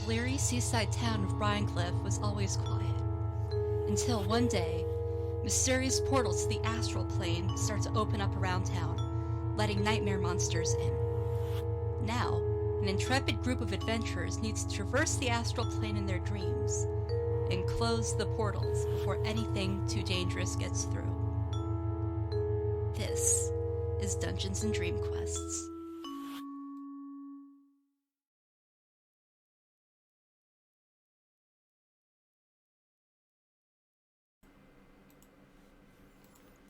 bleary seaside town of Brinecliffe was always quiet. Until one day, mysterious portals to the astral plane start to open up around town, letting nightmare monsters in. Now, an intrepid group of adventurers needs to traverse the astral plane in their dreams and close the portals before anything too dangerous gets through. This is Dungeons and Dreamquests.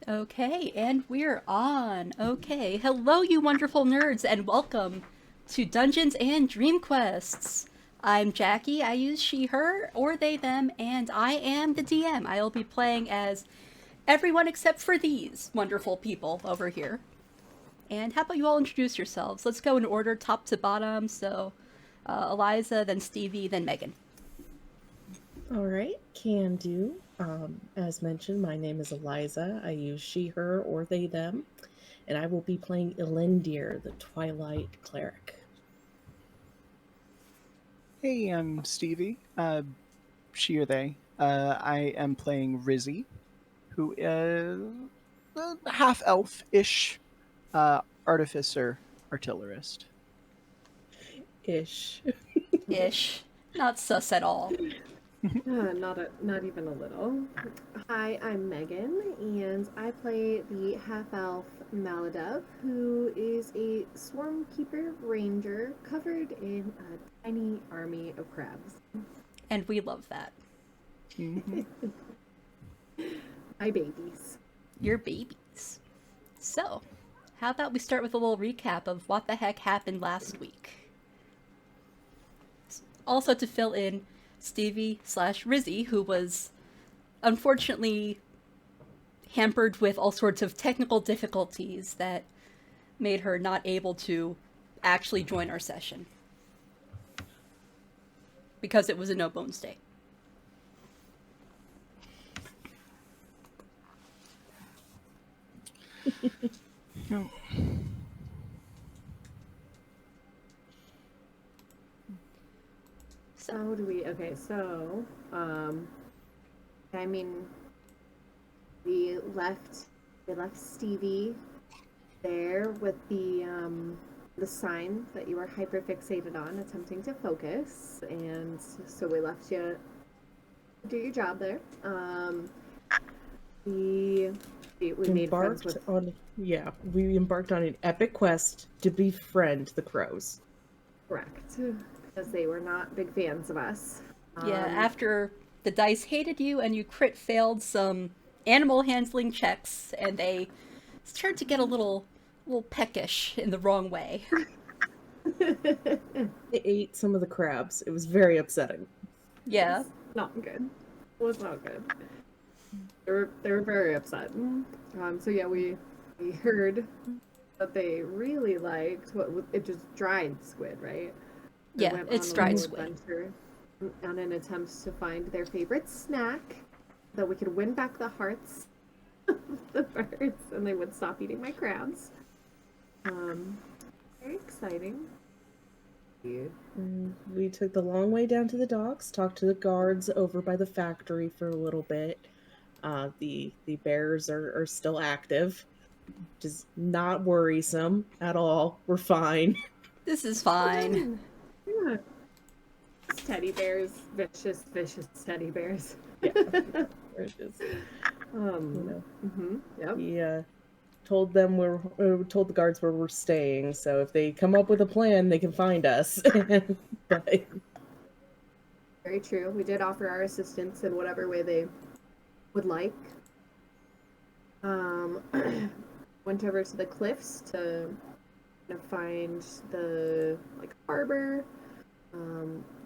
Okay, and we're on. Okay, hello, you wonderful nerds, and welcome to Dungeons and Dreamquests. I'm Jackie. I use she, her, or they, them, and I am the DM. I'll be playing as everyone except for these wonderful people over here. And how about you all introduce yourselves? Let's go in order, top to bottom. So, Eliza, then Stevie, then Megan. All right, can do. As mentioned, my name is Eliza. I use she, her, or they, them, and I will be playing Ilendir, the Twilight Cleric. Hey, I'm Stevie. She or they. I am playing Rizzy, who is a half-elf-ish artificer artillerist. Ish. Ish. Not sus at all. Not even a little. Hi, I'm Megan, and I play the half-elf Maladov, who is a swarmkeeper ranger covered in a tiny army of crabs. And we love that. Mm-hmm. My babies. Your babies. So, how about we start with a little recap of what the heck happened last week? Also to fill in Stevie/Rizzy, who was unfortunately hampered with all sorts of technical difficulties that made her not able to actually join our session. Because it was a no-bones day. No. So how do we? Okay, so I mean, we left Stevie there with the sign that you were hyperfixated on, attempting to focus, and so we left you to do your job there. We made friends with. We embarked on an epic quest to befriend the crows. Correct, because they were not big fans of us. Yeah, after the dice hated you and you crit failed some animal handling checks, and they started to get a little peckish in the wrong way. They ate some of the crabs. It was very upsetting. Yeah. Not good. It was not good. They were very upset. So yeah, we heard that they really liked it just dried squid, right? They Yeah, went it's on a dried little squid. adventure on an attempt to find their favorite snack, that we could win back the hearts of the birds, and they would stop eating my crabs. Very exciting. We took the long way down to the docks, talked to the guards over by the factory for a little bit. The bears are still active. Just not worrisome at all. We're fine. This is fine. Yeah. Teddy bears, vicious teddy bears. Yeah. We're just, Yep. He told the guards where we're staying, so if they come up with a plan, they can find us. But Very true. We did offer our assistance in whatever way they would like. Went over to the cliffs to find the harbor.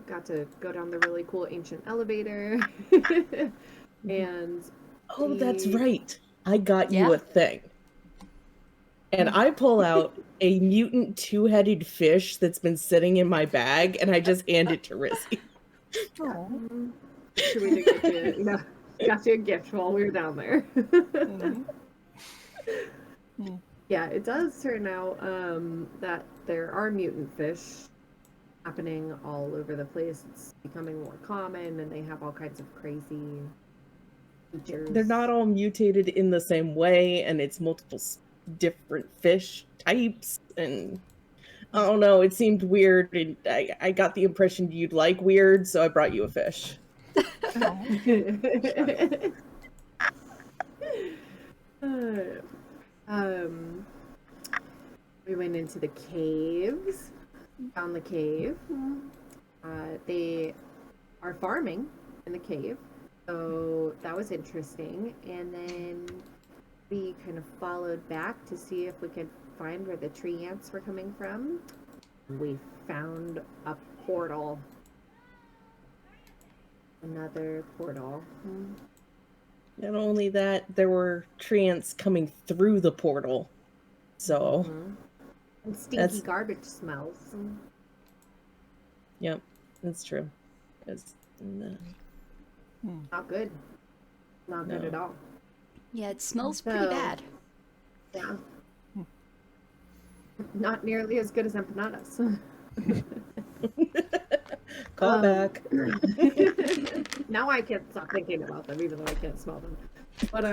Got to go down the really cool ancient elevator. And that's right. I got Yeah. you a thing. And I pull out a mutant two-headed fish that's been sitting in my bag, and I just hand it to Rizzy. So we did get you, got you a gift while we were down there. Yeah, it does turn out that there are mutant fish happening all over the place. It's becoming more common, and they have all kinds of crazy features. They're not all mutated in the same way, and it's multiple different fish types, and I don't know, it seemed weird, and I got the impression you'd like weird, so I brought you a fish. We went into the caves, found the cave. They are farming in the cave, so that was interesting. And then we kind of followed back to see if we could find where the tree ants were coming from. We found a portal. Another portal. Not only that, there were tree ants coming through the portal, so... And stinky garbage smells. Yep, that's true. Not good. Not good at all. Yeah, it smells pretty bad. Yeah. Not nearly as good as empanadas. Call back. Now I can't stop thinking about them, even though I can't smell them. But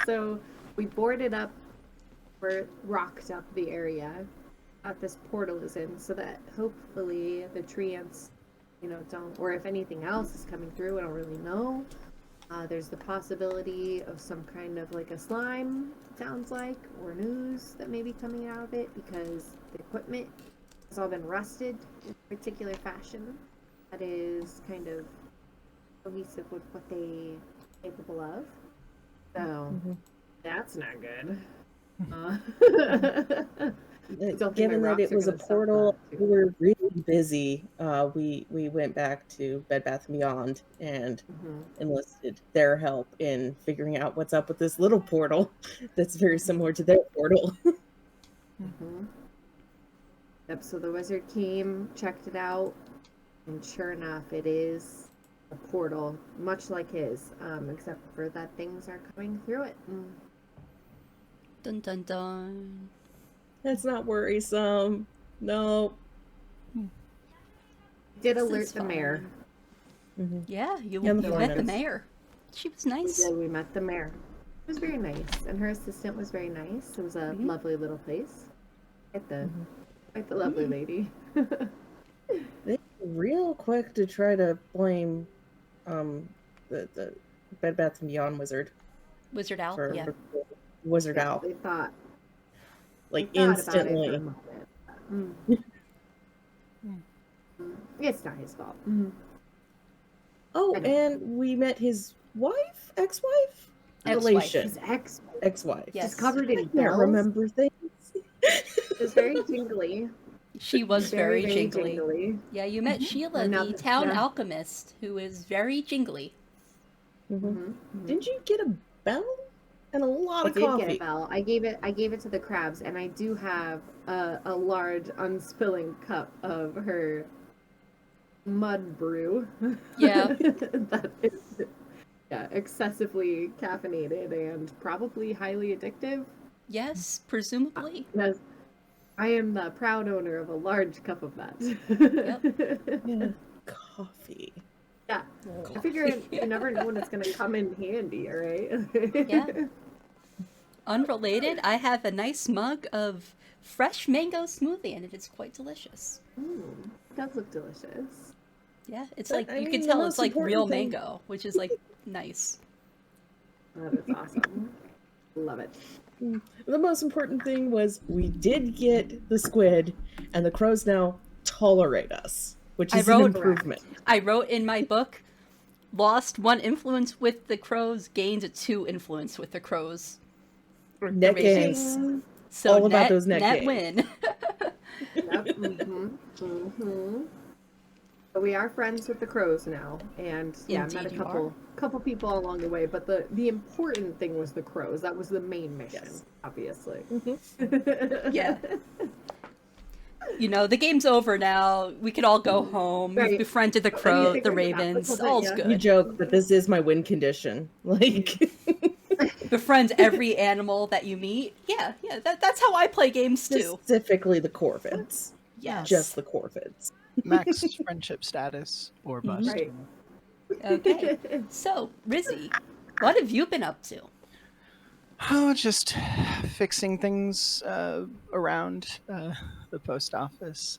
so we boarded up, or rocked up the area that this portal is in, so that hopefully the tree ants, don't, or if anything else is coming through, I don't really know. There's the possibility of some kind of like a slime, sounds like, or an ooze that may be coming out of it, because the equipment has all been rusted in a particular fashion that is kind of cohesive with what they are capable of. So that's not good. Given that it was a portal, we were really busy. We went back to Bed Bath & Beyond and enlisted their help in figuring out what's up with this little portal that's very similar to their portal. Yep, so the wizard came, checked it out, and sure enough, it is a portal, much like his, except for that things are coming through it. Dun dun dun. That's not worrisome. No. Did alert the mayor. Yeah, you Yeah, met the mayor. She was nice. We met the mayor. It was very nice, and her assistant was very nice. It was a lovely little place. Quite the lovely lady. They were real quick to try to blame the Bed Bath & Beyond wizard. Wizard Owl, yeah. Wizard Owl. They thought. Like, They thought instantly. about it for a moment. It's not his fault. Oh, and we met his wife? Ex-wife? Ex-wife. His Ex-wife. Yes. Just covered in I can't bells. remember things. It was very jingly. She was very, jingly. jingly. Yeah, you met Sheila, the town alchemist, who is very jingly. Didn't you get a bell? And a lot of coffee. I did get a bell. I gave it to the crabs, and I do have a large unspilling cup of her mud brew. Yeah. That is excessively caffeinated and probably highly addictive. Yes, presumably. Yes. I am the proud owner of a large cup of that. Yeah. Coffee. Yeah. I figure you never know when it's going to come in handy, all right? Yeah. Unrelated, I have a nice mug of fresh mango smoothie, and it is quite delicious. It does look delicious. Yeah, it's But, like, you can tell it's like real mango, which is like nice. That is awesome. Love it. The most important thing was we did get the squid, and the crows now tolerate us, which is an improvement. I wrote in my book, lost 1 influence with the crows, gained 2 influence with the crows. Net gains. So all about those net gains. win. Yep. But we are friends with the crows now, and I met a couple people along the way. But the important thing was the crows. That was the main mission, obviously. Yeah. The game's over now. We can all go home. We've befriended the crow, the ravens. All's good. You joke, but this is my win condition. Like, befriend every animal that you meet. Yeah. That's how I play games too. Specifically the corvids. Yes. just the Corvids. Max friendship status or bust. Right. Okay. So, Rizzy, what have you been up to? Oh, just fixing things around the post office.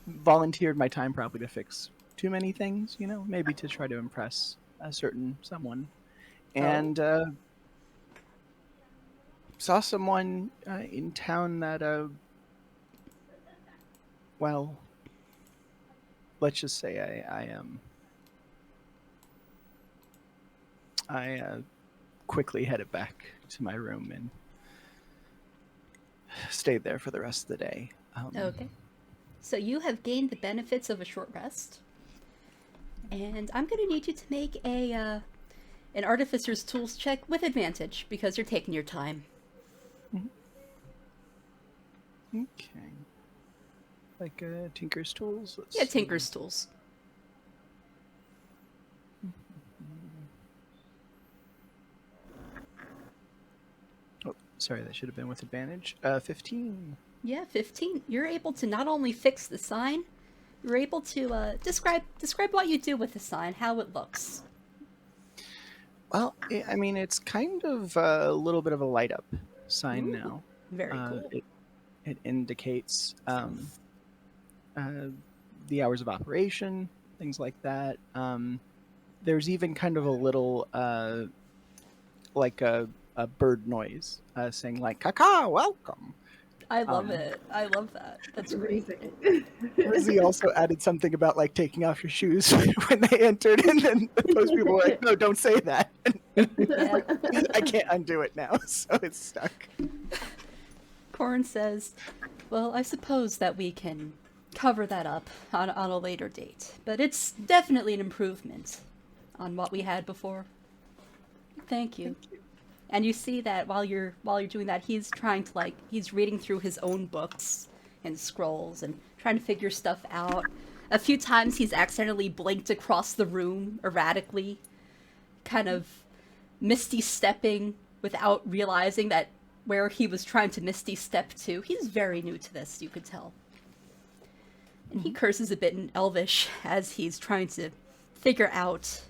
Volunteered my time probably to fix too many things, maybe to try to impress a certain someone. And saw someone in town that, well, let's just say I quickly headed back to my room and stayed there for the rest of the day. Okay. So you have gained the benefits of a short rest. And I'm going to need you to make an Artificer's Tools check with advantage because you're taking your time. Okay. Like Tinker's Tools? Let's Yeah, see. Tinker's Tools. Oh, sorry, that should have been with advantage. 15. Yeah, 15. You're able to not only fix the sign, you're able to describe what you do with the sign, how it looks. Well, I mean, it's kind of a little bit of a light up sign Ooh, now. Very cool. It indicates the hours of operation, things like that. There's even kind of a little like a bird noise saying like "Kaka, welcome." I love it. I love that. That's great. Amazing. Rizzy also added something about like taking off your shoes when they entered, and then those people were like, "No, don't say that." Yeah. I can't undo it now, so it's stuck. Corn says, well, I suppose that we can cover that up on a later date, but it's definitely an improvement on what we had before. Thank you. And you see that while you're doing that, he's trying to he's reading through his own books and scrolls and trying to figure stuff out. A few times he's accidentally blinked across the room erratically, kind of misty stepping without realizing that where he was trying to misty step to. He's very new to this, you could tell. And he curses a bit in Elvish as he's trying to figure out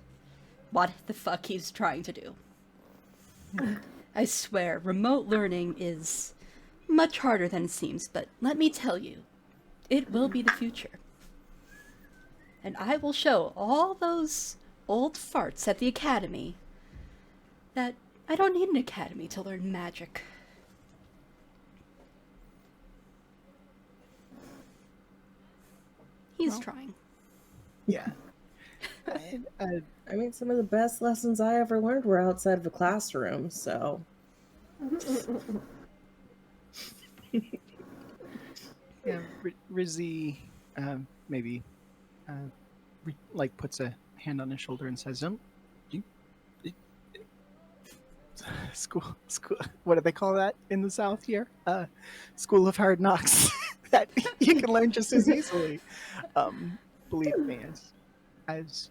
what the fuck he's trying to do. I swear, remote learning is much harder than it seems, but let me tell you, it will be the future. And I will show all those old farts at the academy that I don't need an academy to learn magic. He's trying. Yeah. I mean, some of the best lessons I ever learned were outside of a classroom, so. Yeah, Rizzy maybe puts a hand on his shoulder and says, school, what do they call that in the South here? School of Hard Knocks that you can learn just as easily. Believe me, as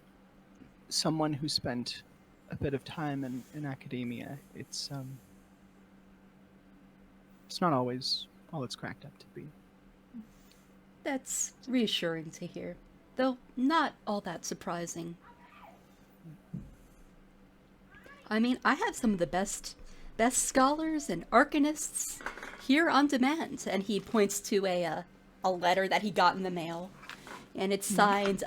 someone who spent a bit of time in academia, it's not always all it's cracked up to be. That's reassuring to hear, though not all that surprising. I mean, I have some of the best scholars and arcanists here on demand, and he points to a letter that he got in the mail, and it's signed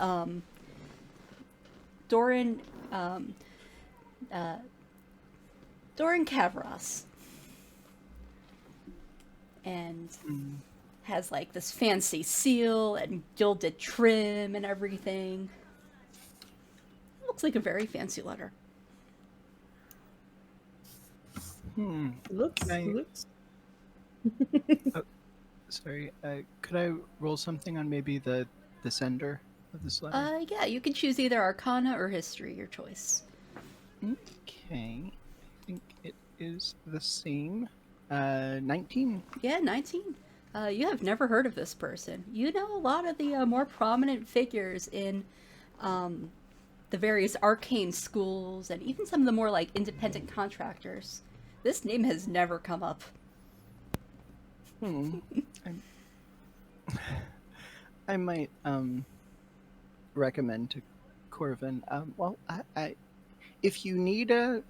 Doran Kavros, and has like this fancy seal and gilded trim and everything. Looks like a very fancy letter. Looks. Sorry, could I roll something on maybe the sender of this letter? Yeah, you can choose either Arcana or History, your choice. Okay, I think it is the same. 19. Yeah, 19. You have never heard of this person. You know a lot of the more prominent figures in the various arcane schools and even some of the more like independent contractors. This name has never come up. I might recommend to Corvin. Well, if you need a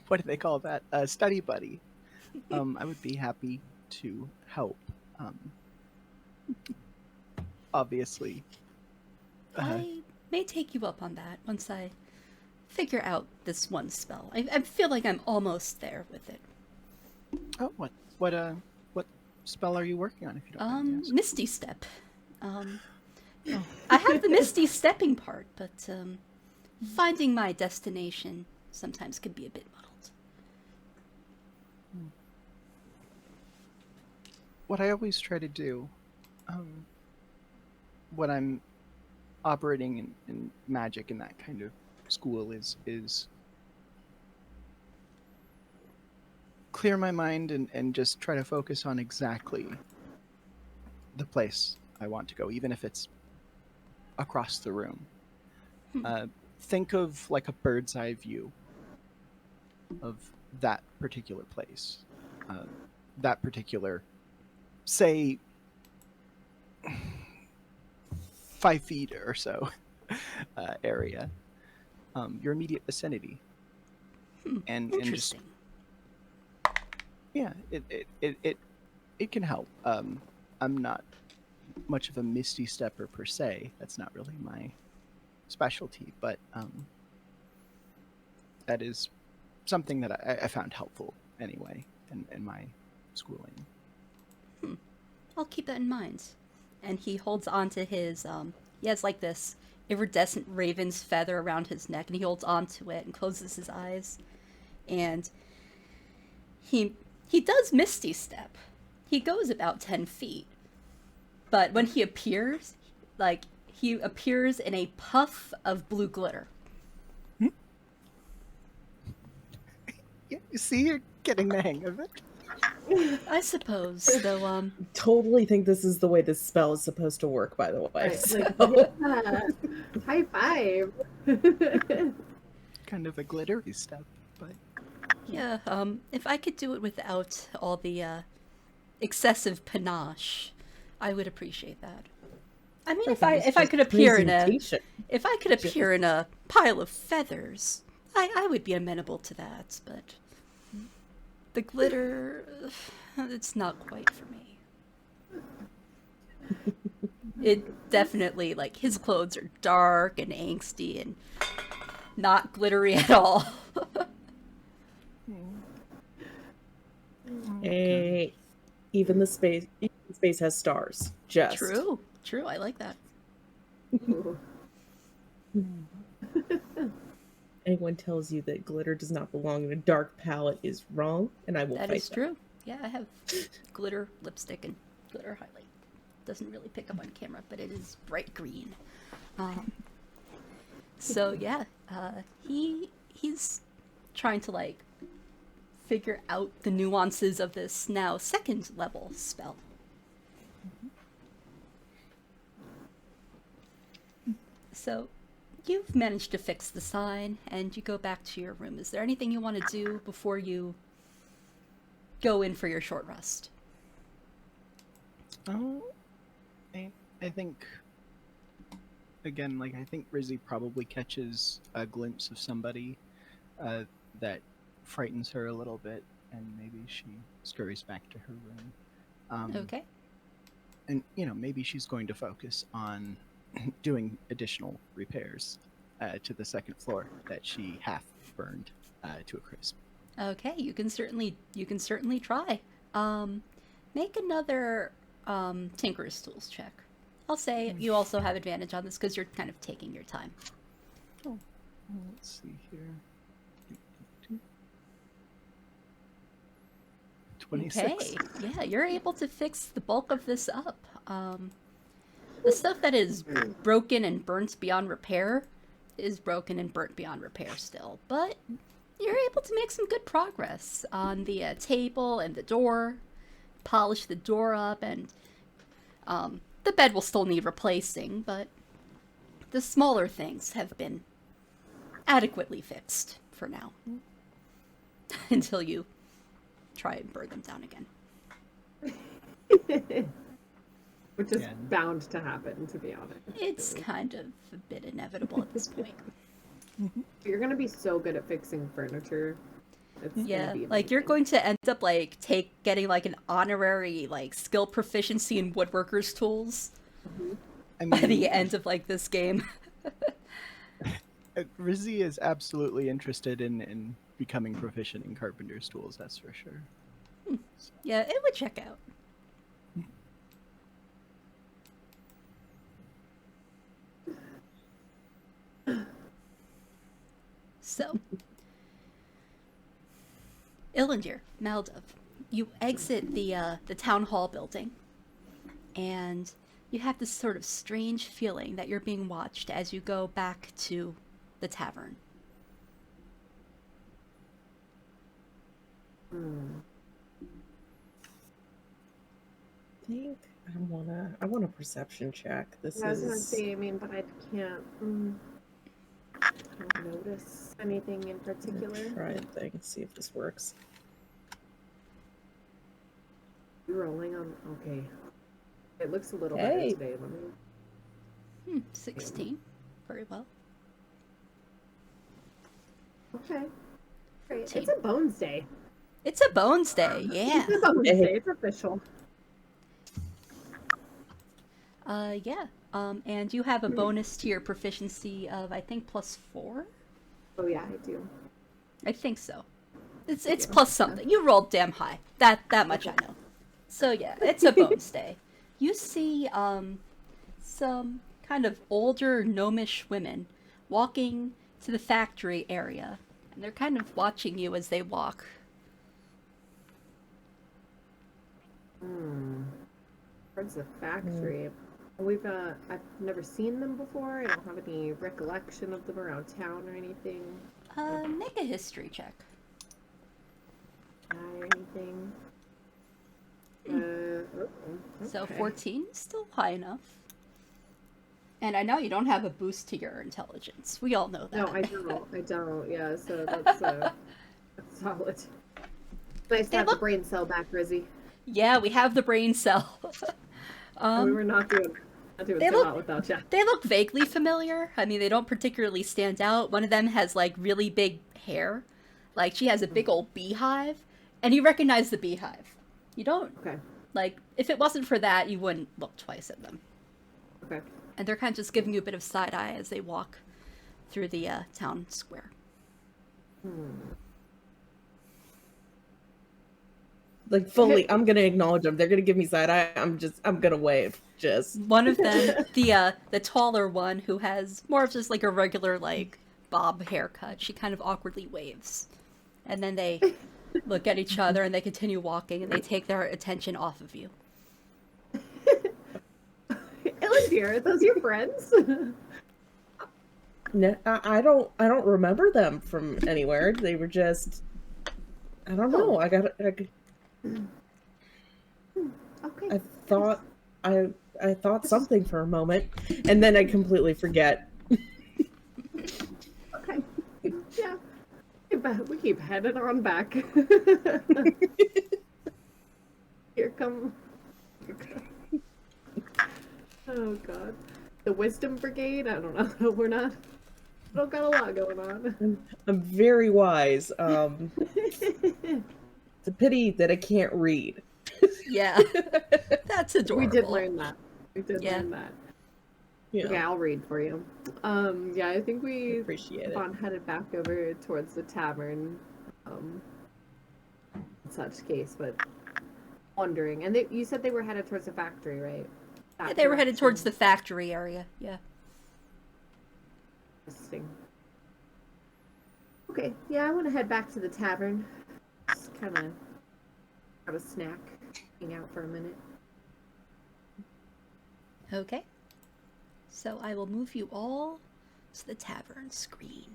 what do they call that? A study buddy. I would be happy to help. Um, obviously. I may take you up on that once I figure out this one spell. I feel like I'm almost there with it. Oh, what spell are you working on? If you don't mind me asking? Misty Step. Oh, I have the Misty Stepping part, but finding my destination sometimes can be a bit muddled. what I always try to do, when I'm operating in magic and that kind of school is clear my mind and just try to focus on exactly the place I want to go, even if it's across the room. Think of like a bird's eye view of that particular place, that particular, say, 5 feet or so area, your immediate vicinity, and just Interesting. yeah, it can help. I'm not much of a misty stepper per se. That's not really my specialty, but that is something that I found helpful anyway in my schooling. I'll keep that in mind. And he holds on to his, he has like this iridescent raven's feather around his neck, and he holds on to it and closes his eyes. And he does Misty Step. He goes about 10 feet. But when he appears, like, he appears in a puff of blue glitter. Yeah, you see, you're getting the hang of it. I suppose, though, Totally think this is the way this spell is supposed to work, by the way. Right, So- like, yeah. High five. Kind of a glittery step, but yeah, if I could do it without all the, excessive panache, I would appreciate that. I mean, if I could appear in a Presentation. if I could appear in a pile of feathers, I would be amenable to that, but the glitter, it's not quite for me. It definitely, like, his clothes are dark and angsty and not glittery at all. Hey, even the space has stars. Just True, I like that. Ooh. anyone tells you that glitter does not belong in a dark palette is wrong, and I will That fight is true. Yeah, I have glitter lipstick and glitter highlight. Doesn't really pick up on camera, but it is bright green. So yeah, he's trying to, like, figure out the nuances of this now second level spell. So you've managed to fix the sign and you go back to your room. Is there anything you want to do before you go in for your short rest? Oh, I think, again, like, I think Rizzy probably catches a glimpse of somebody that frightens her a little bit, and maybe she scurries back to her room. Okay. And, maybe she's going to focus on doing additional repairs to the second floor that she half burned to a crisp. Okay, you can certainly try. Make another Tinker's Tools check. I'll say you also have advantage on this because you're kind of taking your time. Oh, well, let's see here. 26. Okay, yeah, you're able to fix the bulk of this up. The stuff that is broken and burnt beyond repair is broken and burnt beyond repair still, but you're able to make some good progress on the table and the door, polish the door up, and the bed will still need replacing, but the smaller things have been adequately fixed for now. Until you try and burn them down again. Which is Yeah. bound to happen, to be honest. It's kind of a bit inevitable at this point. You're gonna be so good at fixing furniture. It's Yeah, gonna be like you're amazing. going to end up like getting like an honorary like skill proficiency in woodworkers tools I by the mean, end of like this game. Rizzy is absolutely interested in becoming proficient in carpenter's tools. That's for sure. Yeah, it would check out. So, Ilendir, Maldiv, you exit the town hall building, and you have this sort of strange feeling that you're being watched as you go back to the tavern. I think I want a perception check. This I was gonna is say, I mean, but I can't. I don't notice anything in particular. try a thing. See if this works. You're rolling on. Okay. It looks a little Hey. better today. Let me. 16. Very well. Okay. Great. 13. It's a Bones Day. It's a Bones Day, yeah. It's a Bones Hey. Day. It's official. Yeah. And you have a bonus to your proficiency of, I think, +4? Oh yeah, I do. I think so. It's Yeah. plus something. You rolled damn high. That much I know. So yeah, it's a Bones Day. You see some kind of older gnomish women walking to the factory area, and they're kind of watching you as they walk. Towards the factory. I've never seen them before. I don't have any recollection of them around town or anything. Make a history check. Or anything. So Okay. 14 is still high enough. And I know you don't have a boost to your intelligence. We all know that. No, I don't. I don't. Yeah, so that's solid. Nice to They have the look- brain cell back, Rizzy. Yeah, we have the brain cell. We were not doing they so look- hot without you. They look vaguely familiar. I mean, they don't particularly stand out. One of them has like really big hair. Like she has a big old beehive. And you recognize the beehive. You don't, Okay. like, if it wasn't for that, you wouldn't look twice at them. Okay. And they're kind of just giving you a bit of side eye as they walk through the town square. Like fully, I'm gonna acknowledge them. They're gonna give me side eye. I'm gonna wave. Just One of them, the taller one who has more of just like a regular like bob haircut, she kind of awkwardly waves. And then they look at each other and they continue walking and they take their attention off of you. Ilendir, are those your friends? no, I don't remember them from anywhere. They were just I don't know. Okay. I thought I thought something for a moment, and then I completely forget. Okay. Yeah. We keep heading on back. Here come. Oh god. The Wisdom Brigade? I don't know. We don't got a lot going on. I'm very wise. It's a pity that I can't read. Yeah. That's adorable. We did learn that. Yeah. Learn that. Yeah, Okay, I'll read for you. Yeah, I think I we appreciate it. headed back over towards the tavern. In such case, but wondering. And you said they were headed towards the factory, right? Yeah, they were headed towards the factory area, yeah. Interesting. Okay, yeah, I want to head back to the tavern. Just kind of have a snack, hang out for a minute. Okay. So I will move you all to the tavern screen.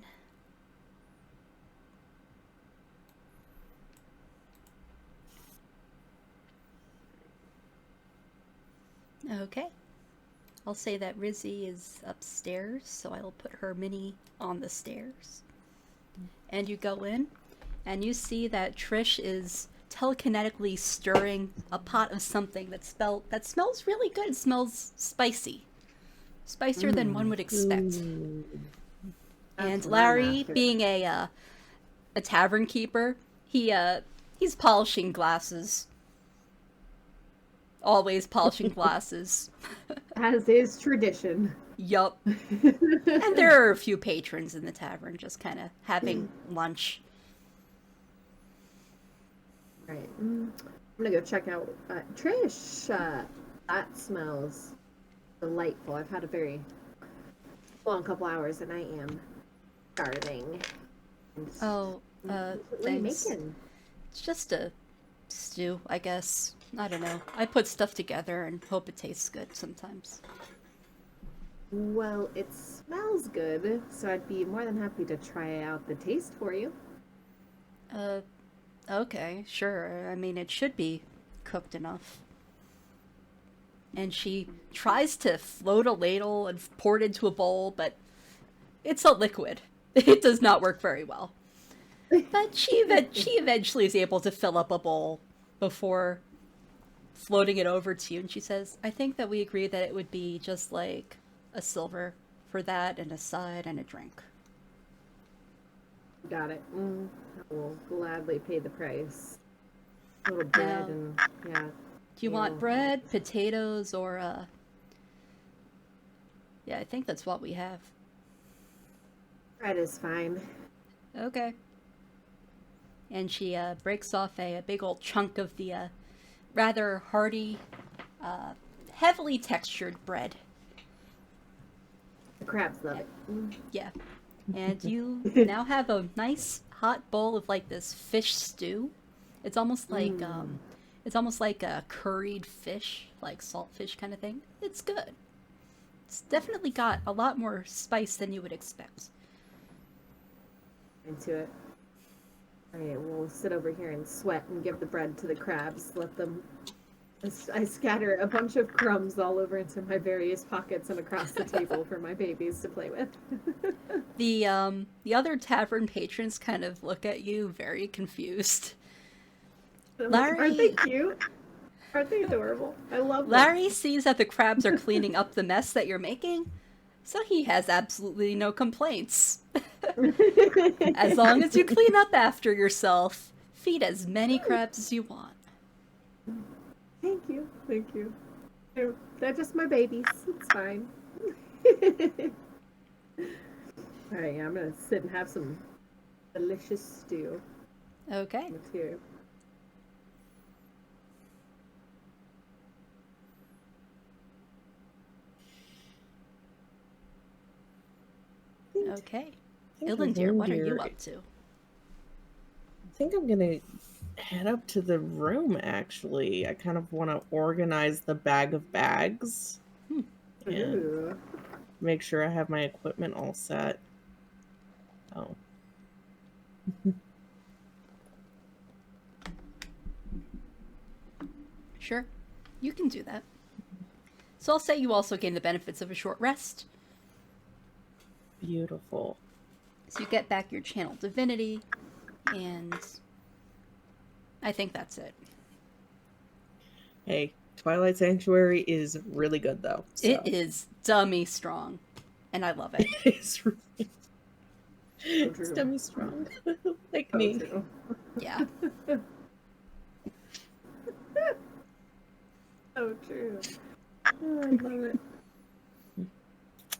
Okay. I'll say that Rizzy is upstairs, so I will put her mini on the stairs. And you go in, and you see that Trish is telekinetically stirring a pot of something that smells really good. It smells spicy. Spicier than one would expect. Ooh. And That's what I'm Larry, after. being a tavern keeper, he's polishing glasses. Always polishing glasses. As is tradition. Yup. And there are a few patrons in the tavern just kind of having lunch. Right. I'm gonna go check out Trish. That smells delightful. I've had a very long couple hours and I am starving. Oh, What are you thanks. making? It's just a stew, I guess. I don't know. I put stuff together and hope it tastes good sometimes. Well, it smells good, so I'd be more than happy to try out the taste for you. Okay, sure. I mean, it should be cooked enough. And she tries to float a ladle and pour it into a bowl, but it's a liquid. It does not work very well. But she eventually is able to fill up a bowl before floating it over to you. And she says, I think that we agreed that it would be just like a silver for that and a side and a drink. Got it. I will gladly pay the price. A little bread Now, and yeah. Do you want bread, potatoes, or yeah, I think that's what we have. Bread is fine. Okay. And she breaks off a big old chunk of the rather hearty, heavily textured bread. The crabs love it. Yeah. And you now have a nice hot bowl of like this fish stew. It's almost like a curried fish, like saltfish kind of thing. It's good. It's definitely got a lot more spice than you would expect. Into it. Alright, we'll sit over here and sweat and give the bread to the crabs. Let them. I scatter a bunch of crumbs all over into my various pockets and across the table for my babies to play with. The other tavern patrons kind of look at you very confused. I'm Larry- like, aren't they cute? Aren't they adorable? I love them. Larry sees that the crabs are cleaning up the mess that you're making, so he has absolutely no complaints. As long as you clean up after yourself, feed as many crabs as you want. Thank you. Thank you. They're just my babies. It's fine. Alright, yeah, I'm gonna sit and have some delicious stew. Okay. Let's hear it. Okay. I think Ilendir, what are you Ilendir- up to? I think I'm gonna head up to the room actually. I kind of want to organize the bag of bags and Ooh. make sure I have my equipment all set. Oh. Sure. You can do that. So I'll say you also gain the benefits of a short rest. Beautiful. So you get back your channel divinity, and I think that's it. Hey, Twilight Sanctuary is really good though. So. It is dummy strong, and I love it. It's really it's true. dummy strong. Like So me. true. Yeah. So true. Oh, I love it.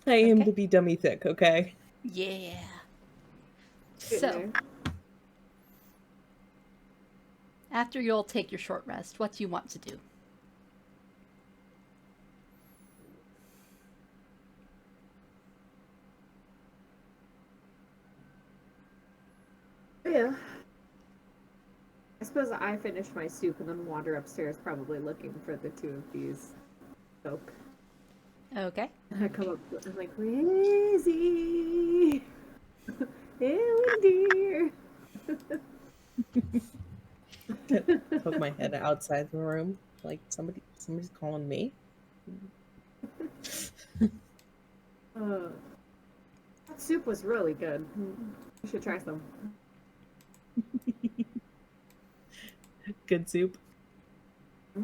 I aim Okay. to be dummy thick, okay? Yeah. Getting So, there. after you'll take your short rest, what do you want to do? Yeah. I suppose I finish my soup and then wander upstairs, probably looking for the two of these folk. Okay. And I come up, I'm like, where is he? Ilendir. Poke my head outside the room. Like somebody's calling me. That soup was really good. You should try some. Good soup.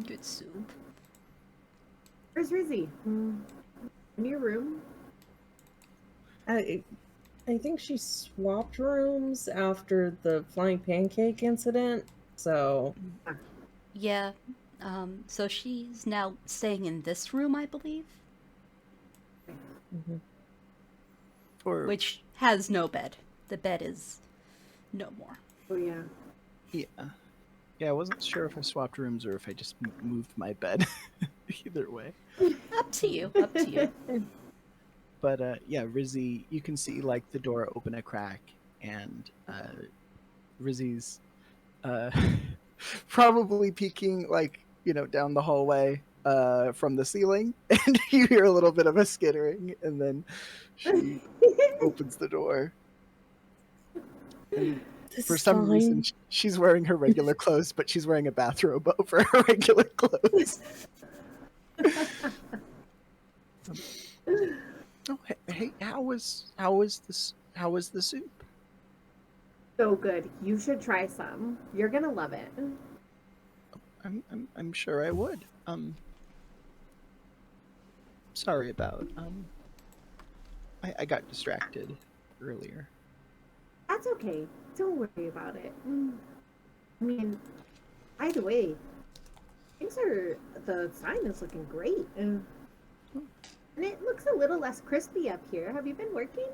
Good soup. Where's Rizzy? In your room? I think she swapped rooms after the flying pancake incident. So Yeah. So she's now staying in this room, I believe, mhm. Or which has no bed. The bed is no more. Oh yeah. yeah, I wasn't sure if I swapped rooms or if I just moved my bed. Either way. Up to you. Up to you. But yeah, Rizzy, you can see like the door open a crack, and Rizzy's uh, probably peeking like down the hallway from the ceiling, and you hear a little bit of a skittering, and then she opens the door. And This for is some reason, fine. she's wearing her regular clothes, but she's wearing a bathrobe over her regular clothes. Oh, hey, how was the soup? So good. You should try some. You're gonna love it. I'm sure I would. Sorry about I got distracted earlier. That's okay. Don't worry about it. I mean, either way, the sign is looking great. And it looks a little less crispy up here. Have you been working?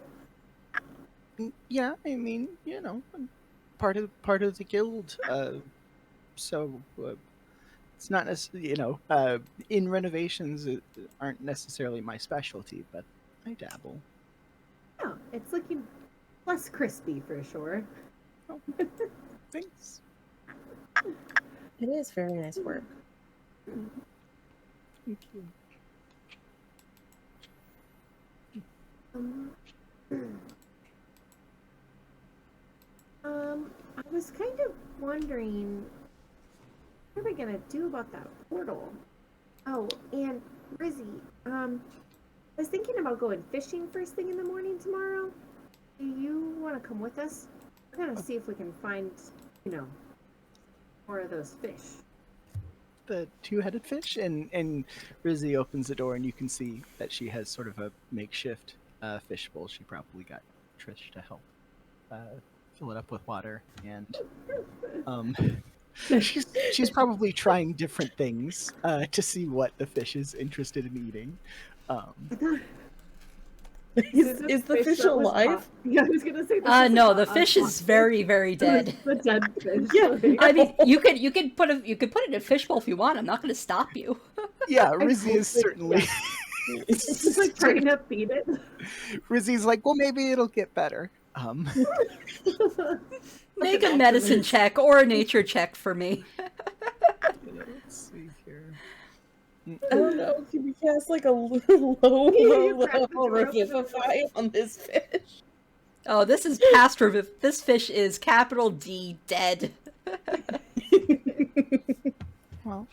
Yeah, I mean, I'm part of the guild. So it's not necessarily, in renovations aren't necessarily my specialty, but I dabble. Yeah, it's looking less crispy for sure. Oh, thanks. It is very nice work. Thank you. Um, I was kind of wondering, what are we gonna do about that portal? Oh, and Rizzy, I was thinking about going fishing first thing in the morning tomorrow. Do you want to come with us? We're gonna see if we can find, more of those fish. The two-headed fish, and Rizzy opens the door, and you can see that she has sort of a makeshift fishbowl. She probably got Trish to help fill it up with water, and she's probably trying different things to see what the fish is interested in eating. Is the fish alive? Yeah, I was gonna say. This No, the fish is very, very dead. The dead fish. Yeah. I mean, you could put it in a fishbowl if you want. I'm not going to stop you. Yeah, Rizzy is certainly. It's just like trying to feed it. Rizzy's like, well, maybe it'll get better. Make a medicine check or a nature check for me. Let's see here. I don't know. Can we cast like a low level revivify on this fish? Oh, this is past this fish is capital D dead. Well,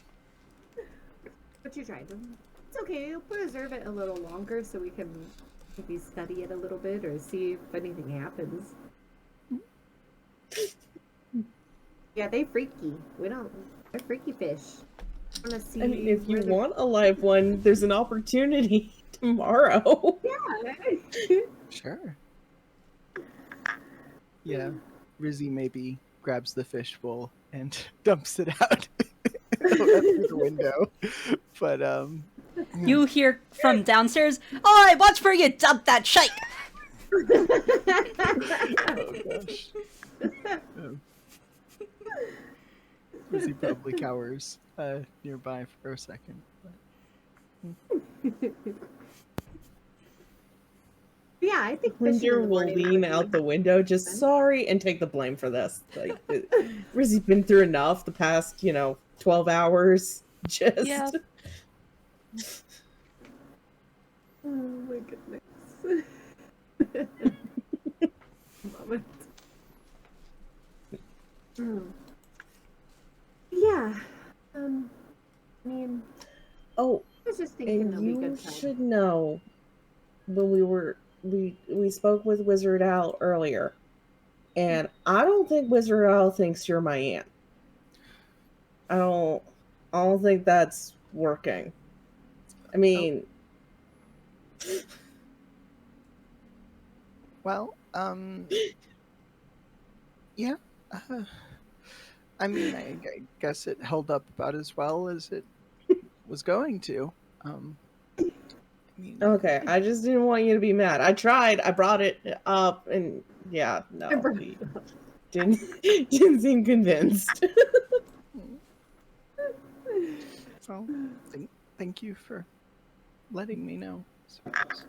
But you tried them. It's okay. You'll preserve it a little longer so we can maybe study it a little bit or see if anything happens. Yeah, they freaky. They're freaky fish. I want to see. I mean, if you want a live one, there's an opportunity tomorrow. Yeah. sure. Yeah, Rizzy maybe grabs the fishbowl and dumps it out through the window. But You hear from downstairs, "Oi, watch where you dump that shite!" oh gosh. Rizzy probably cowers nearby for a second. Yeah, I think Ilendir will lean out the window, just sorry, and take the blame for this. Like, Rizzy's been through enough the past, 12 hours. Just. Yeah. Oh my goodness. Love it. Yeah. I mean, Oh, I was just thinking and it'll be you good time. should know when we spoke with Wizard Al earlier, and I don't think Wizard Al thinks you're my aunt. I don't think that's working. I mean, Well, yeah. I mean, I guess it held up about as well as it was going to. I mean, okay, I just didn't want you to be mad. I tried. I brought it up, and yeah, no, he didn't didn't seem convinced. well, thank you for letting me know. I suppose.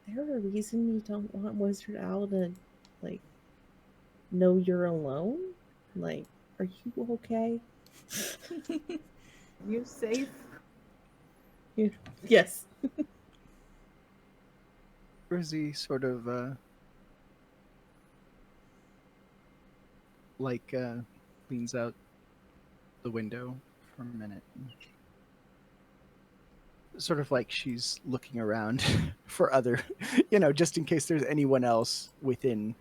There a reason you don't want Wizard Owl to like know you're alone? Like, are you okay? You safe? Yeah. Yes. Rizzy sort of like leans out the window for a minute, sort of like she's looking around for other, just in case there's anyone else within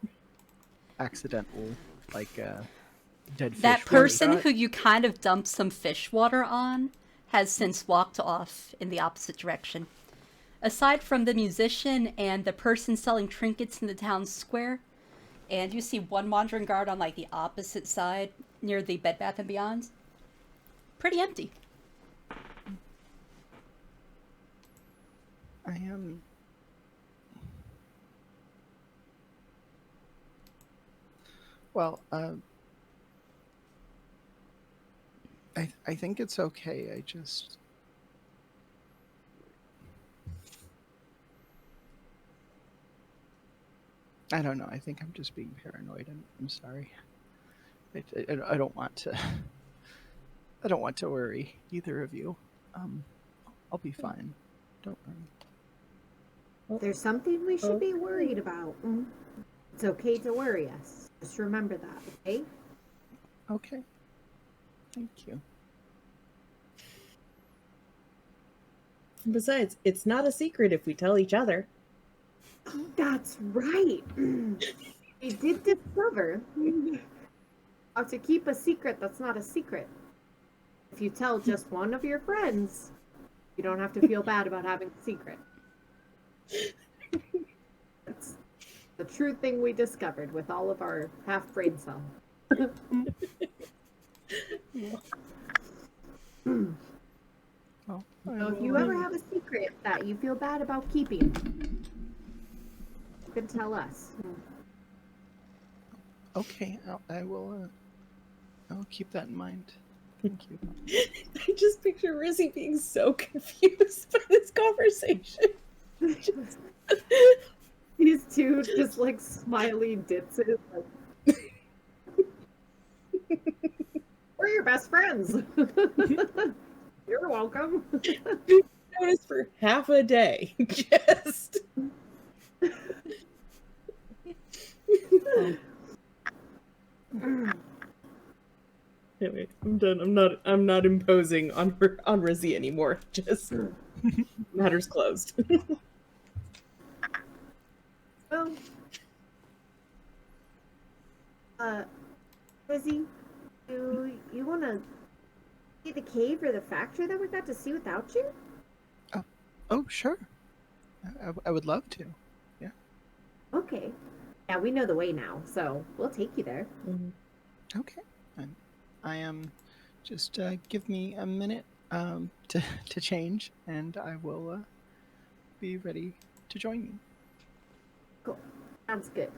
accidental, like dead That fish person restaurant. who you kind of dumped some fish water on has since walked off in the opposite direction. Aside from the musician and the person selling trinkets in the town square, and you see one wandering guard on like the opposite side near the Bed Bath and Beyond. Pretty empty. I am. Well, I think it's okay. I just. I don't know. I think I'm just being paranoid. I'm sorry. I don't want to. I don't want to worry either of you. Um, I'll be fine. Don't worry. There's something we should be Okay. worried about. It's okay to worry us. Just remember that, okay? Okay. Thank you. Besides, it's not a secret if we tell each other. That's right. We did discover how to keep a secret that's not a secret. If you tell just one of your friends, you don't have to feel bad about having a secret. That's the true thing we discovered with all of our half brain cell. Well, So if you ever have a secret that you feel bad about keeping, you can tell us. okay, I will. I'll keep that in mind. Thank you. I just picture Rizzy being so confused by this conversation. Just... These two just like smiley ditses. Like, we're your best friends. You're welcome. Noticed for half a day. Just. Anyway, I'm done. I'm not imposing on Rizzy anymore. Just matters closed. Well, Lizzie, do you want to see the cave or the factory that we got to see without you? Oh, sure. I would love to. Yeah. Okay. Yeah, we know the way now, so we'll take you there. Okay. I am. Just give me a minute to change, and I will be ready to join you. Cool. Sounds good.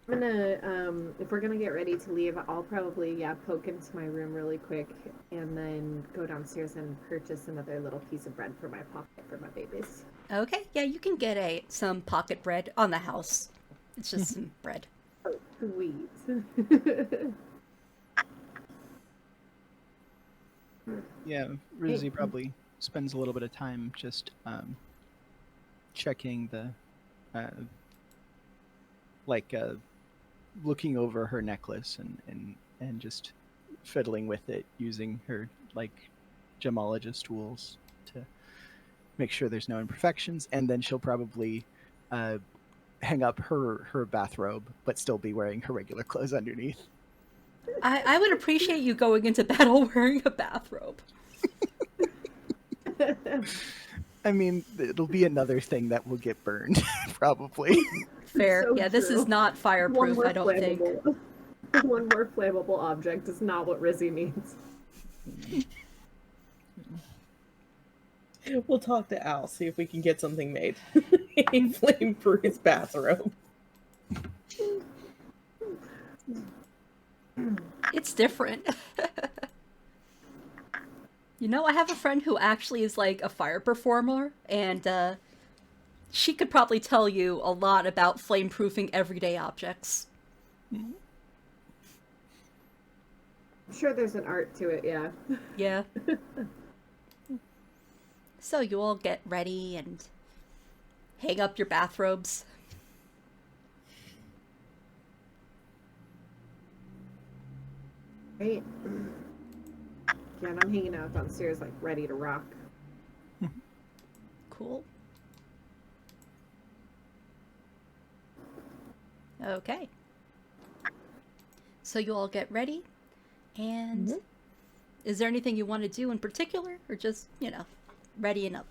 I'm gonna, if we're gonna get ready to leave, I'll probably, poke into my room really quick and then go downstairs and purchase another little piece of bread for my pocket for my babies. Okay, yeah, you can get some pocket bread on the house. It's just some bread. Oh, sweet. Yeah, Rizzy probably spends a little bit of time just checking the, looking over her necklace and just fiddling with it using her gemologist tools to make sure there's no imperfections, and then she'll probably hang up her bathrobe but still be wearing her regular clothes underneath. I would appreciate you going into battle wearing a bathrobe. I mean, it'll be another thing that will get burned, probably. Fair. So Yeah, this is true. not One fireproof, more I don't think. flammable. One more flammable object is not what Rizzy needs. We'll talk to Al, see if we can get something made. A flame-proof bathrobe. It's different. You know, I have a friend who actually is like a fire performer, and she could probably tell you a lot about flame-proofing everyday objects. I'm sure there's an art to it, yeah. Yeah. So you all get ready and hang up your bathrobes. Right. Yeah, and I'm hanging out downstairs, like, ready to rock. Cool. Okay. So you all get ready, and is there anything you want to do in particular, or just, readying up?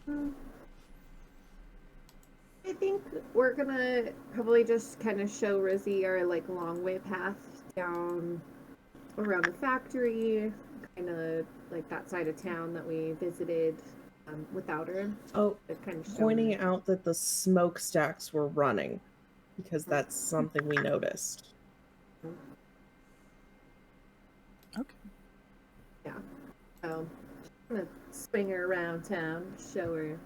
I think we're gonna probably just kind of show Rizzy our, like, long way path down around the factory, kind of like that side of town that we visited without her. Oh, Kind of pointing out that the smokestacks were running, because that's something we noticed. Okay. Yeah. So I'm gonna swing her around town, show her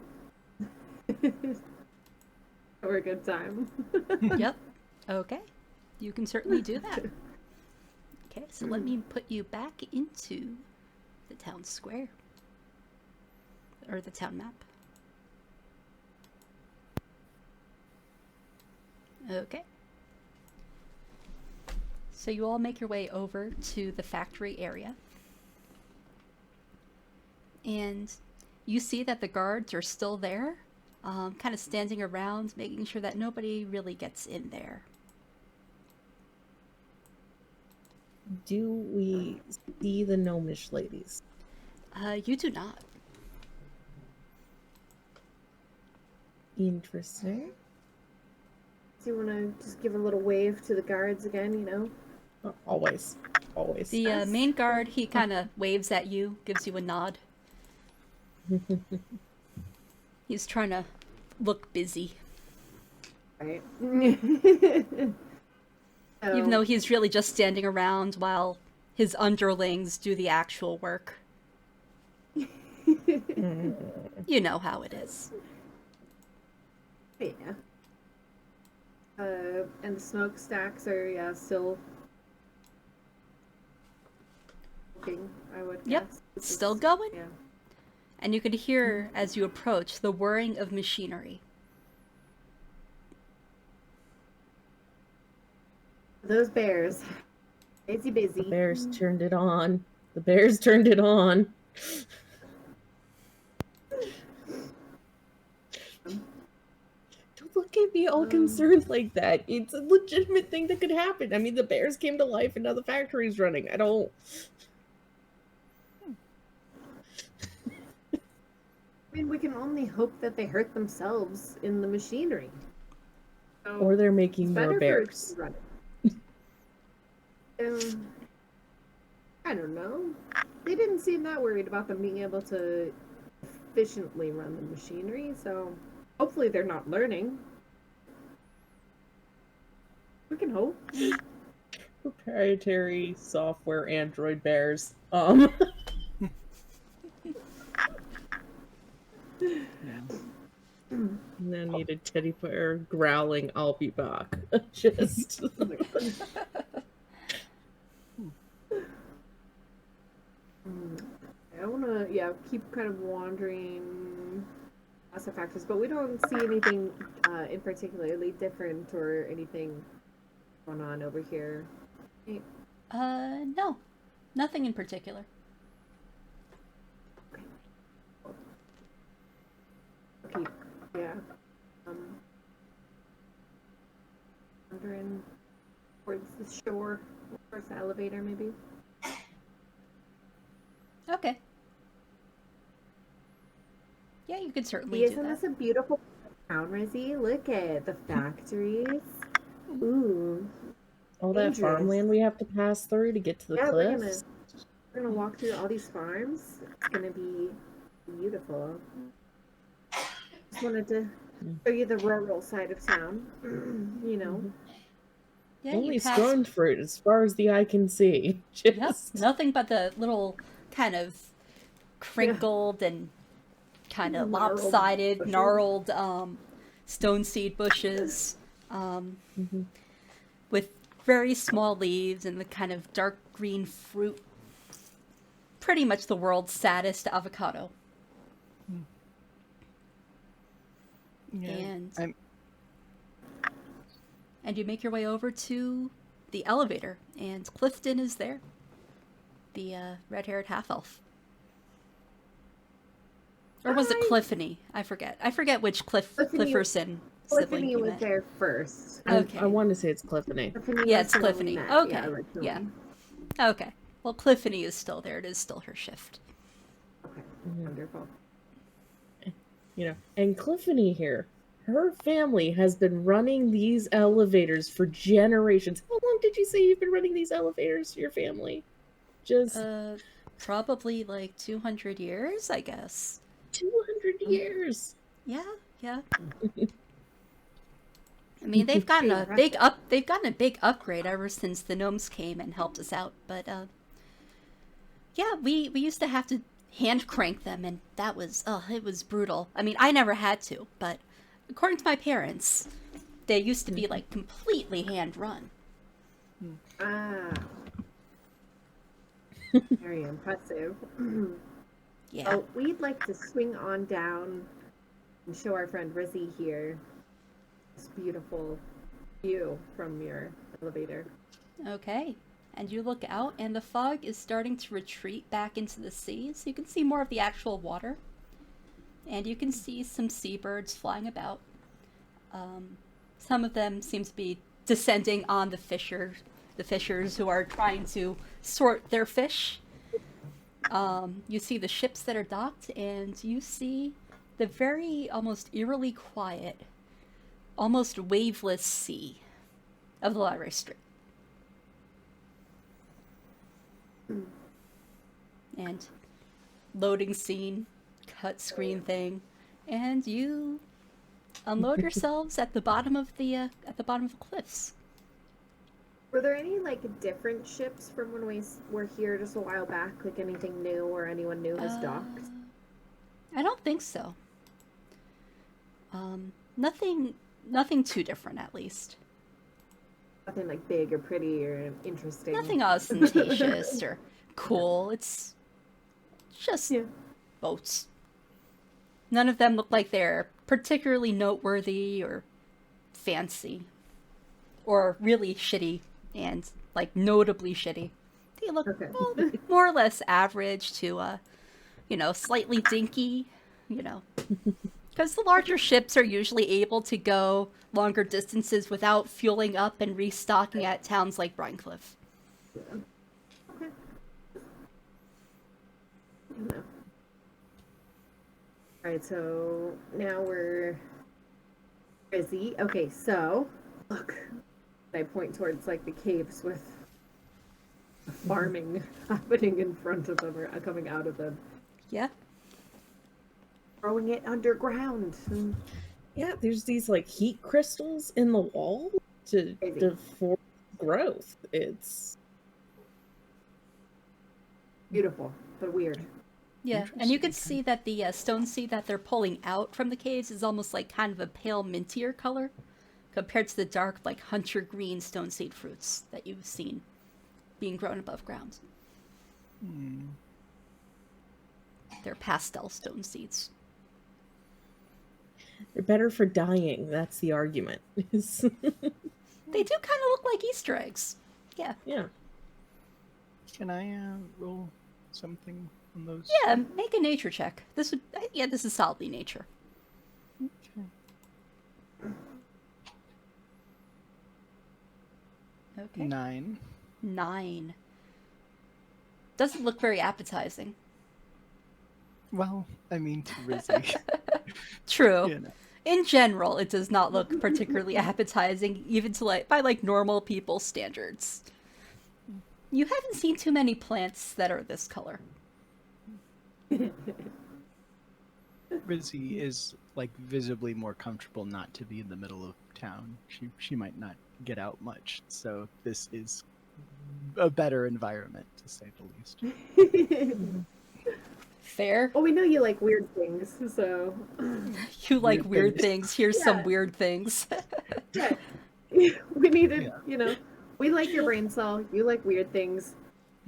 show her a good time. Yep. Okay. You can certainly do that. Okay, so let me put you back into the town square. Or the town map. Okay. So you all make your way over to the factory area. And you see that the guards are still there, kind of standing around, making sure that nobody really gets in there. Do we see the gnomish ladies? You do not. Interesting. Do you want to just give a little wave to the guards again, Always. Always. The main guard, he kind of waves at you, gives you a nod. He's trying to look busy. Right. Even though he's really just standing around while his underlings do the actual work. You know how it is. Yeah. And the smokestacks are still working, I would Yep, guess. still going. Yeah. And you could hear, as you approach, the whirring of machinery. Those bears. Busy, busy. The bears turned it on. The bears turned it on. Don't look at me all concerned like that. It's a legitimate thing that could happen. I mean, the bears came to life and now the factory's running. I don't... I mean, we can only hope that they hurt themselves in the machinery. So Or they're making it's more better for it bears. to run. I don't know. They didn't seem that worried about them being able to efficiently run the machinery, so hopefully they're not learning. We can hope. Proprietary software android bears. And then need a teddy bear growling, "I'll be back." Just I wanna, keep kind of wandering past the factors, but we don't see anything in particularly different or anything going on over here. No. Nothing in particular. Okay. Yeah. Wandering towards the shore, Towards the elevator, maybe. Okay. Yeah, you could certainly do Isn't that. this a beautiful town, Rizzy? Look at the factories. Ooh. All that Dangerous. farmland we have to pass through to get to the Yeah, cliffs. we're gonna walk through all these farms. It's gonna be beautiful. Just wanted to show you the rural side of town. You know. Yeah, you Only pass. stone fruit as far as the eye can see. Yep, Just nothing but the little kind of crinkled and kind of Gnarled lopsided, bushes. gnarled stone seed bushes Mhm. with very small leaves and the kind of dark green fruit. Pretty much the world's saddest avocado. Yeah, And and you make your way over to the elevator, and Clifton is there, the red-haired half-elf. Or was it Hi. Cliffany? I forget. I forget which Clifferson sibling Cliffany you was met. there first. Okay. I want to say it's Cliffany. Cliffany Yeah, was it's the one we Cliffany. met, Okay, Yeah, originally. yeah. Okay. Well, Cliffany is still there. It is still her shift. Okay. Mhm. Wonderful. You know, and Cliffany here, her family has been running these elevators for generations. How long did you say you've been running these elevators, your family? Just Probably like 200 years, I guess. 200 years. Yeah, yeah. I mean, they've gotten a big upgrade ever since the gnomes came and helped us out. But yeah, we used to have to hand crank them, and that was it was brutal. I mean, I never had to, but according to my parents, they used to be like completely hand run. Ah. Very impressive. Yeah. Well, we'd like to swing on down and show our friend Rizzy here this beautiful view from your elevator. Okay. And you look out, and the fog is starting to retreat back into the sea, so you can see more of the actual water. And you can see some seabirds flying about. Some of them seem to be descending on the fishers who are trying to sort their fish. You see the ships that are docked, and you see the very almost eerily quiet, almost waveless sea of the Library Street. And loading scene, cut screen thing, and you unload yourselves at the bottom of the cliffs. Were there any like different ships from when we were here just a while back? Like anything new or anyone new has docked? I don't think so. Nothing too different, at least. Nothing like big or pretty or interesting. Nothing ostentatious or cool. It's just boats. None of them look like they're particularly noteworthy or fancy or really shitty and like notably shitty. They look well, more or less average to slightly dinky, because the larger ships are usually able to go longer distances without fueling up and restocking at towns like Brinecliffe. Okay. Alright, so now we're busy. Okay, so look. I point towards like the caves with farming happening in front of them or coming out of them. Yeah. Throwing it underground. Yeah, there's these like heat crystals in the wall to force growth. It's beautiful, but weird. Yeah, and you can see that the stone seed that they're pulling out from the caves is almost like kind of a pale mintier color compared to the dark, like hunter green stone seed fruits that you've seen being grown above ground. They're pastel stone seeds. They're better for dyeing. That's the argument. They do kind of look like Easter eggs. Yeah. Yeah. Can I roll something on those? Yeah, make a nature check. This is solidly nature. Okay. Okay. 9. 9. Doesn't look very appetizing. Well, I mean, to Rizzy. True. You know. In general, it does not look particularly appetizing, even to by normal people standards. You haven't seen too many plants that are this color. Rizzy is visibly more comfortable not to be in the middle of town. She might not get out much, so this is a better environment, to say the least. Fair. Well, we know you like weird things, so You like weird things. things. Here's Yeah. some weird things. yeah. We needed, Yeah. we like your brain cell. You like weird things.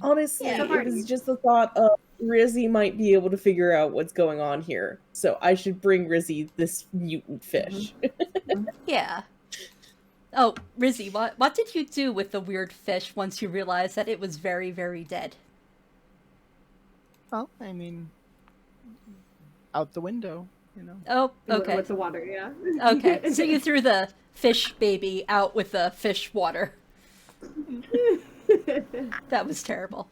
Honestly, Yeah. it was just the thought of Rizzy might be able to figure out what's going on here. So I should bring Rizzy this mutant fish. Yeah. Oh, Rizzy, what did you do with the weird fish once you realized that it was very, very dead? Well, I mean, out the window, you know. Oh, okay. With the water, yeah. Okay, so you threw the fish baby out with the fish water. That was terrible.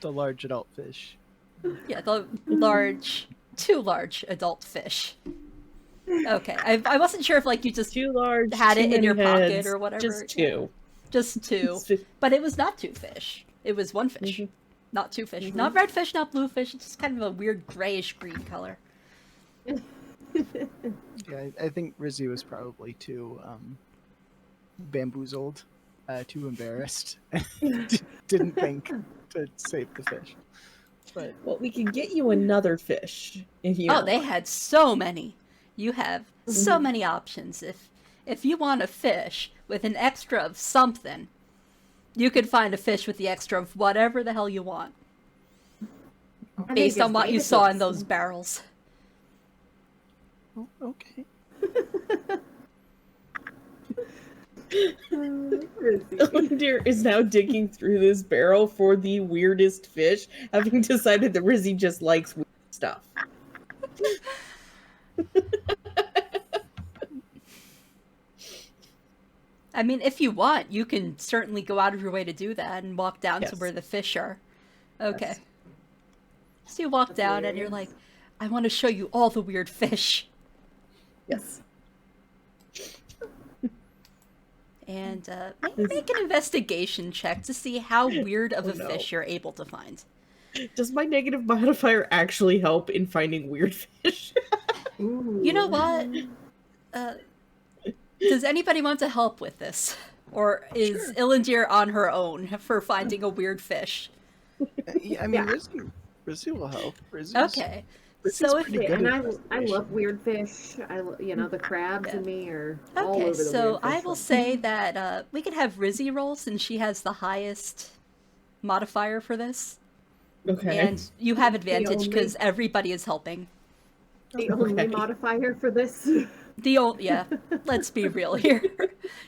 The large adult fish. Yeah, the too large adult fish. Okay, I wasn't sure if you just Too large, had too it in many your pocket heads, or whatever. Just two. Just 2. But it was not 2 fish. It was 1 fish. Mhm. Not 2 fish. Not red fish, not blue fish. It's just kind of a weird grayish green color. Yeah, I think Rizzy was probably too bamboozled, too embarrassed. Didn't think to save the fish. But Well, we can get you another fish if you Oh, want. they had so many. You have so many options. If you want a fish with an extra of something, you could find a fish with the extra of whatever the hell you want. I Based think on it's what you saw in negatives. those barrels. oh, okay. Ilendir is now digging through this barrel for the weirdest fish, having decided that Rizzy just likes weird stuff. I mean, if you want, you can certainly go out of your way to do that and walk down to Yes. where the fish are. Okay. Yes. So you walk down and you're like, I want to show you all the weird fish. Yes. And make an investigation check to see how weird of Oh, a no. fish you're able to find. Does my negative modifier actually help in finding weird fish? You know what? Does anybody want to help with this? Or is Ilendir on her own for finding a weird fish? Yeah, I mean, Yeah. Rizzy will help. Rizzy's, Okay. Rizzy's So if pretty good And at I investigation. love weird fish. the crabs Yeah. in me are all Okay, over the so weird fish I will one. say that we could have Rizzy roll since she has the highest modifier for this. Okay. And you have advantage only- because everybody is helping. The only Okay. modifier for this. Yeah, let's be real here.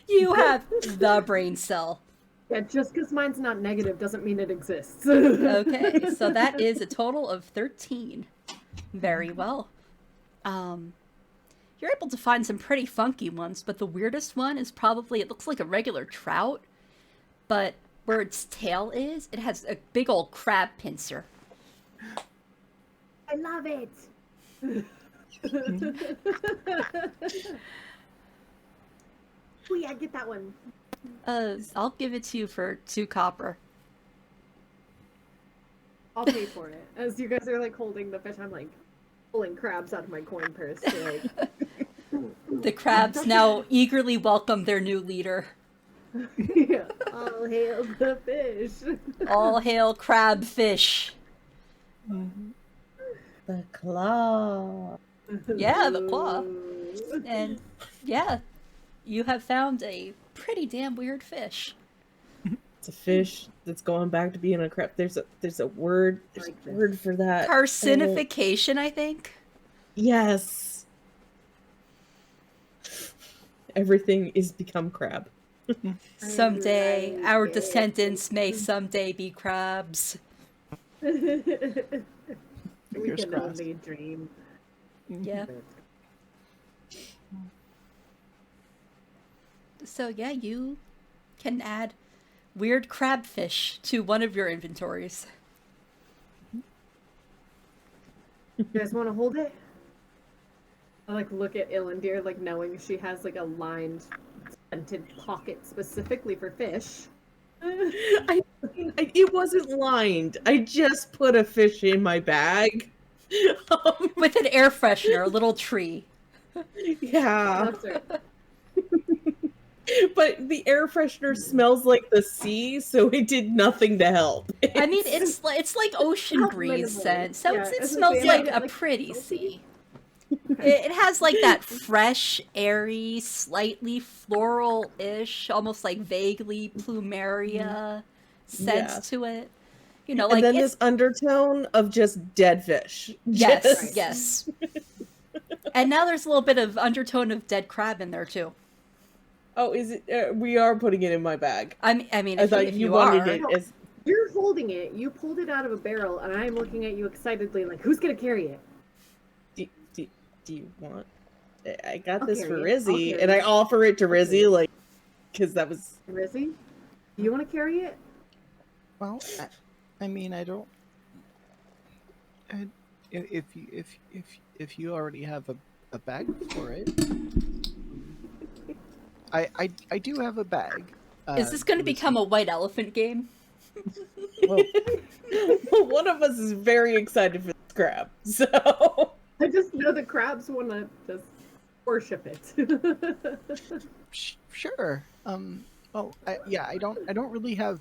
You have the brain cell. Yeah, just because mine's not negative doesn't mean it exists. Okay, so that is a total of 13. Very well. You're able to find some pretty funky ones, but the weirdest one is probably, it looks like a regular trout, but where its tail is, it has a big old crab pincer. I love it. Oh yeah, get that one. I'll give it to you for 2 copper. I'll pay for it. As you guys are holding the fish, I'm pulling crabs out of my coin purse. To, The crabs now eagerly welcome their new leader. yeah, all hail the fish. All hail crab fish. The claw. Yeah, the claw. And yeah, you have found a pretty damn weird fish. It's a fish that's going back to being a crab. There's a word. There's a word for that. Carcinification, I think. Yes. Everything is become crab. Someday, like our it. descendants may someday be crabs. We Fingers can crossed. only dream. Yeah. So yeah, you can add weird crabfish to one of your inventories. You guys want to hold it? I like look at Ilendir, like knowing she has like a lined, scented pocket specifically for fish. It wasn't lined. I just put a fish in my bag. With an air freshener, a little tree. Yeah. That's right. But the air freshener smells like the sea, so it did nothing to help. I mean, it's like ocean How breeze minimally. scent, so Yeah, it it's smells okay. like Yeah, a like pretty salty. sea. It has like that fresh, airy, slightly floral-ish, almost like vaguely plumeria scent Yeah. to it. You know, And like then it's this undertone of just dead fish. yes, Just- yes. And now there's a little bit of undertone of dead crab in there too. Oh, is it? We are putting it in my bag. I mean, I if, thought if you you wanted are, it as. You're holding it. You pulled it out of a barrel, and I'm looking at you excitedly, like, who's gonna carry it? Do you want? I got I'll this carry for it. I'll Rizzy, carry and I it. offer it to I'll carry Rizzy, like, because that was. Rizzy, do you want to carry it? Well, I mean, I don't. If you already have a bag for it, I do have a bag. is this going to become a white elephant game? Well, well, one of us is very excited for this crab, so. I just know the crabs want to just worship it. Sure. Well, yeah, I don't really have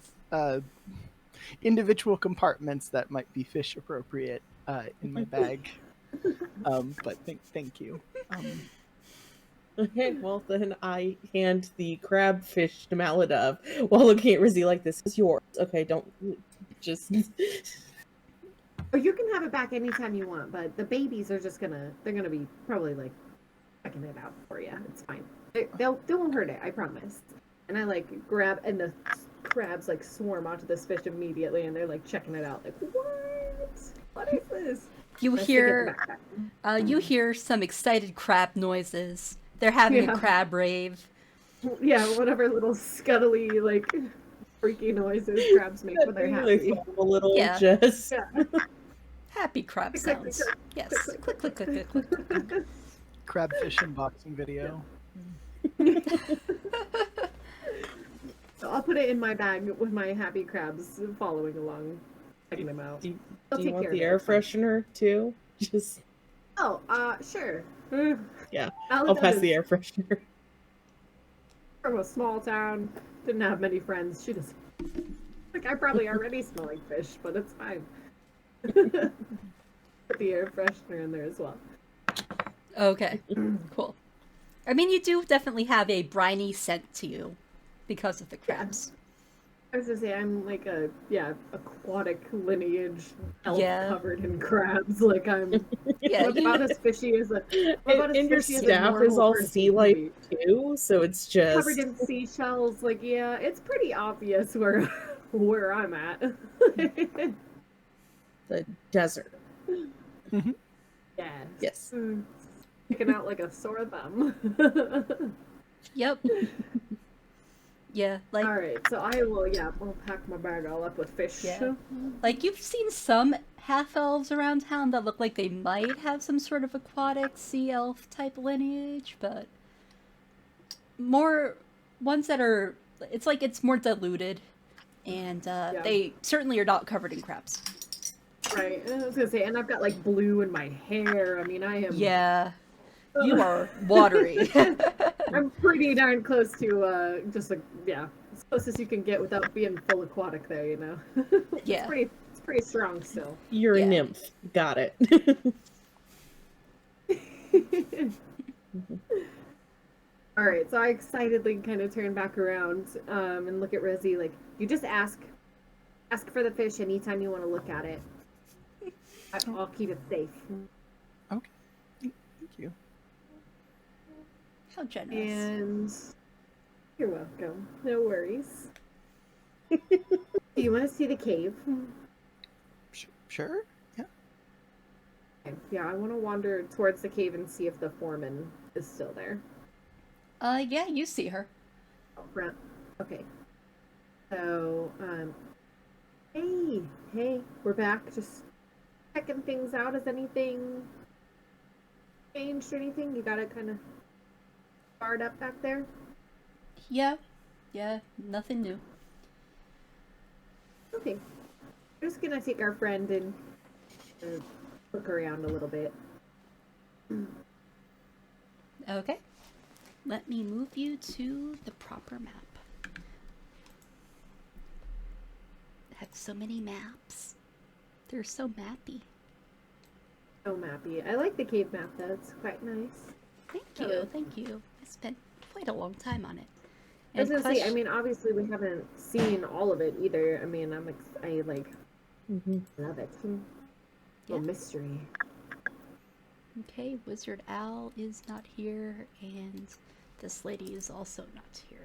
individual compartments that might be fish appropriate in my bag. But thank you. Okay, well then I hand the crab fish to Maladov while looking at Rizzy like, this is yours. Okay, don't just. Or you can have it back anytime you want, but the babies are just they're gonna be probably like checking it out for you. It's fine. They won't hurt it, I promise. And I like grab, and the crabs like swarm onto this fish immediately, and they're like checking it out, like, what is this? You And I stick it in the hear, backpack. you hear some excited crab noises. They're having a Yeah. crab rave. Yeah, whatever little scuttly like freaky noises crabs make when they're happy. A little Yeah. just. Yeah. Happy crab Click, click, sounds. click, Yes. click, Click, click, click, click, click, click, click. Crabfish unboxing video. So I'll put it in my bag with my happy crabs following along, checking them out. Do They'll you take want care the of air it, it's fine. freshener too? Just. Oh, sure. Yeah, All I'll it pass does the is air freshener. from a small town, didn't have many friends. She just like I probably already smell like fish, but it's fine. Put the air freshener in there as well. Okay. Cool. I mean, you do definitely have a briny scent to you because of the crabs. I was gonna say I'm like a aquatic lineage elf Yeah. covered in crabs. Like I'm Yeah, I'm about as fishy as a I'm about as And your fishy as a staff is normal all person sea can life be. too, so it's just. Covered in seashells. Like yeah, it's pretty obvious where I'm at. The desert. Yes. Yes. Sticking out like a sore thumb. Yep. Yeah, like All right, so I will. Yeah, I'll pack my bag all up with fish. Yeah. like you've seen some half elves around town that look like they might have some sort of aquatic sea elf type lineage, but more ones that are it's like it's more diluted, and they certainly are not covered in crabs. Right. I was gonna say, and I've got like blue in my hair. I mean, I am. Yeah, you are watery. I'm pretty darn close to just like as close as you can get without being full aquatic. There, you know. Yeah. It's pretty strong still. You're Yeah. a nymph. Got it. All right, so I excitedly kind of turn back around and look at Rizzy. Like, you just ask for the fish anytime you want to look at it. I'll keep it safe. Okay. Thank you. How generous. And you're welcome. No worries. Do you want to see the cave? Sure. Yeah. Okay, yeah, I want to wander towards the cave and see if the foreman is still there. Yeah, you see her. Oh, front. Okay. So, hey, we're back. Just checking things out. Has anything changed or anything? You got it kind of barred up back there? Yeah, nothing new. Okay. We're just gonna take our friend and look around a little bit. Okay. Let me move you to the proper map. I have so many maps. They're so mappy. So mappy. I like the cave map though. It's quite nice. Thank you. I spent quite a long time on it. I was gonna say, I mean, obviously we haven't seen all of it either. I mean, I like love it. Yeah. Mystery. Okay, Wizard Al is not here, and this lady is also not here.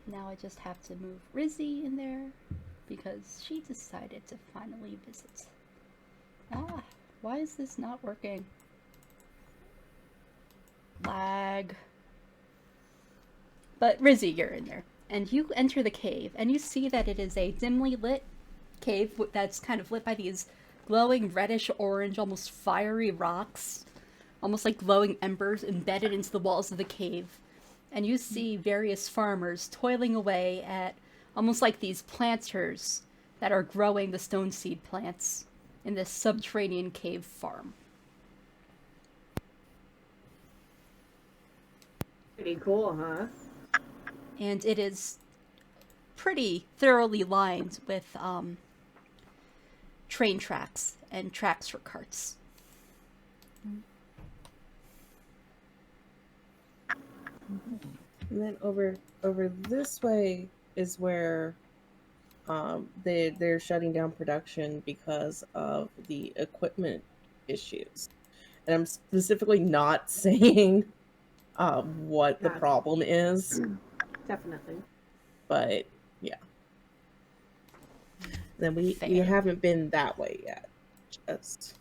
Now I just have to move Rizzy in there because she decided to finally visit. Ah, why is this not working? Lag. But Rizzy, you're in there. And you enter the cave, and you see that it is a dimly lit cave that's kind of lit by these glowing reddish orange, almost fiery rocks, almost like glowing embers embedded into the walls of the cave. And you see various farmers toiling away at almost like these planters that are growing the stone seed plants in this subterranean cave farm. Pretty cool, huh? And it is pretty thoroughly lined with train tracks and tracks for carts. And then over this way is where they're shutting down production because of the equipment issues. And I'm specifically not saying what the problem is. Definitely. But yeah. Then we haven't been that way yet. Just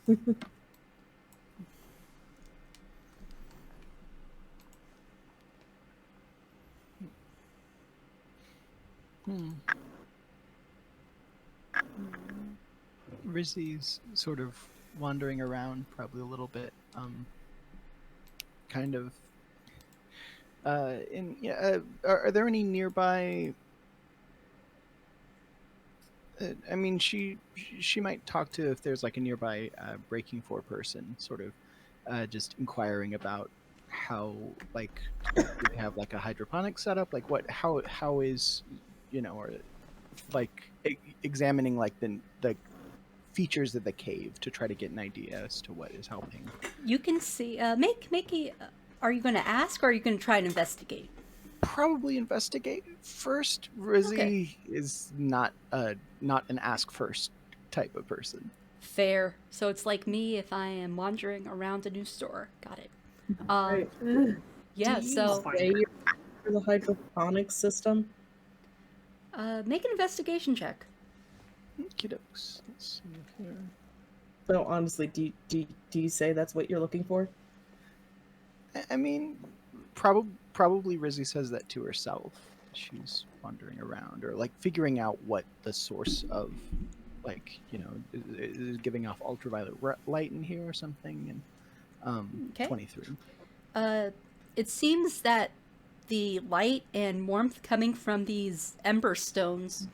Rizzy's sort of wandering around, probably a little bit, kind of. Are there any nearby? I mean, she might talk to if there's like a nearby breaking for person, sort of, just inquiring about how, like, do they have like a hydroponic setup, like how is, or like examining like the features of the cave to try to get an idea as to what is helping. You can see. Make a. Are you going to ask, or are you going to try and investigate? Probably investigate first. Rizzy is not an ask first type of person. Fair. So it's like me if I am wandering around a new store. Got it. Right. Yeah. So for the hydroponics system. Make an investigation check. Kiddos. Let's see here. So honestly, do you say that's what you're looking for? I mean, probably Rizzy says that to herself. She's wandering around or like figuring out what the source of, like, is giving off ultraviolet light in here or something. And Okay. 23. It seems that the light and warmth coming from these ember stones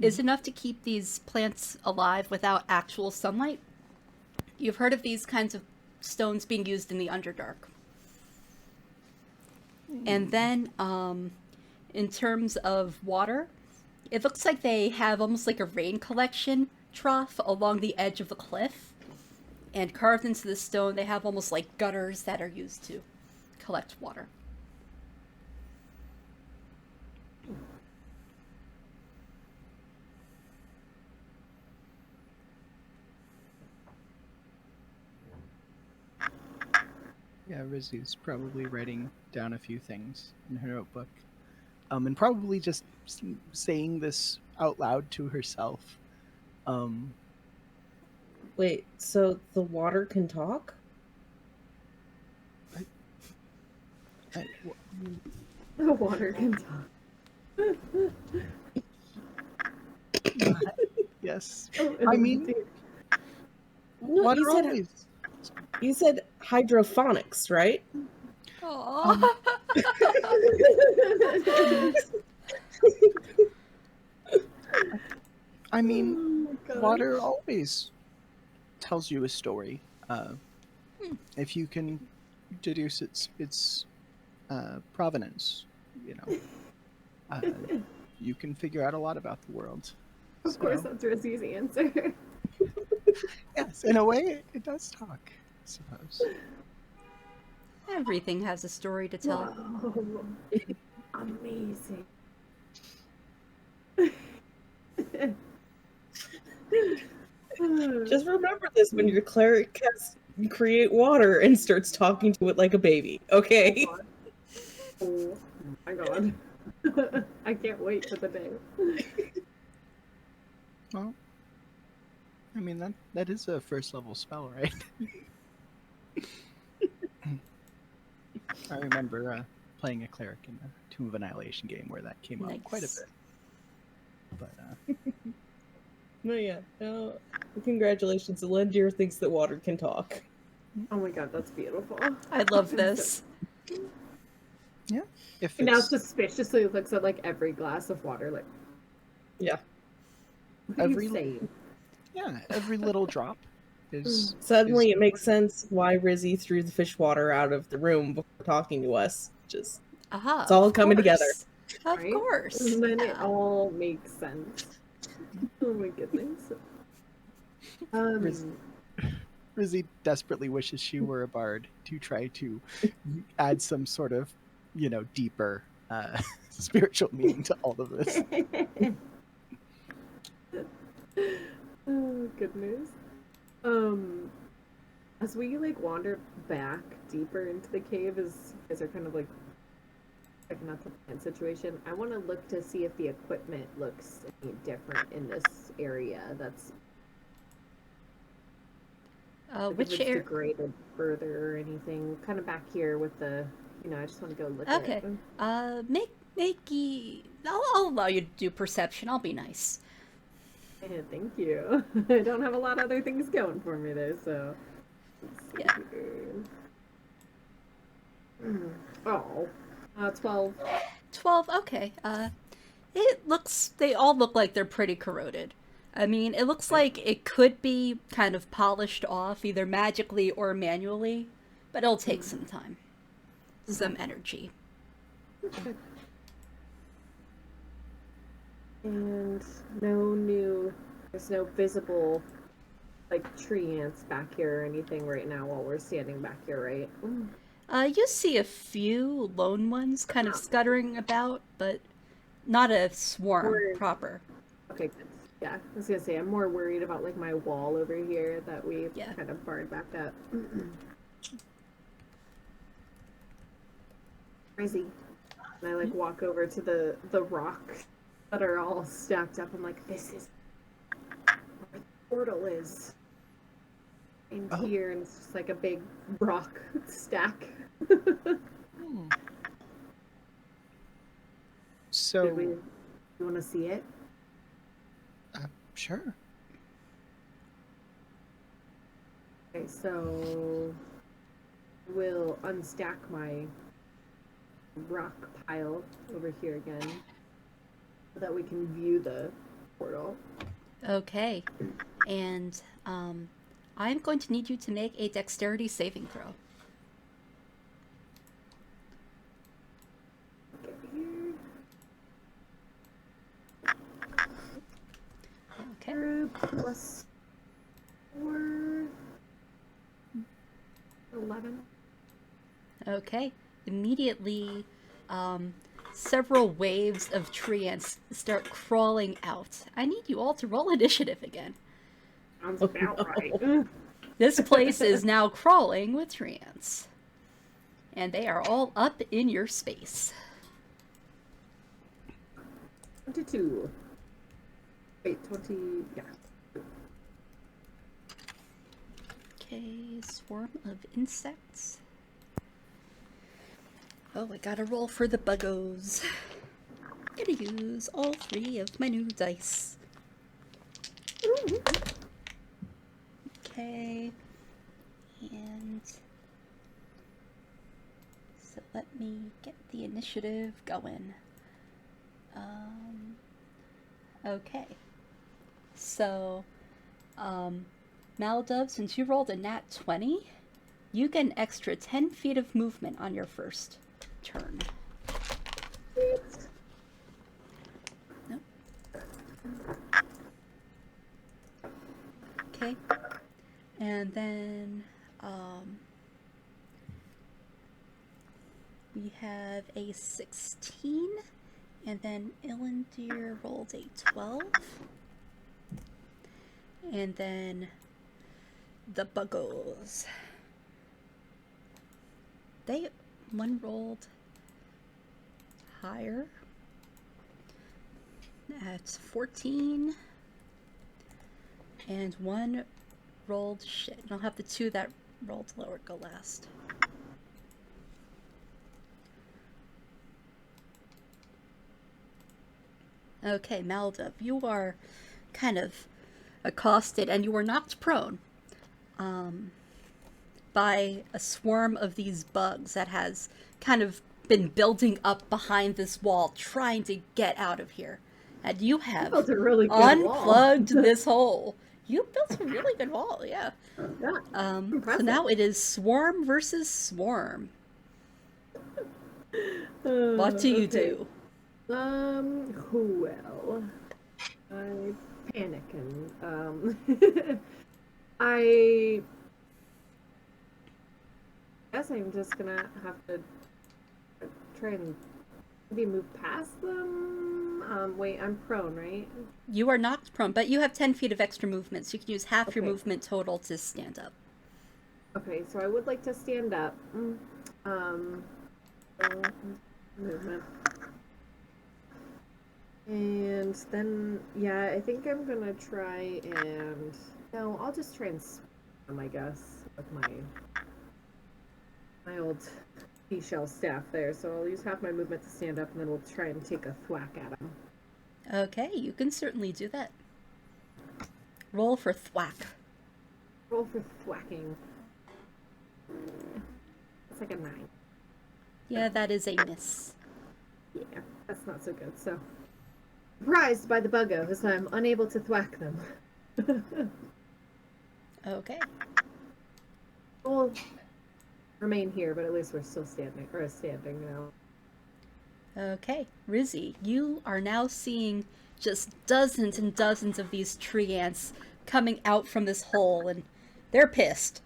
is enough to keep these plants alive without actual sunlight. You've heard of these kinds of stones being used in the Underdark. And then, in terms of water, it looks like they have almost like a rain collection trough along the edge of the cliff. And carved into the stone, they have almost like gutters that are used to collect water. Yeah, Rizzy's probably writing down a few things in her notebook. And probably just saying this out loud to herself. Wait, so the water can talk? The water can talk. Yes. Oh, I mean, dear. No, water always. you said hydrophonics, right? Aw. Um, I mean, Oh my gosh. water always tells you a story. Hmm. If you can deduce its provenance, you know, uh, you can figure out a lot about the world. Of course, So, that's Rosie's answer. yes, in a way, it does talk, I suppose. Everything has a story to tell. Wow. Amazing. Just remember this when your cleric casts create water and starts talking to it like a baby. Okay. Oh my god. I can't wait for the day. Well, I mean that is a first level spell, right? I remember playing a cleric in a Tomb of Annihilation game where that came up quite a Nice. bit. But No, yeah. No, congratulations. Ilendir thinks that water can talk. Oh my god, that's beautiful. I love this. yeah, if And now it's suspiciously looks at like every glass of water, like, Yeah. what are every you saying? every little drop is Suddenly is it makes important. sense why Rizzy threw the fish water out of the room before talking to us. Just Aha, it's all of coming together. course. Of Right? course. And then it Yeah. all makes sense. Oh my goodness. Riz- Rizzy desperately wishes she were a bard to try to add some sort of, deeper spiritual meaning to all of this. Oh goodness. As we like wander back deeper into the cave, as you guys are kind of like checking out the plant situation, I want to look to see if the equipment looks any different in this area. That's like Which if it's area? degraded further or anything. Kind of back here with the, I just want to go look Okay. at it. I'll allow you to do perception. I'll be nice. Yeah, thank you. I don't have a lot of other things going for me there, so. Yeah. Oh. 12. 12. Okay. They all look like they're pretty corroded. I mean, it looks like it could be kind of polished off either magically or manually, but it'll take some time. Some energy. Okay. And there's no visible, like, tree ants back here or anything right now while we're standing back here, right? You see a few lone ones kind of scuttering about, but not a swarm Word. proper. Okay, good. Yeah, I was gonna say, I'm more worried about, like, my wall over here that we Yeah. kind of barred back up. Crazy. And I, like, walk over to the rocks that are all stacked up. I'm like, this is where the portal is. In Oh. here, and it's just like a big rock stack. Hmm. So, You want to see it? sure. Okay, so we'll unstack my rock pile over here again so that we can view the portal. Okay. And, I'm going to need you to make a dexterity saving throw. Get here. Okay. Plus 4. 11. Okay. Immediately, several waves of tree ants start crawling out. I need you all to roll initiative again. Sounds about right. This place is now crawling with tree ants. And they are all up in your space. 22. Wait, 20. Yeah. Okay, swarm of insects. Oh, I gotta roll for the buggos. Gonna use all 3 of my new dice. Okay. And so let me get the initiative going. Okay. So, Maldove, since you rolled a nat 20, you get an extra 10 feet of movement on your first turn. Nope. Okay. And then we have a 16, and then Ilendir rolled a 12. And then the buggles. One rolled higher. That's 14. And one rolled shit. And I'll have the 2 that rolled lower go last. Okay, Maldov, you are kind of accosted and you are knocked prone by a swarm of these bugs that has kind of been building up behind this wall, trying to get out of here. And you have built a really good unplugged wall. this hole. You built a really good wall, yeah. Yeah, So impressive. now it is swarm versus swarm. What do you do? Well, I panic and I guess I'm just gonna have to try and maybe move past them. Wait, I'm prone, right? You are knocked prone, but you have 10 feet of extra movement, so you can use half your Okay. movement total to stand up. Okay, so I would like to stand up. Movement. And then, yeah, I think I'm gonna try and... No, I'll just try and swim, I guess, with my old seashell staff there. So I'll use half my movement to stand up, and then we'll try and take a thwack at him. Okay, you can certainly do that. Roll for thwack. Roll for thwacking. It's like a 9. Yeah, that is a miss. Yeah, that's not so good. So, surprised by the buggos, I'm unable to thwack them. Okay. We'll remain here, but at least we're still standing now. Okay, Rizzy, you are now seeing just dozens and dozens of these tree ants coming out from this hole, and they're pissed.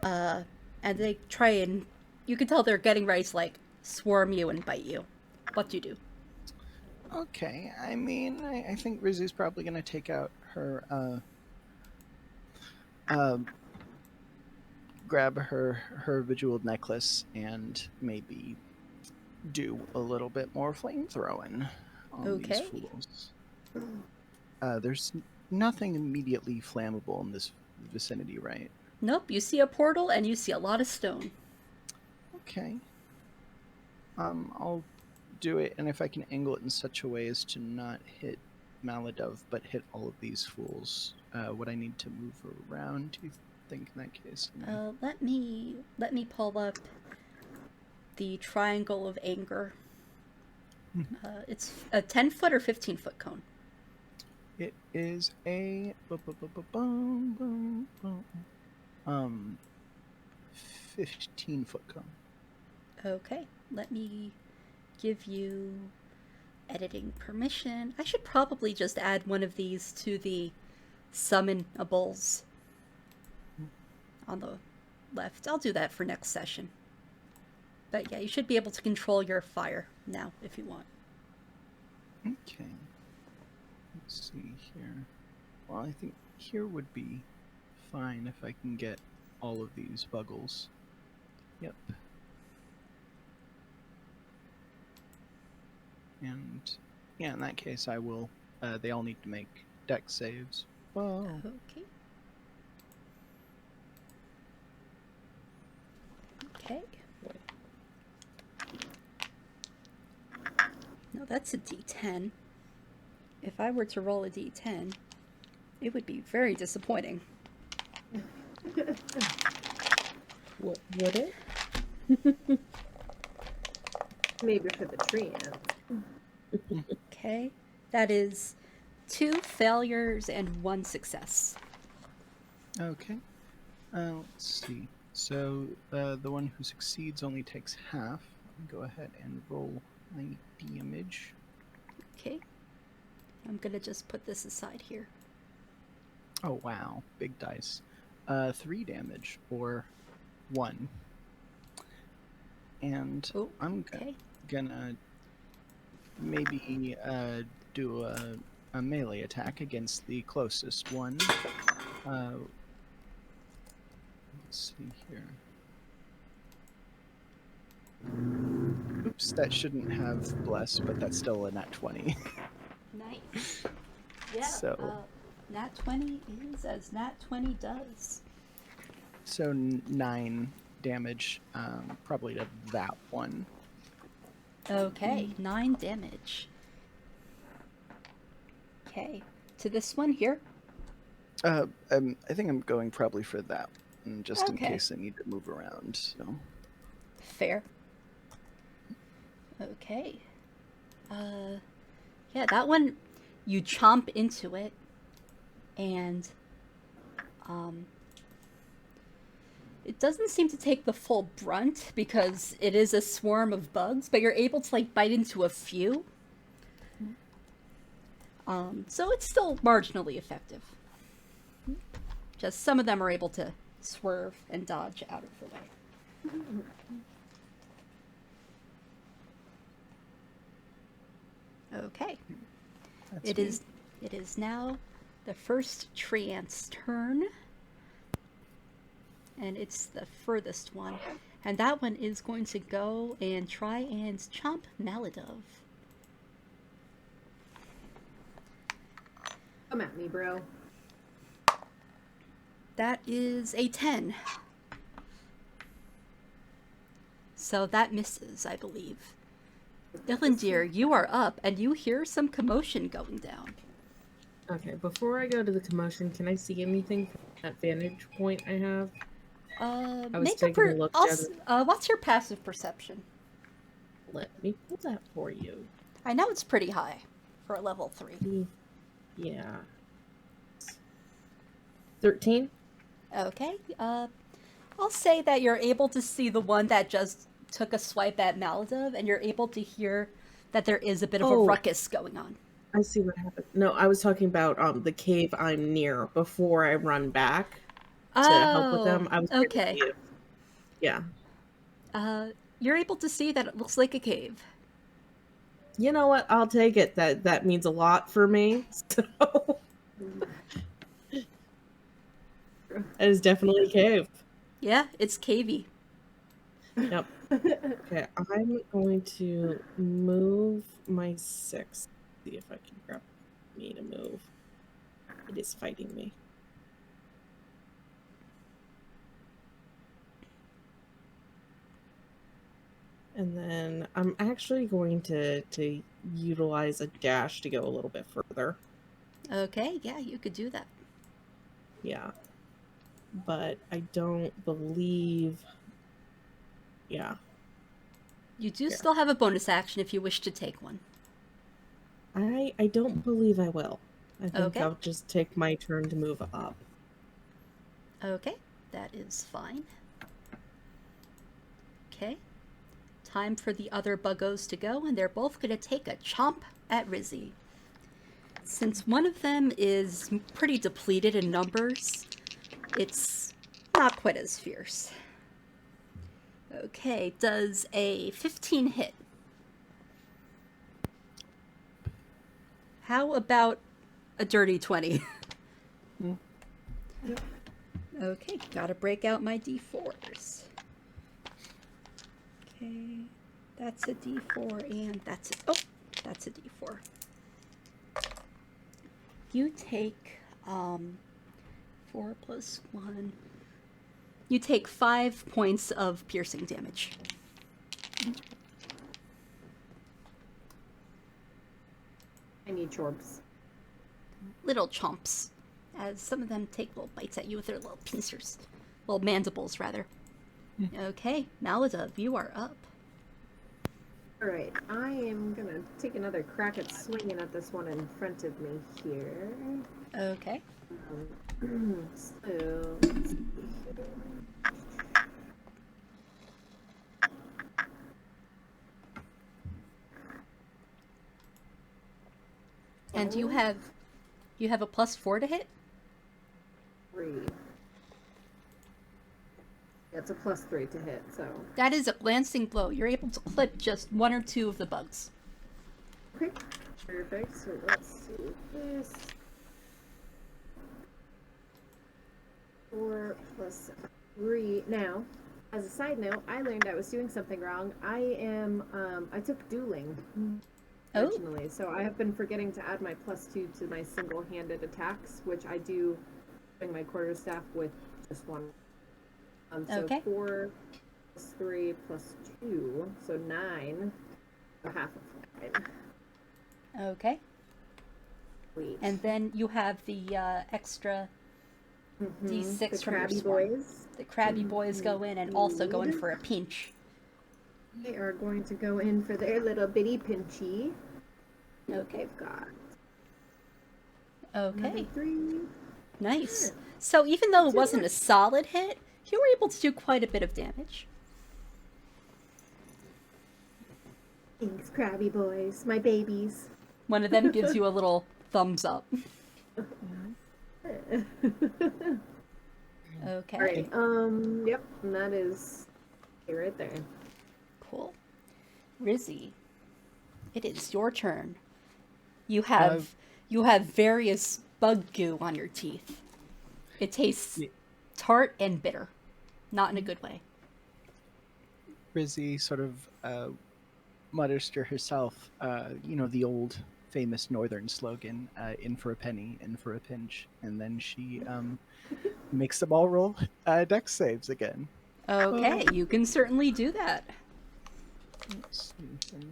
And they try and... You can tell they're getting ready to, like, swarm you and bite you. What do you do? Okay, I mean, I think Rizzy's probably going to take out her, grab her bejeweled necklace and maybe do a little bit more flame throwing on these Okay. fools. There's nothing immediately flammable in this vicinity, right? Nope, you see a portal and you see a lot of stone. Okay. I'll do it, and if I can angle it in such a way as to not hit Maladov, but hit all of these fools, would I need to move around, do you think, in that case? Let me pull up the triangle of anger. It's a 10-foot or 15-foot cone. It is a 15-foot cone. Okay, let me give you editing permission. I should probably just add one of these to the summonables on the left. I'll do that for next session. But yeah, you should be able to control your fire now if you want. Okay. Let's see here. Well, I think here would be fine if I can get all of these buggles. Yep. And yeah, in that case, I will. They all need to make dex saves. Whoa. Okay. Okay. Now that's a d10. If I were to roll a d10, it would be very disappointing. What would it? Maybe for the tree ants. Okay, that is 2 failures and 1 success. Okay. Let's see. So the one who succeeds only takes half. Let me go ahead and roll my damage. Okay, I'm gonna just put this aside here. Oh wow, big dice. 3 damage or 1. And Oh, I'm okay. gonna maybe do a melee attack against the closest one. Let's see here. Oops, that shouldn't have bless, but that's still a nat 20. Nice. Yeah, So- nat 20 is as nat 20 does. So 9 damage, probably to that one. Okay, 9 damage. Okay, to this one here. I think I'm going probably for that, just in Okay. case I need to move around. So. Fair. Okay. Yeah, that one, you chomp into it, and it doesn't seem to take the full brunt because it is a swarm of bugs, but you're able to like bite into a few. So it's still marginally effective. Just some of them are able to swerve and dodge out of the way. Okay. That's It is now the first tree ant's turn. And it's the furthest one. And that one is going to go and try and chomp Maladove. Come at me, bro. That is a 10. So that misses, I believe. Ilendir, you are up, and you hear some commotion going down. Okay, before I go to the commotion, can I see anything from that vantage point I have? I was Make taking a look down what's your passive perception? Let me pull that for you. I know it's pretty high for a level 3. Yeah. 13? Okay, I'll say that you're able to see the one that just took a swipe at Maladove, and you're able to hear that there is a bit of a Oh. ruckus going on. I see what happened. No, I was talking about the cave I'm near before I run back to help with them. I was trying to okay. see if- Yeah. You're able to see that it looks like a cave. You know what? I'll take it. That means a lot for me. So it is definitely a cave. Yeah, it's cavey. Yep. Okay, I'm going to move my 6. See if I can grab me to move. It is fighting me. And then I'm actually going to utilize a dash to go a little bit further. Okay, yeah, you could do that. Yeah. But I don't believe... Yeah. You do Here. still have a bonus action if you wish to take one. I don't believe I will. I think Okay. I'll just take my turn to move up. Okay, that is fine. Okay. Time for the other buggos to go, and they're both going to take a chomp at Rizzy. Since one of them is pretty depleted in numbers, it's not quite as fierce. Okay, does a 15 hit? How about a dirty 20? Mm. Yep. Okay, gotta break out my d4s. Okay, that's a d4 and that's a, that's a d4. You take 4 plus 1. You take 5 points of piercing damage. Tiny chorps. Little chomps, as some of them take little bites at you with their little pincers. Well, mandibles, rather. Okay, Maladov, you are up. Alright, I am gonna take another crack at swinging at this one in front of me here. Okay. So, let's see here. And you have a +4 to hit? 3. Yeah, it's a +3 to hit, so. That is a glancing blow. You're able to clip just 1 or 2 of the bugs. Okay, perfect. So let's see this. 4 plus 3. Now, as a side note, I learned I was doing something wrong. I took dueling originally, so I have been forgetting to add my +2 to my single-handed attacks, which I do bring my quarterstaff with just 1. So Okay. 4 plus 3 plus 2, so 9. So half of 9. Okay. Sweet. And then you have the extra D6 the from your crabby swarm. boys. The crabby boys go in and also go in for a pinch. They are going to go in for their little bitty pinchy. Okay. They've got Okay. another 3. Nice. So even though it wasn't a solid hit, you were able to do quite a bit of damage. Thanks, crabby boys, my babies. One of them gives you a little thumbs up. Okay. Alright, yep, and that is it right there. Cool. Rizzy, it is your turn. You have various bug goo on your teeth. It tastes tart and bitter, not in a good way. Rizzy sort of mutters to herself, the old famous northern slogan, in for a penny, in for a pinch. And then she makes them all roll dex saves again. Okay, you can certainly do that. Let's see.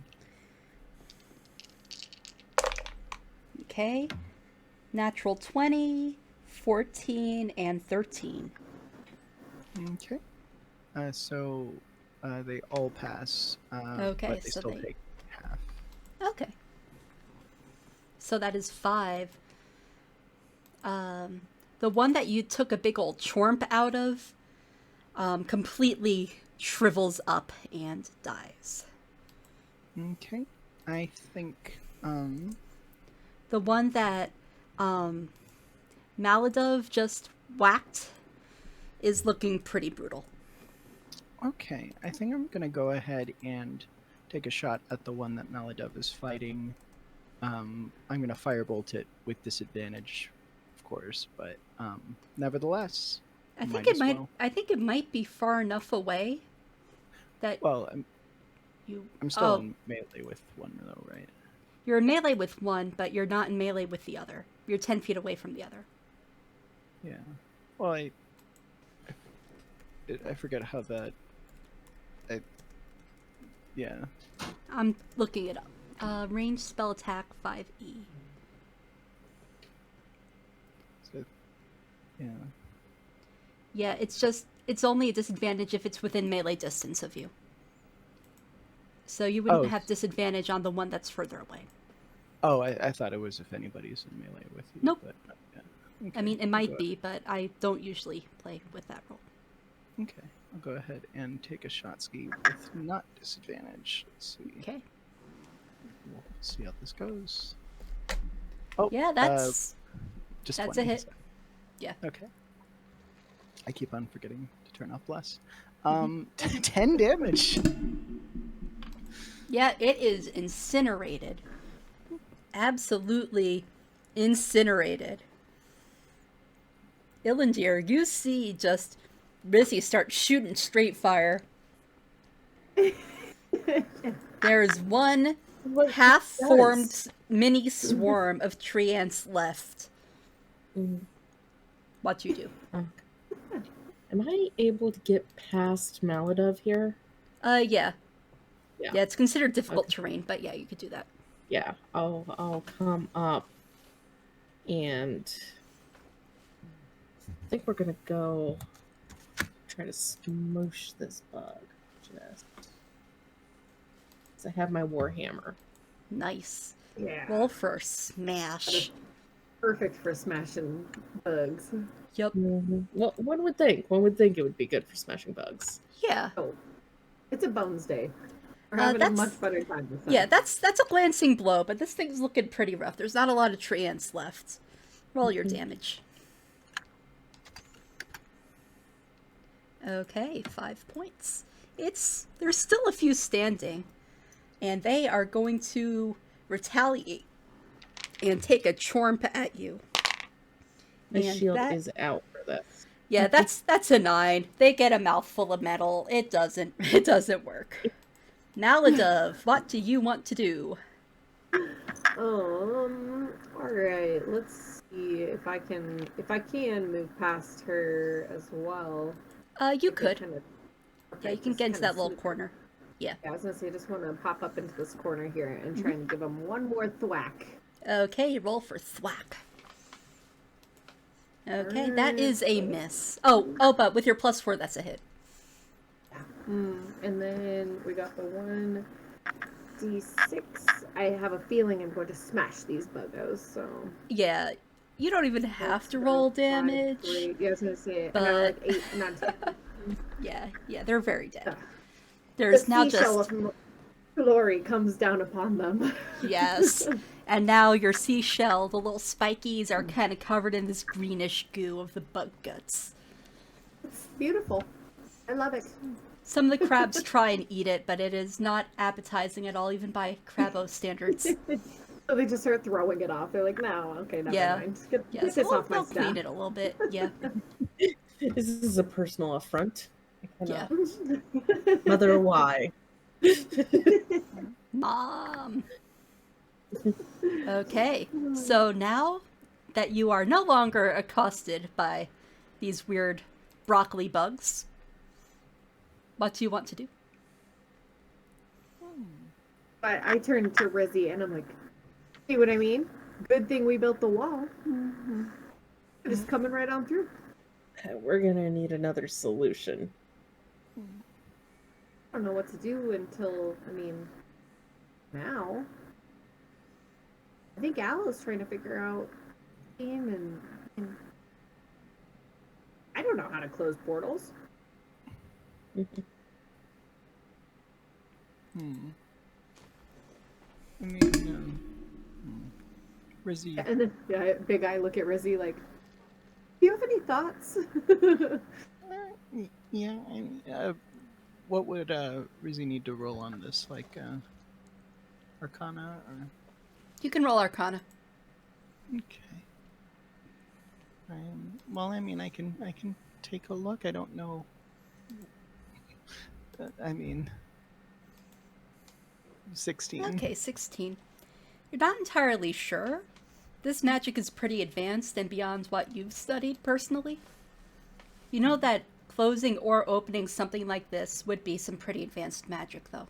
Okay. Natural 20, 14, and 13. Okay. So they all pass, Okay, but they so still they- take half. Okay. So that is 5. The one that you took a big old chorp out of completely shrivels up and dies. Okay. I think The one that Maladov just whacked is looking pretty brutal. okay. I think I'm gonna go ahead and take a shot at the one that Maladov is fighting. I'm gonna firebolt it with disadvantage, of course, but nevertheless, I think might it as might. well. I think it might be far enough away that Well, you. I'm still in melee with one though, right? You're in melee with one, but you're not in melee with the other. You're 10 feet away from the other. Yeah. Well, I forget how that. Yeah. I'm looking it up. Range spell attack 5e. So, yeah. Yeah, it's only a disadvantage if it's within melee distance of you. So you wouldn't Oh. have disadvantage on the one that's further away. Oh, I thought it was if anybody's in melee with you. Nope. But, yeah. I Okay, mean, it I'll might go be, but I don't usually play with that roll. Okay, I'll go ahead and take a shot ski with not disadvantage. Let's see. Okay. We'll see how this goes. Oh, Yeah, that's just that's 20, a hit. so- Yeah. Okay. I keep on forgetting to turn off bless. Mm-hmm. 10 damage. Yeah, it is incinerated. Absolutely incinerated. Ilendir, you see just Rizzy start shooting straight fire. There's one What half-formed does? mini swarm of tree ants left. Mm. What you do? Am I able to get past Maladov here? Yeah. Yeah. Yeah, it's considered difficult Okay. terrain, but yeah, you could do that. yeah, I'll come up, and I think we're gonna go try to smoosh this bug. Just, 'cause I have my warhammer. Nice. Yeah. Roll for smash. Perfect for smashing bugs. Yep. Well, one would think. One would think it would be good for smashing bugs. Yeah. Oh, it's a bones day. We're having a That's much better time this time. yeah. That's a glancing blow, but this thing's looking pretty rough. There's not a lot of trance left. Roll your damage. Okay, 5 points. There's still a few standing, and they are going to retaliate and take a chomp at you. My And shield that- is out for this. Yeah, that's a 9. They get a mouthful of metal. It doesn't work. Maladove, what do you want to do? Alright, let's see if I can move past her as well. You could. Okay, Yeah, you can just get into kinda that little sneak- corner. Yeah. Yeah, I was gonna say, I just want to pop up into this corner here and try and give him one more thwack. Okay, roll for thwack. Okay, that is a miss. Oh, but with your +4, that's a hit. And then we got the 1d6. I have a feeling I'm going to smash these buggos, so. Yeah, you don't even have to roll damage. 5, 3. Yeah, I was gonna say, but- and like 8, 9, 10. Yeah, they're very dead. The There's now seashell just of glory comes down upon them. yes, and now your seashell, the little spikies, are kind of covered in this greenish goo of the bug guts. It's beautiful. I love it. Some of the crabs try and eat it, but it is not appetizing at all, even by Crabbo standards. So they just start throwing it off. They're like, no, okay, never Yeah. mind. Get Yeah, this so off my they'll staff. clean it a little bit. Yeah, This is a personal affront. I yeah. cannot. Mother, why? Mom. Okay, so now that you are no longer accosted by these weird broccoli bugs, what do you want to do? But I turned to Rizzy and I'm like, see what I mean? Good thing we built the wall. Just coming right on through. We're gonna need another solution. I don't know what to do until, now. I think Alo's trying to figure out game and I don't know how to close portals. I mean, Rizzy. And then Big Eye look at Rizzy like, do you have any thoughts? Yeah, what would Rizzy need to roll on this? Like, Arcana or? You can roll Arcana. Okay. Well, I mean, I can take a look. I don't know. I mean, 16. Okay, 16. You're not entirely sure. This magic is pretty advanced and beyond what you've studied personally. You know that closing or opening something like this would be some pretty advanced magic, though.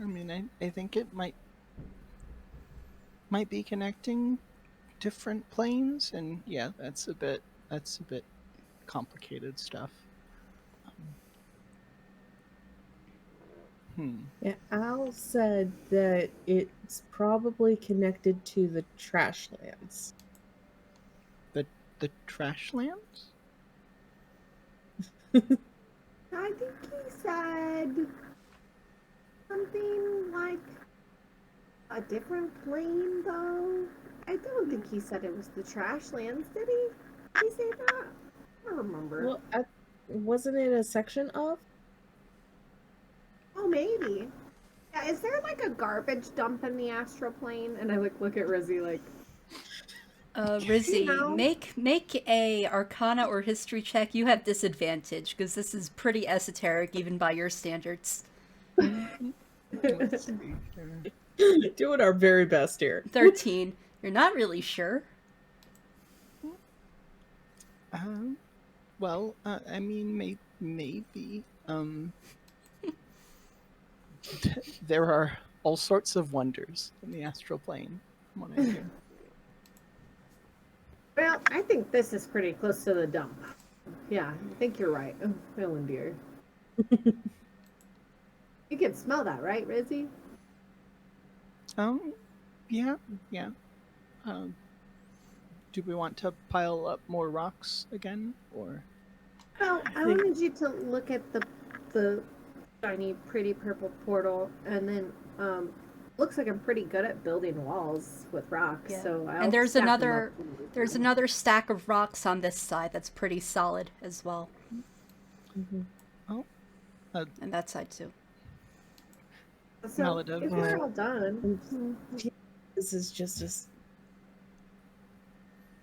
I mean, I think it might be connecting different planes, and yeah, that's a bit complicated stuff. Yeah, Al said that it's probably connected to the trash lands. The trash lands? I think he said something like a different plane, though. I don't think he said it was the trash lands, did he? Did he say that? I don't remember. Well, wasn't it a section of? Oh, maybe. Yeah, is there like a garbage dump in the astral plane? And I look at Rizzy like, Rizzy, No. make a Arcana or History check. You have disadvantage, because this is pretty esoteric, even by your standards. Let's see here. Doing our very best here. 13. You're not really sure. Well, I mean, maybe. There are all sorts of wonders in the astral plane, from what I hear. Well, I think this is pretty close to the dump. Yeah, I think you're right. Oh, Ilendir. You can smell that, right, Rizzy? Yeah, yeah. Um, do we want to pile up more rocks again, or? Well, I think- wanted you to look at the shiny, pretty purple portal, and then looks like I'm pretty good at building walls with rocks. Yeah. So I'll And there's stack 'em up another when we there's can. another stack of rocks on this side that's pretty solid as well. Mhm. Oh, And that side too. So Maladov. if we're all done, This is just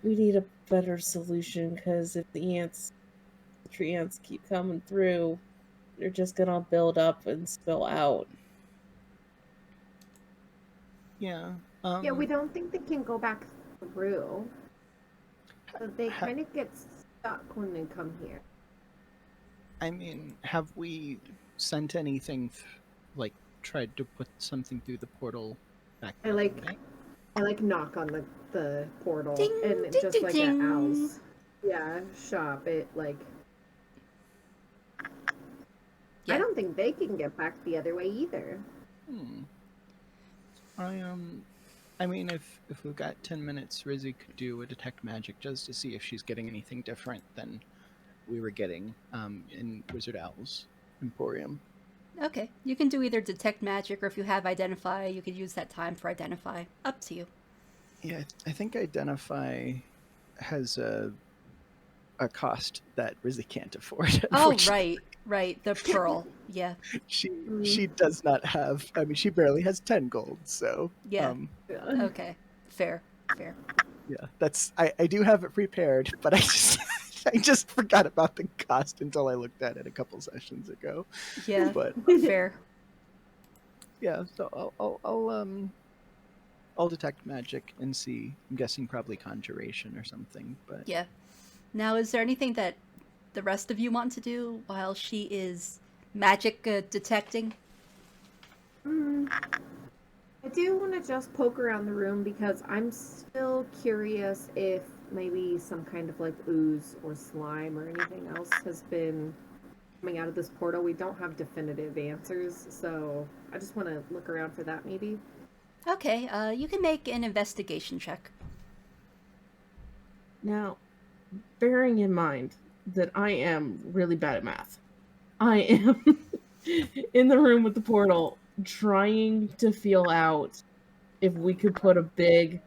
we need a better solution because if the tree ants keep coming through, they're just gonna build up and spill out. Yeah. yeah, we don't think they can go back through. So they ha- kind of get stuck when they come here. I mean, have we sent anything, like tried to put something through the portal back? I like knock on the portal Ding, and ding, just ding, like ding. at Owl's shop. It like Yeah. I don't think they can get back the other way either. Hmm. I mean, if we've got 10 minutes, Rizzy could do a detect magic just to see if she's getting anything different than we were getting in Wizard Owl's Emporium. Okay. You can do either detect magic, or if you have identify, you could use that time for identify. Up to you. Yeah, I think Identify has a cost that Rizzy can't afford. Oh, Unfortunately. right. The pearl. Yeah. She does not have. I mean, she barely has 10 gold. So Yeah. Yeah. Okay. Fair. yeah, that's. I do have it prepared, but I just I just forgot about the cost until I looked at it a couple sessions ago. Yeah. But Fair. yeah, so I'll detect magic and see. I'm guessing probably conjuration or something. But Yeah. Now, is there anything that the rest of you want to do while she is magic detecting? I do want to just poke around the room because I'm still curious if maybe some kind of like ooze or slime or anything else has been coming out of this portal. We don't have definitive answers, so I just want to look around for that maybe. Okay. You can make an investigation check. Now, bearing in mind that I am really bad at math, I am in the room with the portal trying to feel out if we could put a big,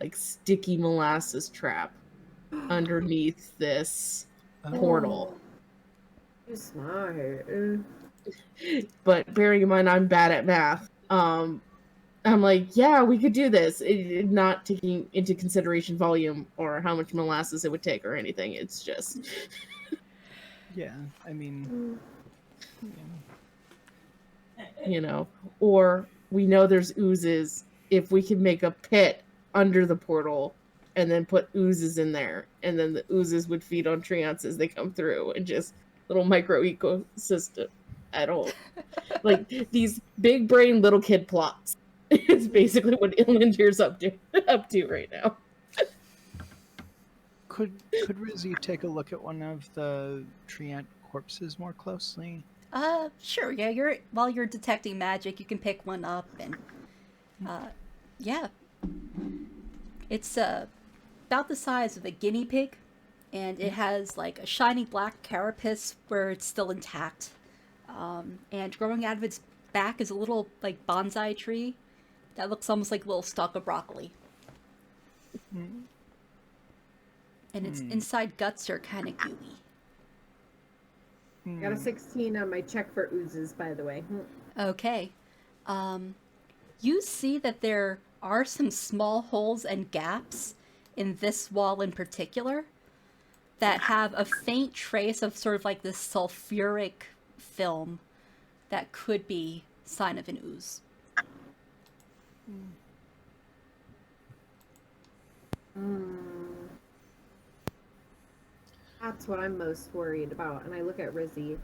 like, sticky molasses trap underneath this portal. Too smart. But bearing in mind I'm bad at math, I'm like, yeah, we could do this. Not taking into consideration volume or how much molasses it would take or anything. It's just, yeah, I mean, or we know there's oozes. If we can make a pit under the portal and then put oozes in there, and then the oozes would feed on treants as they come through, and just little micro ecosystem. I don't like these big brain little kid plots. It's basically what Ilendir's up to right now. could Rizzy take a look at one of the treant corpses more closely? Sure. Yeah. While you're detecting magic, you can pick one up and, yeah. It's about the size of a guinea pig, and it has like a shiny black carapace where it's still intact. And growing out of its back is a little like bonsai tree that looks almost like a little stalk of broccoli. And its inside guts are kind of gooey. Got a 16 on my check for oozes, by the way. Okay. You see that there are some small holes and gaps in this wall in particular that have a faint trace of sort of like this sulfuric film that could be sign of an ooze. That's what I'm most worried about. And I look at Rizzy.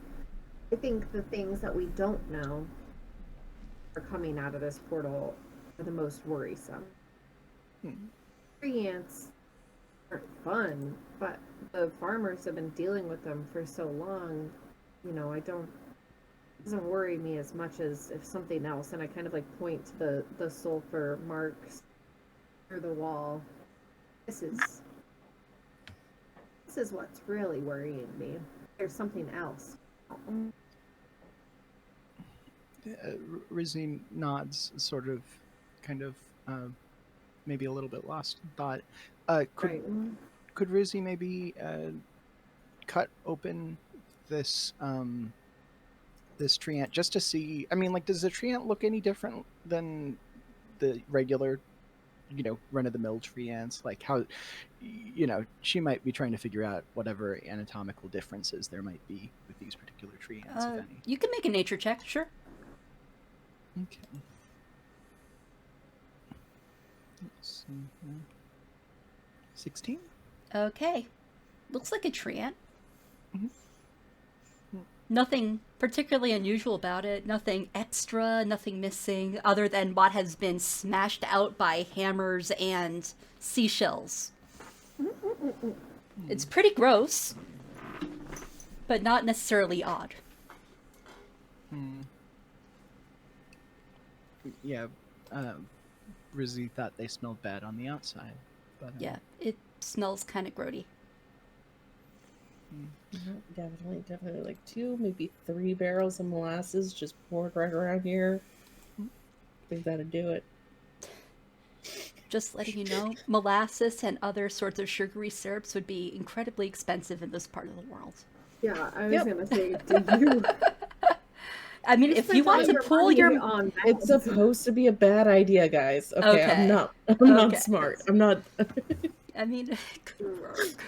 I think the things that we don't know are coming out of this portal are the most worrisome. Tree ants aren't fun, but the farmers have been dealing with them for so long. It doesn't worry me as much as if something else. And I kind of like point to the sulfur marks through the wall. This is what's really worrying me. There's something else. Rizzy nods, sort of, kind of, maybe a little bit lost in thought. Right. Could Rizzy maybe cut open this this tree ant just to see? I mean, like, does the tree ant look any different than the regular, run-of-the-mill tree ants? Like, how, she might be trying to figure out whatever anatomical differences there might be with these particular tree ants, if any. You can make a nature check, sure. Okay. Let's see here. 16? Okay. Looks like a tree ant. Mhm. Nothing particularly unusual about it. Nothing extra, nothing missing, other than what has been smashed out by hammers and seashells. It's pretty gross, but not necessarily odd. Yeah, Rizzy thought they smelled bad on the outside, but Yeah, it smells kind of grody. Definitely like 2, maybe 3 barrels of molasses just poured right around here. I think that'd do it. Just letting you know, molasses and other sorts of sugary syrups would be incredibly expensive in this part of the world. Yeah, I was Yep. gonna say, do you? I mean, if you want to pull your... on that. It's supposed to be a bad idea, guys. Okay, Okay. I'm not Okay. smart. I'm not. I mean, it could work.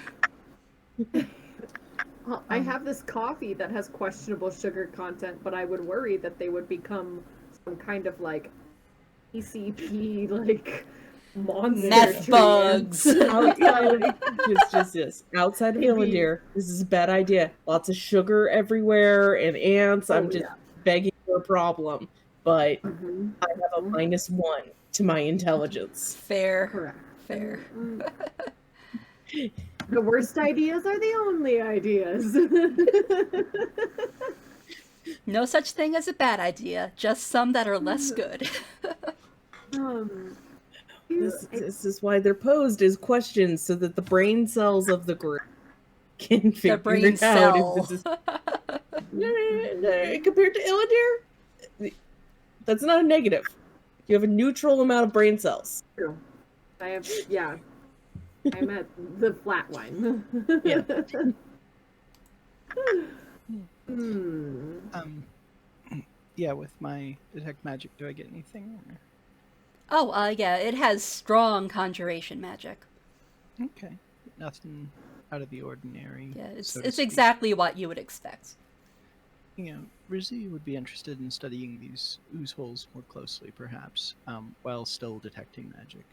Well, I have this coffee that has questionable sugar content, but I would worry that they would become some kind of like ECP like monster. Meth tree bugs. Outside, just outside of Ilendir. This is a bad idea. Lots of sugar everywhere and ants. I'm just begging for a problem, but Mhm. I have a -1 to my intelligence. Fair. Correct. Fair. The worst ideas are the only ideas. No such thing as a bad idea, just some that are less good. This is why they're posed as questions, so that the brain cells of the group can figure The brain it out. cell. If this is... Compared to Ilendir, that's not a negative. You have a neutral amount of brain cells. True. I'm at the flat line. Yeah. Yeah, with my detect magic, do I get anything? Or... Oh, yeah, it has strong conjuration magic. Okay, nothing out of the ordinary. Yeah, it's so to speak. exactly what you would expect. Rizzy would be interested in studying these ooze holes more closely, perhaps, while still detecting magic.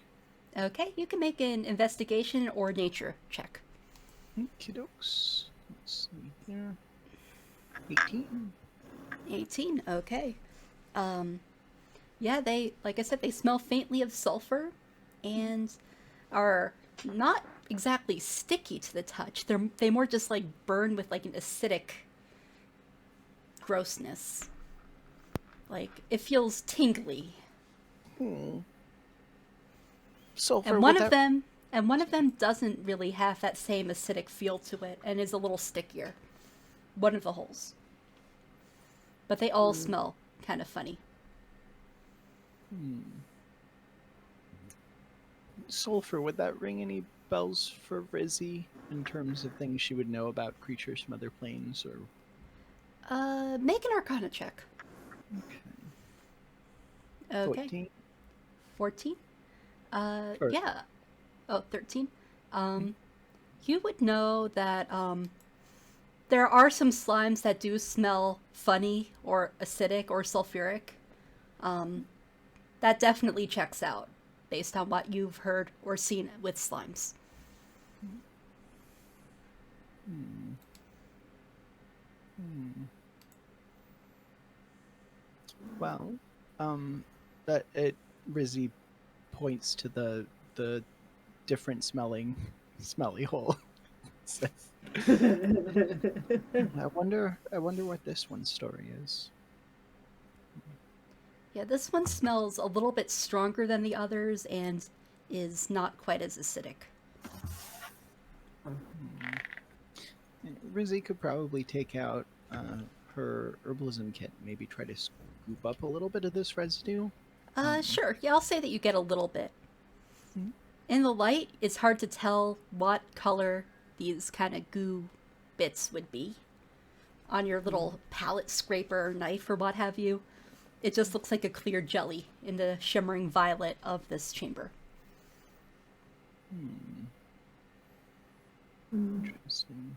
Okay, you can make an investigation or nature check. Okey-dokes. Let's see here. 18. 18, okay. Yeah, like I said, they smell faintly of sulfur and are not exactly sticky to the touch. They more just like burn with like an acidic grossness. Like it feels tingly. Sulfur. And one of them doesn't really have that same acidic feel to it and is a little stickier. One of the holes. But they all smell kind of funny. Sulfur, would that ring any bells for Rizzy in terms of things she would know about creatures from other planes? Or Make an Arcana check. Okay. 14? 14? Or- Yeah. Oh, 13. You would know that, there are some slimes that do smell funny or acidic or sulfuric. That definitely checks out based on what you've heard or seen with slimes. Well, That it Rizzy points to the different smelly hole. Says, I wonder what this one's story is. Yeah, this one smells a little bit stronger than the others and is not quite as acidic. Rizzy could probably take out her herbalism kit, maybe try to scoop up a little bit of this residue. Sure. Yeah, I'll say that you get a little bit. Mhm. In the light, it's hard to tell what color these kind of goo bits would be on your little palette scraper or knife or what have you. It just looks like a clear jelly in the shimmering violet of this chamber. Interesting.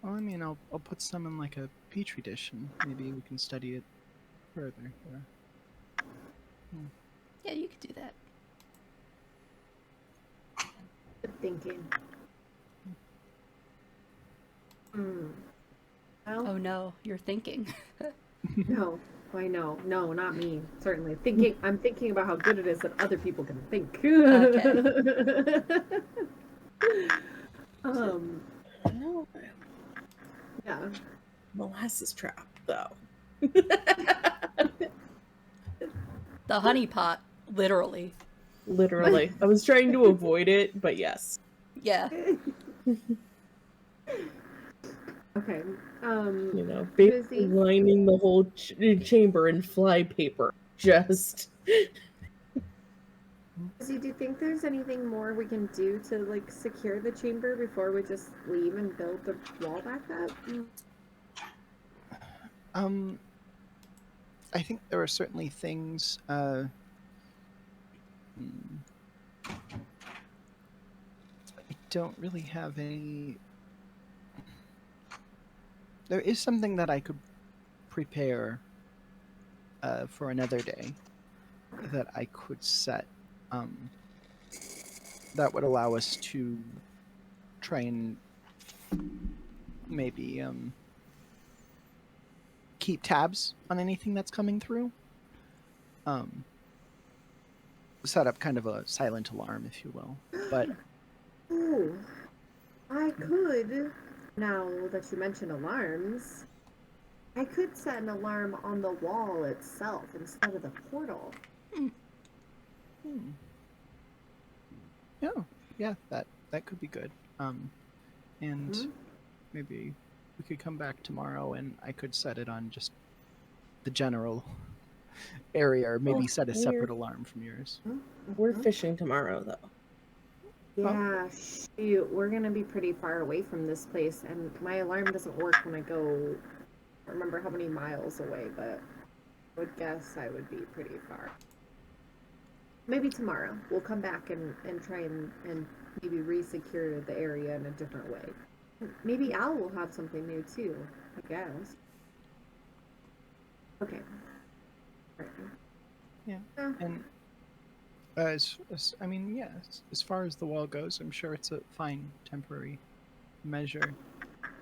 Well, I mean, I'll put some in like a petri dish, and maybe we can study it further here. Yeah, you could do that. Good thinking. Well, Oh no, you're thinking. no, I know. No, not me. Certainly. I'm thinking about how good it is that other people can think. Okay. No, Yeah. molasses trap, though. The honey pot, literally. Literally. I was trying to avoid it, but yes. Yeah. Okay. You know, basically Busy. lining the whole chamber in fly paper. Just. Busy, do you think there's anything more we can do to like secure the chamber before we just leave and build the wall back up? I think there are certainly things. I don't really have any. There is something that I could prepare for another day that I could set. That would allow us to try and maybe keep tabs on anything that's coming through. Set up kind of a silent alarm, if you will. But Oh, I could. Now that you mention alarms, I could set an alarm on the wall itself instead of the portal. yeah, that could be good. And maybe we could come back tomorrow, and I could set it on just the general area, or maybe set a separate alarm from yours. We're fishing tomorrow, though. Yeah, shoot, we're gonna be pretty far away from this place, and my alarm doesn't work when I go. I don't remember how many miles away, but I would guess I would be pretty far. Maybe tomorrow we'll come back and try and maybe re-secure the area in a different way. Maybe Al will have something new too, I guess. Okay. Right. Yeah. And as far as the wall goes, I'm sure it's a fine temporary measure.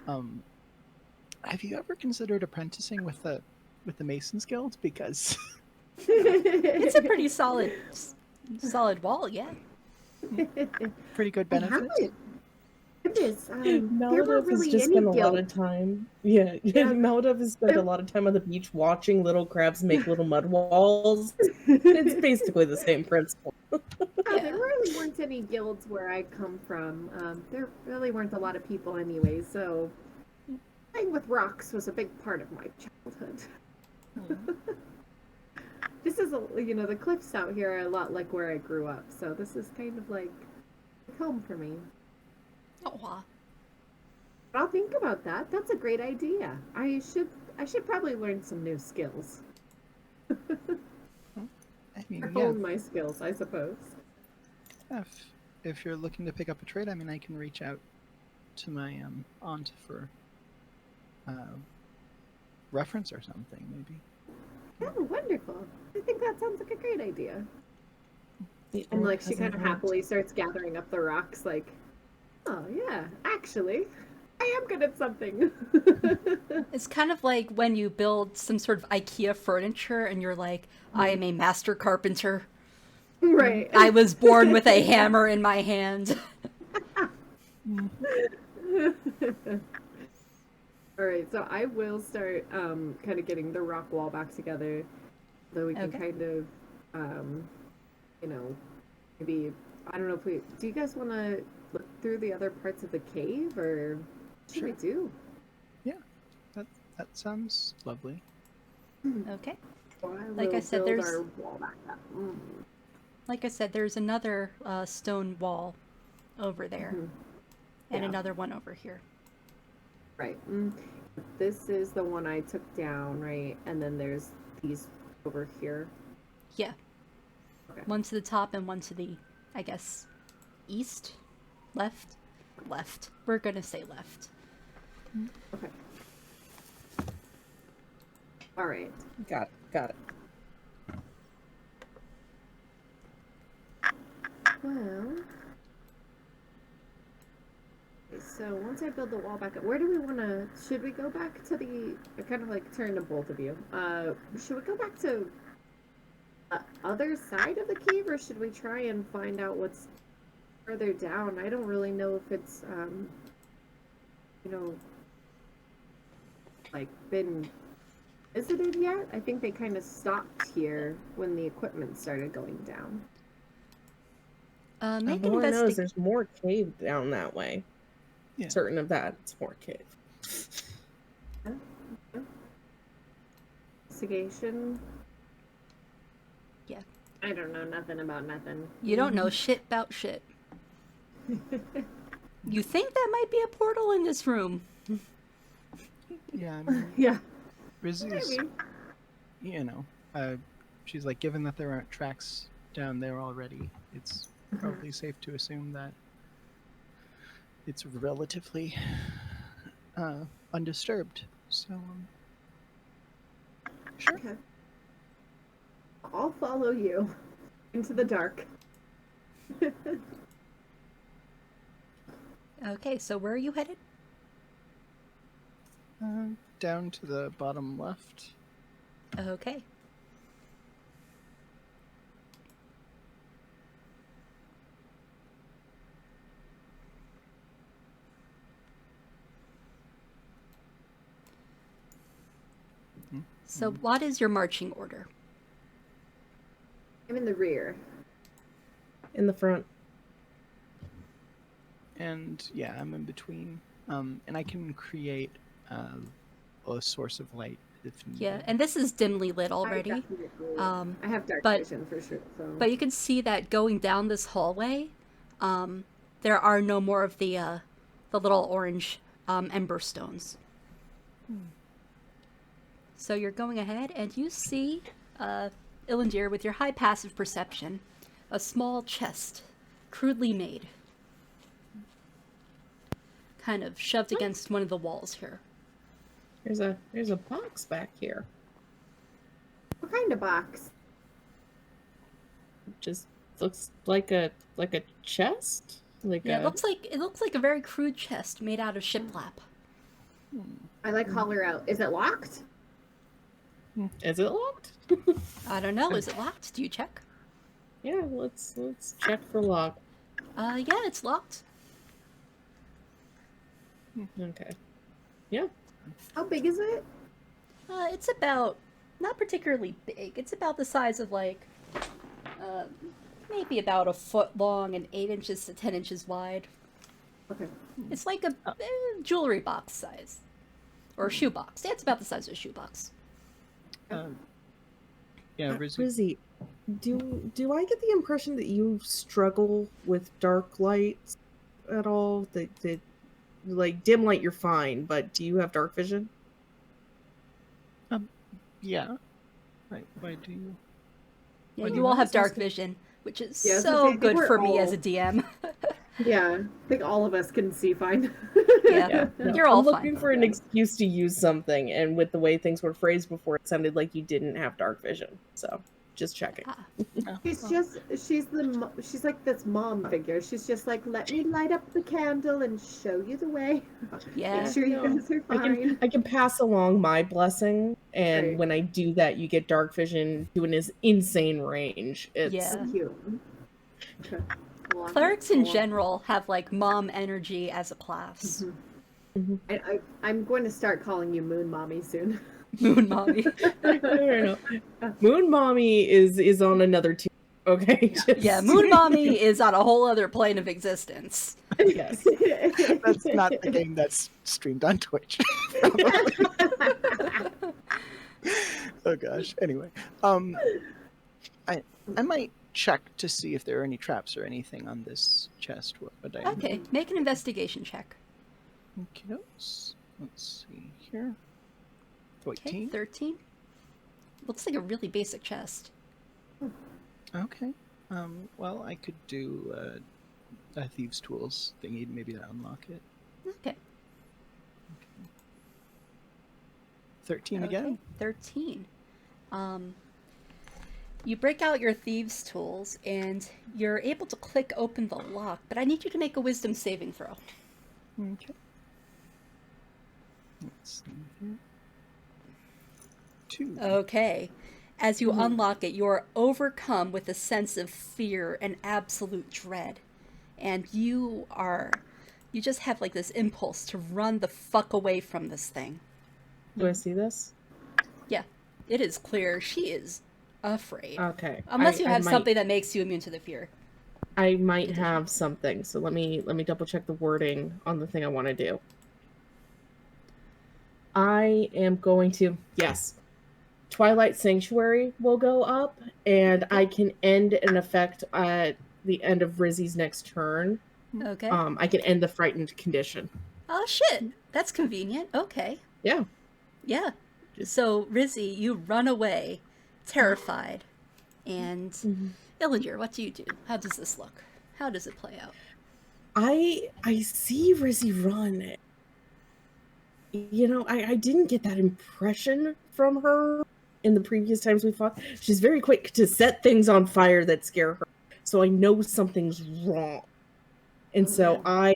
Have you ever considered apprenticing with the Masons Guild? Because It's a pretty solid wall, yeah. pretty good benefits. Goodness, there weren't Maldiv has really just any spent a lot guilds. of time. Yeah, Maldiv has spent a lot of time on the beach watching little crabs make little mud walls. It's basically the same principle. Yeah, there really weren't any guilds where I come from. There really weren't a lot of people anyway, so playing with rocks was a big part of my childhood. This is the cliffs out here are a lot like where I grew up, so this is kind of like home for me. Oh, wow. But I'll think about that. That's a great idea. I should probably learn some new skills. I mean, Hone my skills, I suppose. If you're looking to pick up a trade, I mean, I can reach out to my aunt for reference or something, maybe. Oh, wonderful. I think that sounds like a great idea. The And orc like she has kind an of aunt. happily starts gathering up the rocks like, oh yeah, actually, I am good at something. It's kind of like when you build some sort of IKEA furniture and you're like, I am a master carpenter. Right. I was born with a hammer in my hand. All right, so I will start kind of getting the rock wall back together, so we can Okay. kind of, you know, maybe I don't know if we. Do you guys want to look through the other parts of the cave, or what should we do? That sounds lovely. Okay. So I Like I will said, build there's- our wall back up. Like I said, there's another stone wall over there, Mhm. and Yeah. another one over here. Right. This is the one I took down, right? And then there's these over here. Yeah. Okay. One to the top and one to the, I guess, east? Left? Left. We're gonna say left. Okay. All right. Got it. Well. Okay, so once I build the wall back up, where do we want to? Should we go back to the? I kind of like turn to both of you. Should we go back to the other side of the cave, or should we try and find out what's further down? I don't really know if it's you know, like been visited yet. I think they kind of stopped here when the equipment started going down. Make an All I know is investigation. there's more cave down that way. Yeah. Certain of that, it's more cave. Investigation. Yeah. I don't know nothing about nothing. You don't know shit about shit. You think that might be a portal in this room? Yeah, I mean, Yeah. Rizzy's, Maybe. you know, she's like, given that there aren't tracks down there already, it's probably safe to assume that it's relatively undisturbed. So, sure. Okay. I'll follow you into the dark. Okay, so where are you headed? Down to the bottom left. Okay. So what is your marching order? I'm in the rear. In the front. And yeah, I'm in between. And I can create a source of light if needed. Yeah, and this is dimly lit I already. definitely- Um, I have dark but- vision for sure. So. But you can see that going down this hallway, there are no more of the little orange ember stones. So you're going ahead, and you see, Ilendir, with your high passive perception, a small chest, crudely made, kind of shoved against one of the walls here. There's a box back here. What kind of box? Just looks like a chest. Like Yeah, a, it looks like a very crude chest made out of shiplap. I like holler out. Is it locked? Is it locked? I don't know. Is it locked? Do you check? Yeah, let's check for lock. Yeah, it's locked. Okay. Yeah. How big is it? It's about not particularly big. It's about the size of like maybe about a foot long and 8 inches to 10 inches wide. Okay. It's like a jewelry box size or a shoe box. Yeah, it's about the size of a shoe box. Yeah, Rizzy. Rizzy, do I get the impression that you struggle with dark lights at all? That like dim light you're fine, but do you have dark vision? Yeah. Why do you? Yeah, Well, you all have that's dark good. vision, which is Yeah, I was gonna say, so I think good we're for me as all- a DM. Yeah, I think all of us can see fine. Yeah. You're all I'm looking fine. for an excuse to use something, and with the way things were phrased before, it sounded like you didn't have dark vision. So Just checking. Ah, Oh, She's like this mom figure. She's just like, let me light up the candle and show you the way. yeah. Make sure you guys are fine. I can pass along my blessing, and Right. when I do that, you get dark vision to an insane range. It's Yeah. Cute. Okay. Clerics in general have like mom energy as a class. Mm-hmm. I'm going to start calling you Moon Mommy soon. Moon mommy. no. Moon Mommy is on another team. Okay. Just... Yeah, Moon mommy is on a whole other plane of existence. Yes. that's not the game that's streamed on Twitch. Oh gosh. Anyway, I might check to see if there are any traps or anything on this chest. What would I? Okay, make an investigation check. Okay. Let's see here. Okay, 13. 13. Looks like a really basic chest. Okay. Well, I could do a thieves' tools thingy, maybe to unlock it. Okay. 13 Okay, again. 13. You break out your thieves' tools and you're able to click open the lock, but I need you to make a wisdom saving throw. Okay. Let's see here. 2. Okay. As you unlock it, you're overcome with a sense of fear and absolute dread. And you just have like this impulse to run the fuck away from this thing. Do I see this? Yeah, it is clear she is afraid. Okay. Unless you I have might- something that makes you immune to the fear. I might have something, so let me double check the wording on the thing I want to do. I am going to Twilight Sanctuary will go up, and I can end an effect at the end of Rizzy's next turn. Okay. I can end the frightened condition. Oh shit, that's convenient. Okay. Yeah. Yeah. So Rizzy, you run away, terrified, and Ilendir, what do you do? How does this look? How does it play out? I see Rizzy run. You know, I didn't get that impression from her in the previous times we fought. She's very quick to set things on fire that scare her. So I know something's wrong. And so I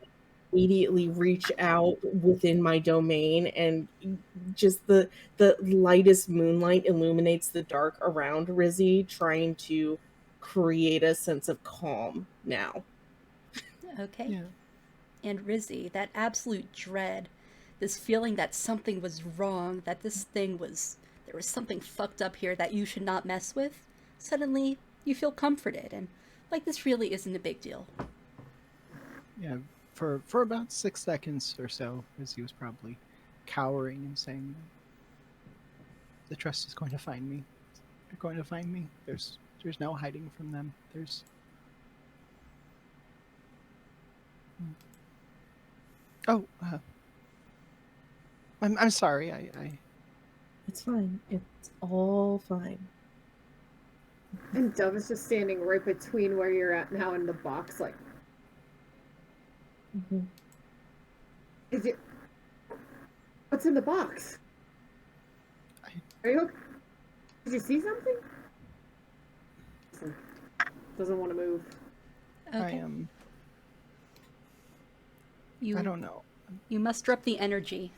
immediately reach out within my domain, and just the lightest moonlight illuminates the dark around Rizzy, trying to create a sense of calm now. Okay. Yeah. And Rizzy, that absolute dread, this feeling that something was wrong, that there was something fucked up here that you should not mess with, suddenly you feel comforted and like this really isn't a big deal. Yeah. For about 6 seconds or so, as he was probably cowering and saying, "The trust is going to find me. They're going to find me. There's no hiding from them. There's." Oh, I'm sorry. I It's fine. It's all fine. And Dove is just standing right between where you're at now and the box, like, Mm-hmm. is it? What's in the box? Are you okay? Did you see something? Doesn't want to move. Okay. I am. I don't know. You muster up the energy.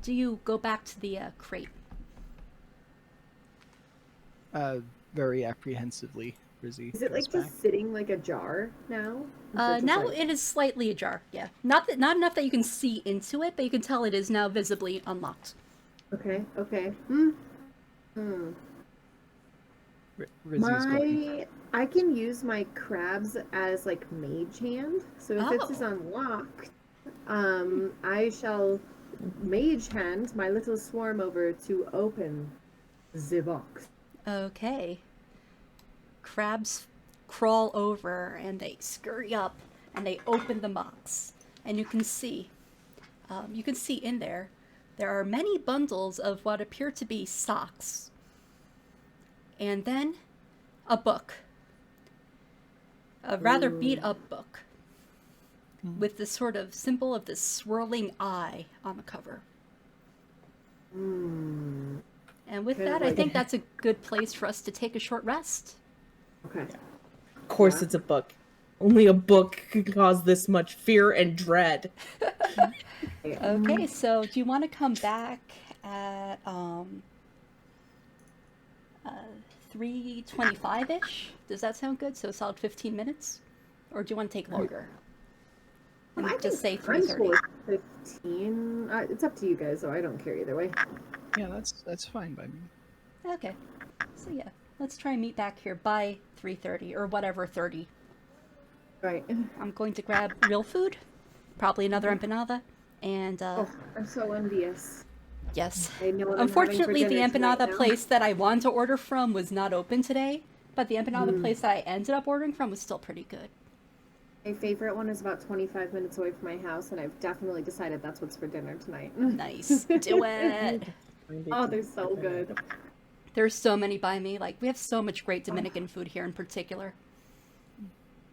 Do you go back to the crate? Very apprehensively, Rizzy. Is it like goes back. just sitting like a jar now? Now it is slightly ajar. Yeah, not enough that you can see into it, but you can tell it is now visibly unlocked. Okay. Rizzy's going. I can use my crabs as like mage hand. So if this is Oh. unlocked, I shall mage hand my little swarm over to open the box. Okay. Crabs crawl over and they scurry up and they open the box, and you can see in there are many bundles of what appear to be socks, and then a book, a rather beat up book with this sort of symbol of this swirling eye on the cover. And And with Kind of that, I like- think that's a good place for us to take a short rest. Okay. Of course, Yeah. it's a book. Only a book could cause this much fear and dread. Okay, so do you want to come back at 3:25-ish? Does that sound good? So a solid 15 minutes? Or do you want to take longer? And I just say think I'm 3:30. cool with 15. It's up to you guys, though. I don't care either way. Yeah, that's fine by me. Okay. So yeah, let's try and meet back here by 3:30 or whatever 30. Right. I'm going to grab real food, probably another empanada, and Oh, I'm so envious. yes. I know what Unfortunately, I'm the having for dinner empanada tonight now. place that I wanted to order from was not open today, but the empanada Mm. place that I ended up ordering from was still pretty good. My favorite one is about 25 minutes away from my house, and I've definitely decided that's what's for dinner tonight. Nice. Do it. Oh, they're so good. There's so many by me. Like, we have so much great Dominican food here in particular.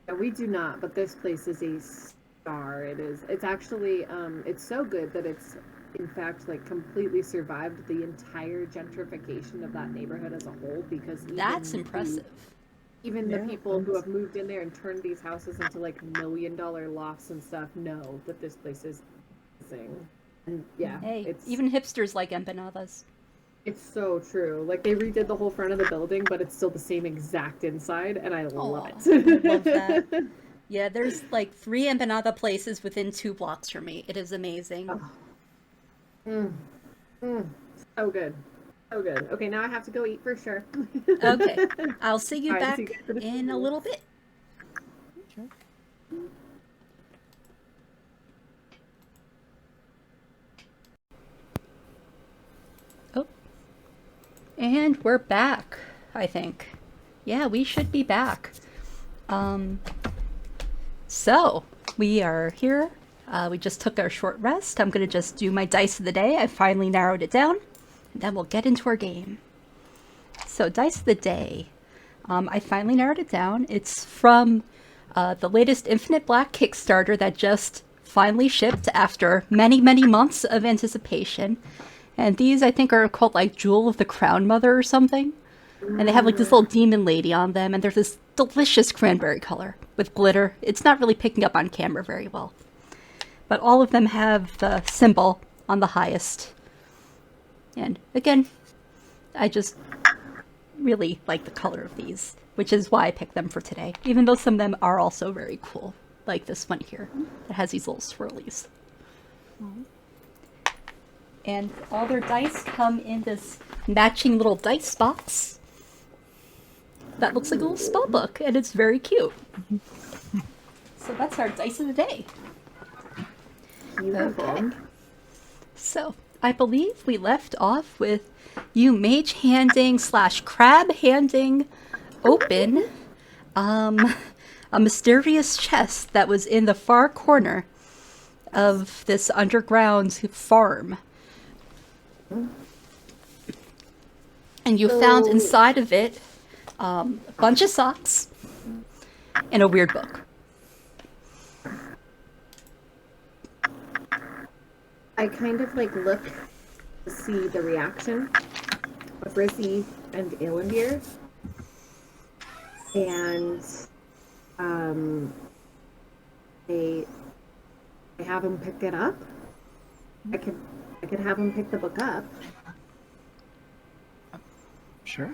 Yeah, we do not, but this place is a star. It is. It's actually. It's so good that it's, in fact, like completely survived the entire gentrification of that neighborhood as a whole. Because even That's impressive. Even the Yeah, people who have moved in there and turned these houses into like $1 million lofts and stuff know that this place is amazing. And yeah, Hey, it's even hipsters like empanadas. it's so true. Like they redid the whole front of the building, but it's still the same exact inside, and I love Aw, it. I love that. Yeah, there's like 3 empanada places within 2 blocks from me. It is amazing. Oh. Mm. Mm. So good. So good. Okay, now I have to go eat for sure. Okay, I'll see you All right, back see you guys in a few in a minutes. little bit. Okay. Oh. And we're back, I think. Yeah, we should be back. So, we are here. We just took our short rest. I'm going to just do my dice of the day. I finally narrowed it down. And then we'll get into our game. So, dice of the day. I finally narrowed it down. It's from the latest Infinite Black Kickstarter that just finally shipped after many, many months of anticipation. And these, I think, are called like Jewel of the Crown Mother or something. And they have like this little demon lady on them, and there's this delicious cranberry color with glitter. It's not really picking up on camera very well. But all of them have the symbol on the highest. And again, I just really like the color of these, which is why I picked them for today. Even though some of them are also very cool, like this one here that has these little swirlies. And all their dice come in this matching little dice box that looks like a little spell book, and it's very cute. So that's our dice of the day. Beautiful. Okay. So, I believe we left off with you mage handing / crab handing open a mysterious chest that was in the far corner of this underground farm. And you found inside of it a bunch of socks and a weird book. I kind of like look to see the reaction of Rizzy and Ilendir, and they have him pick it up. I could have him pick the book up. Sure.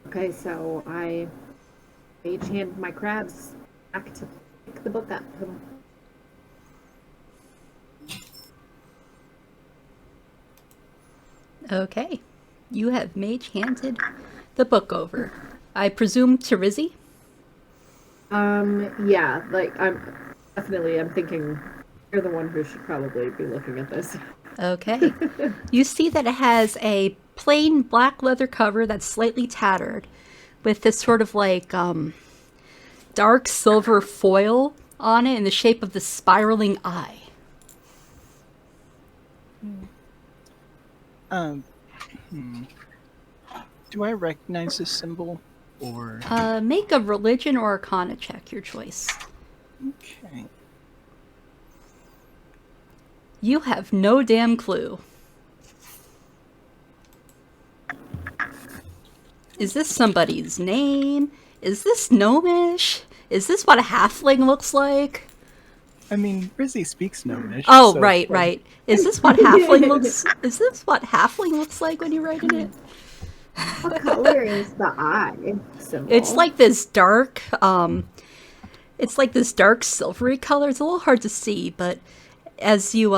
Okay, so I mage hand my crabs back to pick the book up. Okay. You have mage handed the book over. I presume to Rizzy? Yeah, like I'm thinking you're the one who should probably be looking at this. Okay. You see that it has a plain black leather cover that's slightly tattered with this sort of like dark silver foil on it in the shape of the spiraling eye. Do I recognize this symbol, or Make a religion or arcana check, your choice. okay? You have no damn clue. Is this somebody's name? Is this gnomish? Is this what a halfling looks like? I mean, Rizzy speaks gnomish. Oh, so right, like, right. Is this what halfling looks? Is this what halfling looks like when you're writing it? What color is the eye symbol? It's like this dark. It's like this dark silvery color. It's a little hard to see, but as you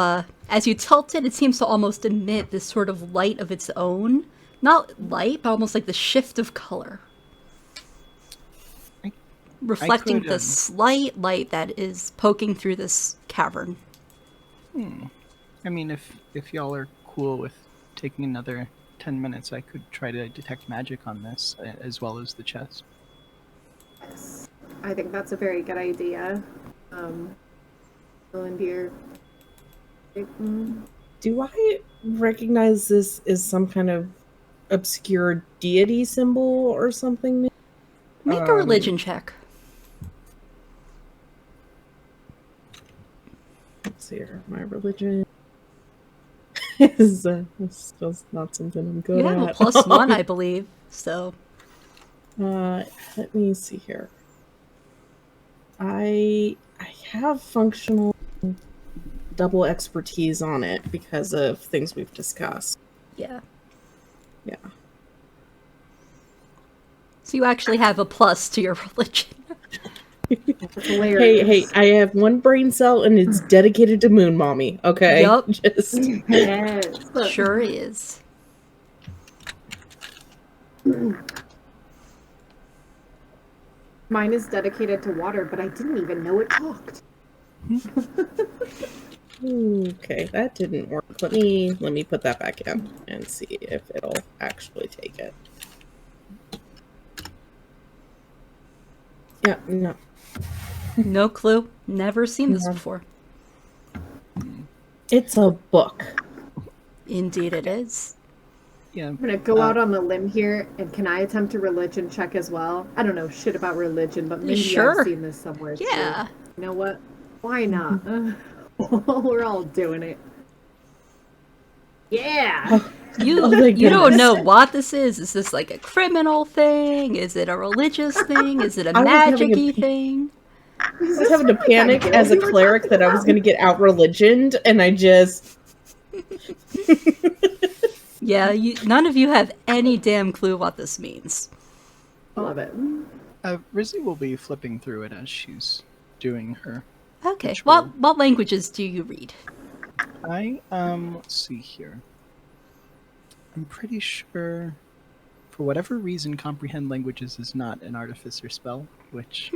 tilt it, it seems to almost emit this sort of light of its own. Not light, but almost like the shift of color. Reflecting could, the slight light that is poking through this cavern. I mean, if y'all are cool with taking another 10 minutes, I could try to detect magic on this, as well as the chest. Yes. I think that's a very good idea. Ilendir. Do I recognize this as some kind of obscure deity symbol or something? Make a religion check. Let's see here. My religion is still not something I'm good You at. have a +1, I believe. So Let me see here. I have functional double expertise on it because of things we've discussed. yeah. Yeah. So you actually have a plus to your religion. Hey, I have one brain cell and it's dedicated to Moon Mommy, okay? Yup. Just Yes. Sure is. Mine is dedicated to water, but I didn't even know it talked. okay, that didn't work. Let me put that back in and see if it'll actually take it. Yeah, no. No clue. Never seen this before. It's a book. Indeed it is. Yeah. I'm gonna go out on the limb here, and can I attempt a religion check as well? I don't know shit about religion, but maybe Sure. I've seen this somewhere Yeah. too. You know what? Why not? We're all doing it. Yeah! You Oh my you don't goodness. know what this is. Is this like a criminal thing? Is it a religious thing? Is it a I was having a magic-y p- thing? I was having to panic as a cleric that I was going to get out religioned, and I just... Yeah, none of you have any damn clue what this means. Love it. Rizzy will be flipping through it as she's doing her. Okay. Ritual. What languages do you read? Let's see here. I'm pretty sure, for whatever reason, comprehend languages is not an artificer spell, which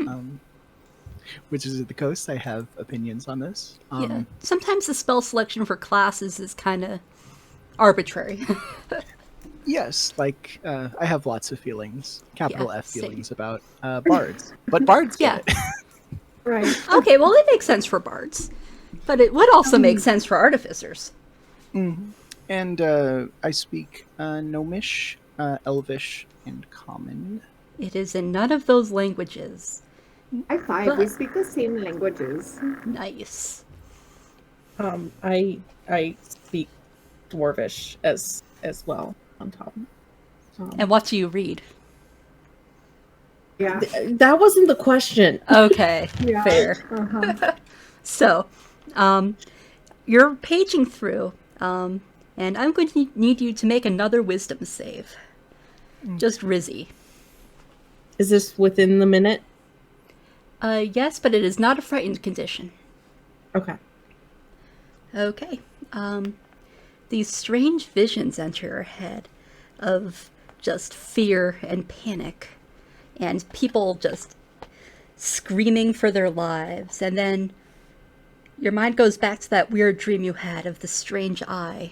is at the coast. I have opinions on this. Yeah. Sometimes the spell selection for classes is kind of arbitrary. Yes, like I have lots of feelings, capital Yeah, F same. feelings about bards, but bards get it. Right. Okay, well, it makes sense for bards. But it would also make sense for artificers. And I speak Gnomish, Elvish, and Common. It is in none of those languages. High five. We speak the same languages. Nice. I speak Dwarvish as well on top. And what do you read? Yeah. That wasn't the question. Okay, Yeah. fair. Uh-huh. So, you're paging through, and I'm going to need you to make another wisdom save. Just Rizzy. Is this within the minute? Yes, but it is not a frightened condition. Okay. Okay. These strange visions enter your head of just fear and panic, and people just screaming for their lives, and then your mind goes back to that weird dream you had of the strange eye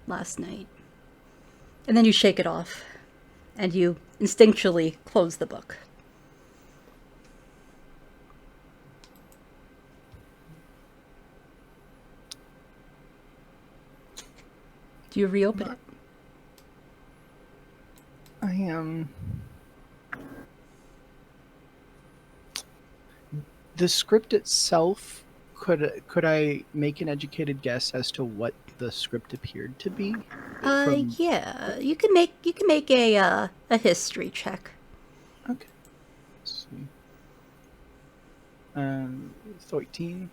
last night. And then you shake it off, and you instinctually close the book. Do you reopen it? I am. The script itself Could I make an educated guess as to what the script appeared to be? Yeah, you can make a history check. Okay. Let's see. 13.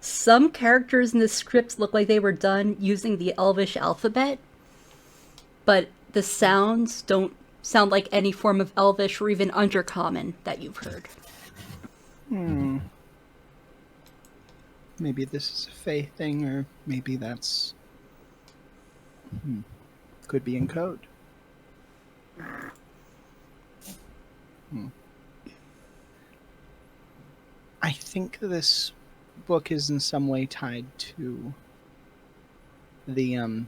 Some characters in the script look like they were done using the Elvish alphabet, but the sounds don't sound like any form of Elvish or even Undercommon that you've heard. Maybe this is a Fae thing, or maybe that's... Could be in code. I think this book is in some way tied to the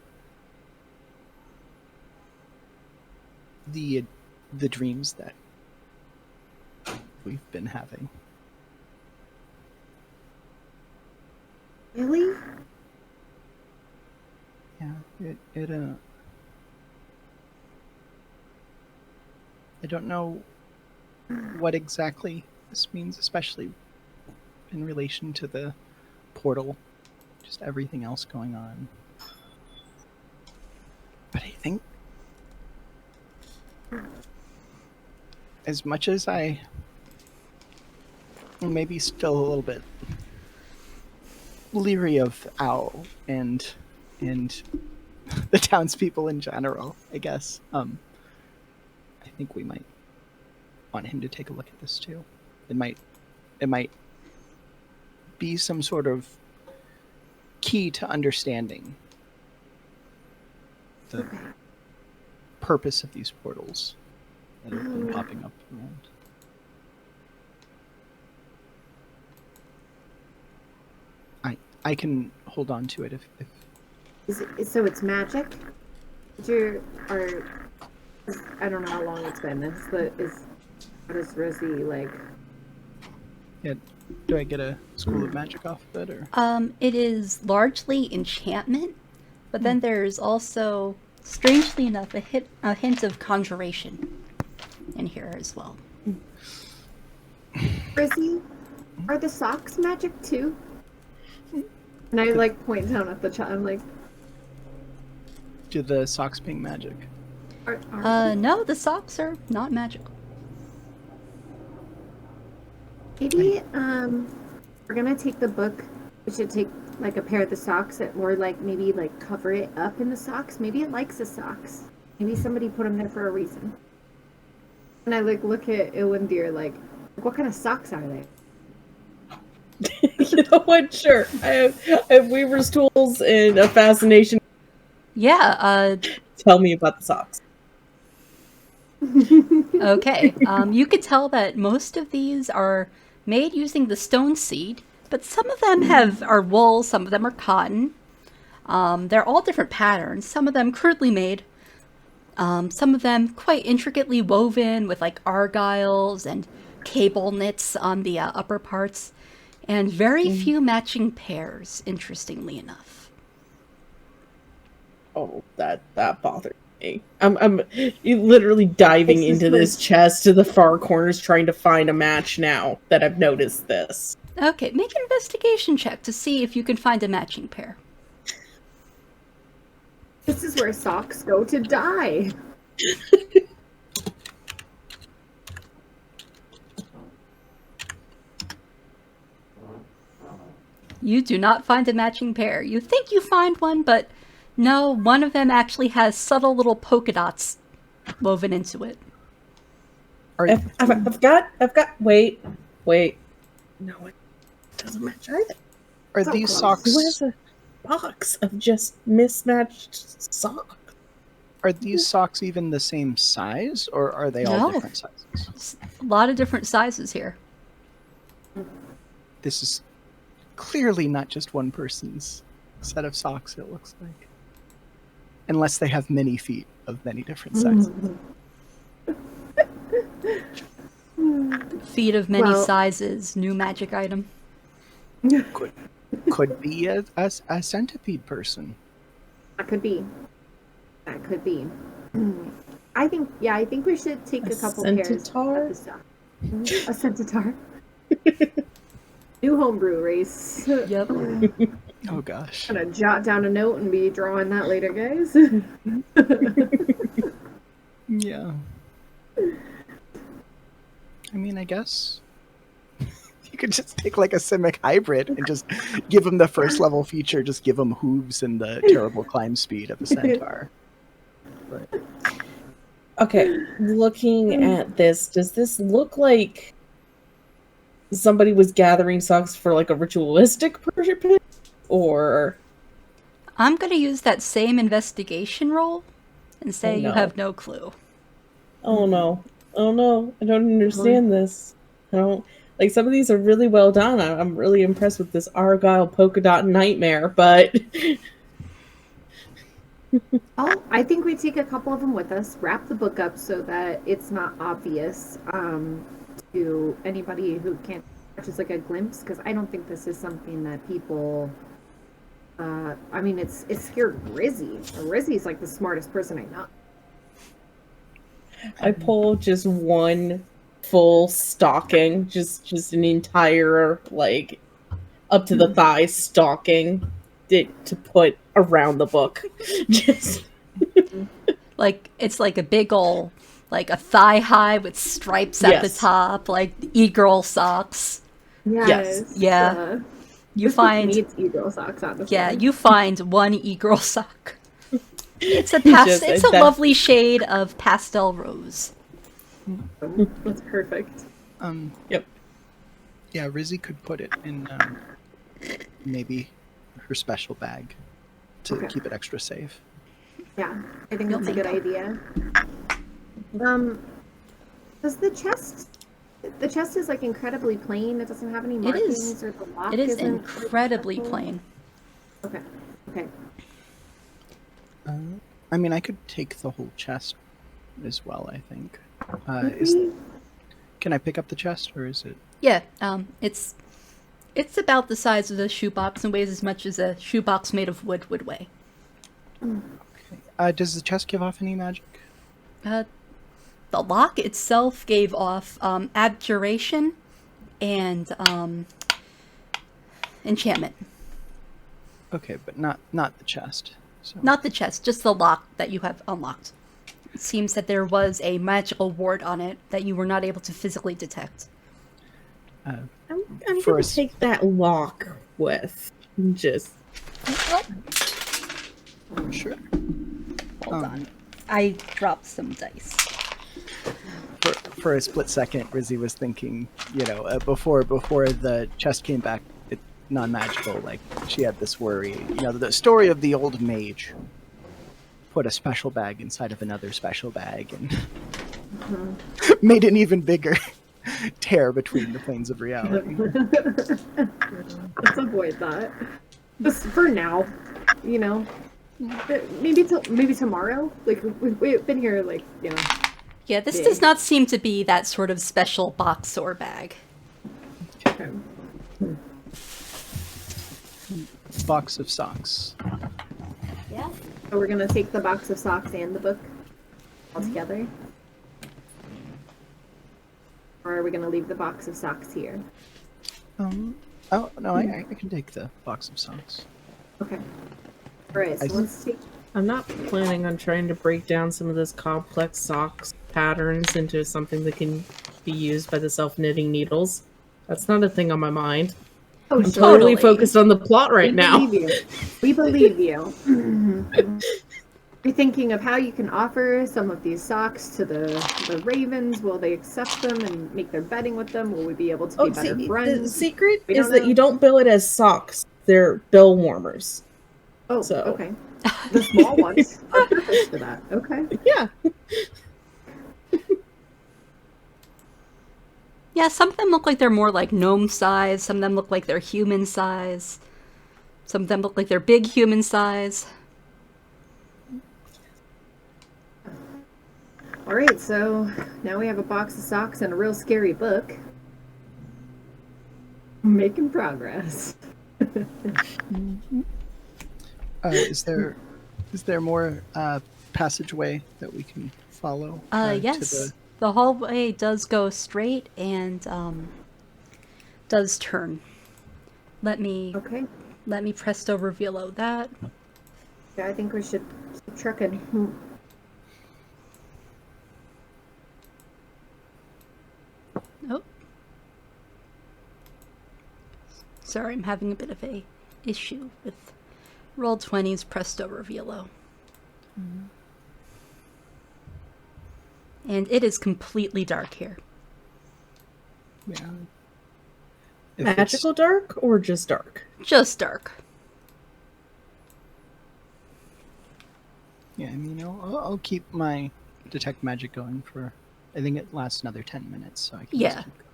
dreams that we've been having. Really? Yeah, it I don't know what exactly this means, especially in relation to the portal, just everything else going on. But I think as much as I maybe still a little bit leery of Owl and the townspeople in general, I guess, I think we might want him to take a look at this too. It might be some sort of key to understanding the purpose of these portals that have been popping up around. I can hold on to it if So it's magic? I don't know how long it's been. What is Rosie like? Yeah, do I get a school of magic off of it, or? It is largely enchantment, but then there's also, strangely enough, a hint of conjuration in here as well. Rosie, are the socks magic too? And I point down at the child. I'm like, Do the socks ping magic? No, the socks are not magical. maybe we're gonna take the book. We should take a pair of the socks, or maybe cover it up in the socks. Maybe it likes the socks. Maybe somebody put them there for a reason. And I look at Ilendir like, what kind of socks are they? You know what? Sure. I have weaver's tools and a fascination. Yeah, Tell me about the socks. okay. You could tell that most of these are made using the stone seed, but some of them are wool, some of them are cotton. They're all different patterns, some of them crudely made, some of them quite intricately woven with argyles and cable knits on the upper parts, and very few matching pairs, interestingly enough. Oh, that bothers me. I'm literally diving into this chest to the far corners trying to find a match now that I've noticed this. Okay, make an investigation check to see if you can find a matching pair. This is where socks go to die. You do not find a matching pair. You think you find one, but no, one of them actually has subtle little polka dots woven into it. I've got. Wait. No, it doesn't match either. Are these socks? Who has a box of just mismatched socks? Are these socks even the same size, or are they all No. different sizes? It's a lot of different sizes here. This is clearly not just one person's set of socks, it looks like. Unless they have many feet of many different sizes. Feet of many sizes, new magic item. Could be a centipede person. That could be. I think we should take a couple pairs of the socks. A centaur. New homebrew race. Yep. Oh gosh. Gonna jot down a note and be drawing that later, guys. Yeah. I mean, I guess you could just take like a Simic hybrid and just give him the first level feature. Just give him hooves and the terrible climb speed of a centaur. But Okay, looking at this, does this look like somebody was gathering socks for like a ritualistic purpose? Or I'm gonna use that same investigation roll and say Oh, you no. have no clue. oh no, I don't understand this. I don't like some of these are really well done. I'm really impressed with this Argyle polka dot nightmare, but Oh, I think we take a couple of them with us, wrap the book up so that it's not obvious to anybody who can't just like a glimpse, because I don't think this is something that people. I mean, it's scared Rizzy. Rizzy's like the smartest person I know. I pull just one full stocking, just an entire like up to the thigh stocking to put around the book. Just Like it's like a big ol' like a thigh high with stripes at the Yes. top, like e-girl socks. Yes. Yeah. You This book find needs e-girl socks, honestly. yeah, you find one e-girl sock. It's a Just it's a that- lovely shade of pastel rose. That's perfect. Yep. yeah, Rizzy could put it in maybe her special bag to Okay. keep it extra safe. Yeah, I think You'll that's a good make idea. Does the chest? The chest is like incredibly plain. It doesn't have any It markings, is. or the lock It is isn't incredibly special? plain. Okay. Okay. I mean, I could take the whole chest as well. I think. Maybe- Can I pick up the chest, or is it? Yeah, it's about the size of a shoebox and weighs as much as a shoebox made of wood would weigh. Does the chest give off any magic? The lock itself gave off abjuration and enchantment. Okay, but not the chest. So. Not the chest, just the lock that you have unlocked. It seems that there was a magical ward on it that you were not able to physically detect. I'm For gonna us- take that lock with just Sure. Hold on. I dropped some dice. For a split second, Rizzy was thinking, before the chest came back, non-magical. Like she had this worry. The story of the old mage put a special bag inside of another special bag and made an even bigger tear between the planes of reality. Let's avoid that. Just for now, Maybe tomorrow. Like we've been here, like Yeah, this Yeah. does not seem to be that sort of special box or bag. Okay. Box of socks. Yeah. So we're gonna take the box of socks and the book all together, or are we gonna leave the box of socks here? Oh no, I can take the box of socks. Okay. All right. So I- let's take. I'm not planning on trying to break down some of this complex socks patterns into something that can be used by the self-knitting needles. That's not a thing on my mind. Oh, I'm sure. totally Totally. focused on the plot right We now. believe you. We believe you. You're thinking of how you can offer some of these socks to the ravens. Will they accept them and make their bedding with them? Will we be able to be better The friends? secret We is don't that know. you don't bill it as socks. They're bill warmers. Oh, So- okay. The small ones are perfect for that. Okay. Yeah. Yeah, some of them look like they're more like gnome size, some of them look like they're human size, some of them look like they're big human size. All right. So now we have a box of socks and a real scary book. Making progress. Is there more passageway that we can follow? To Yes. The hallway does go straight and does turn. Let me Okay. presto revealo that. Yeah, I think we should keep trucking. Oh. Sorry, I'm having a bit of a issue with Roll20's presto revealo. And it is completely dark here. Yeah. If Magical dark or just dark? Just dark. Yeah, I mean, I'll keep my detect magic going for. I think it lasts another 10 minutes, so I can Yeah. just keep going.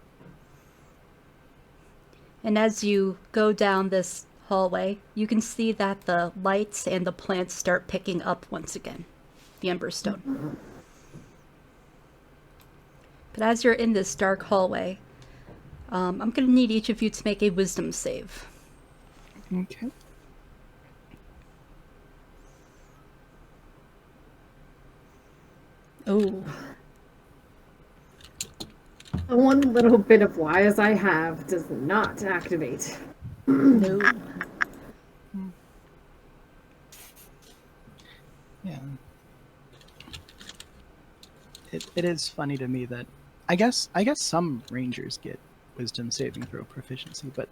And as you go down this hallway, you can see that the lights and the plants start picking up once again. The Emberstone. But as you're in this dark hallway, I'm going to need each of you to make a wisdom save. Okay. Oh. The one little bit of wise I have does not activate. No. Yeah. It is funny to me that I guess some rangers get wisdom saving throw proficiency, but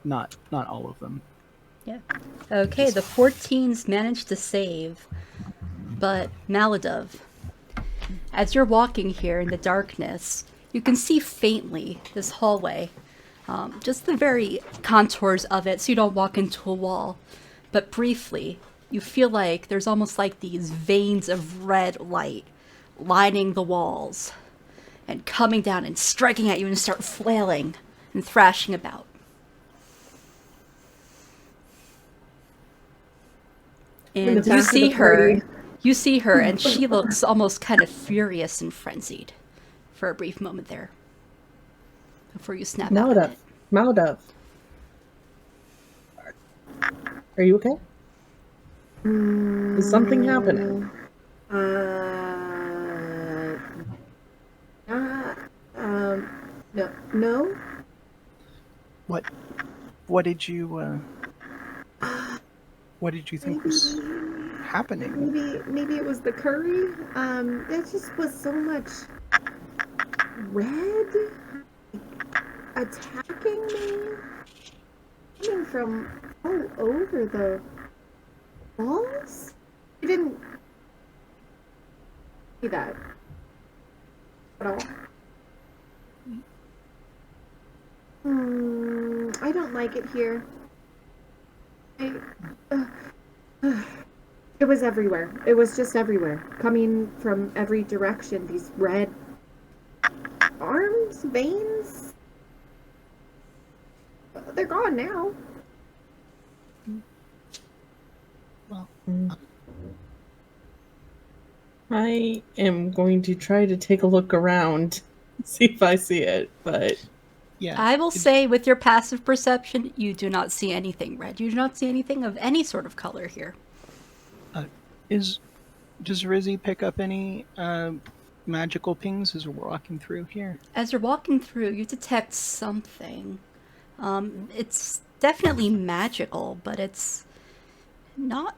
not all of them. Yeah. Okay, the 14s managed to save, but Maladov, as you're walking here in the darkness, you can see faintly this hallway, just the very contours of it, so you don't walk into a wall. But briefly, you feel like there's almost like these veins of red light lining the walls and coming down and striking at you and start flailing and thrashing about. In the And you back of see the her. party. You see her, and she looks almost kind of furious and frenzied for a brief moment there before you snap out of Maladov. it. Maladov. Are you okay? Is something happening? No, no. What did you think was happening? Maybe it was the curry. There just was so much red attacking me, coming from all over the walls. I didn't see that at all. I don't like it here. It was everywhere. It was just everywhere. Coming from every direction. These red arms, veins. They're gone now. Well, I am going to try to take a look around, see if I see it, but yeah. I will say, with your passive perception, you do not see anything red. You do not see anything of any sort of color here. Does Rizzy pick up any magical pings as we're walking through here? As you're walking through, you detect something. It's definitely magical, but it's not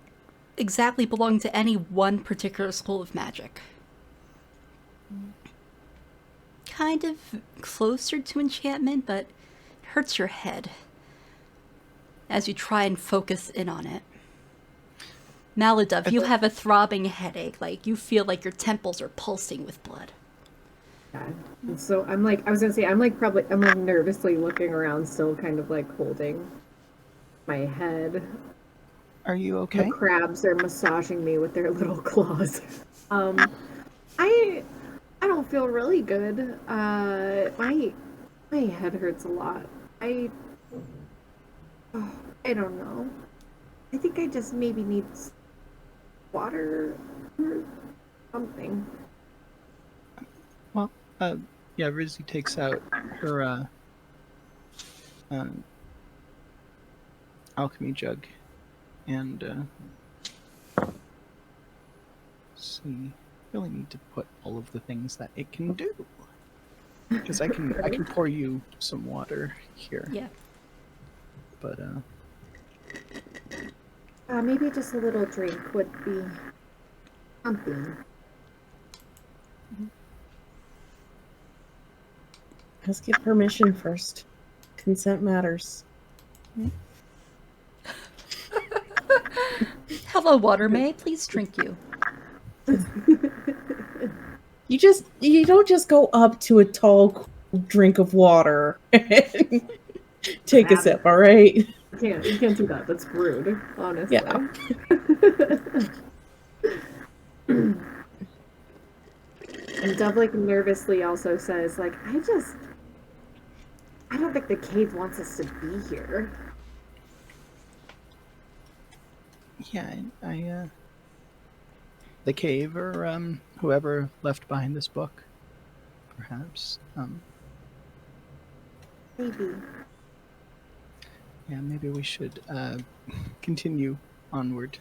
exactly belonging to any one particular school of magic. Kind of closer to enchantment, but it hurts your head as you try and focus in on it. Maladov, you have a throbbing headache, like you feel like your temples are pulsing with blood. And so I'm like, I was gonna say, I'm like nervously looking around, still kind of like holding my head. Are you okay? The crabs are massaging me with their little claws. I don't feel really good. My head hurts a lot. I don't know. I think I just maybe need water or something. Well, yeah, Rizzy takes out her alchemy jug and see. Really need to put all of the things that it can do, because I can pour you some water here. Yeah. but Maybe just a little drink would be something. Let's get permission first. Consent matters. Hello, water, may I please drink you? You don't just go up to a tall cool drink of water and take a sip, all right? You can't do that. That's rude, honestly. Yeah. And Dove like nervously also says, like, I don't think the cave wants us to be here. yeah, the cave or whoever left behind this book, perhaps. Maybe. Yeah, maybe we should continue onward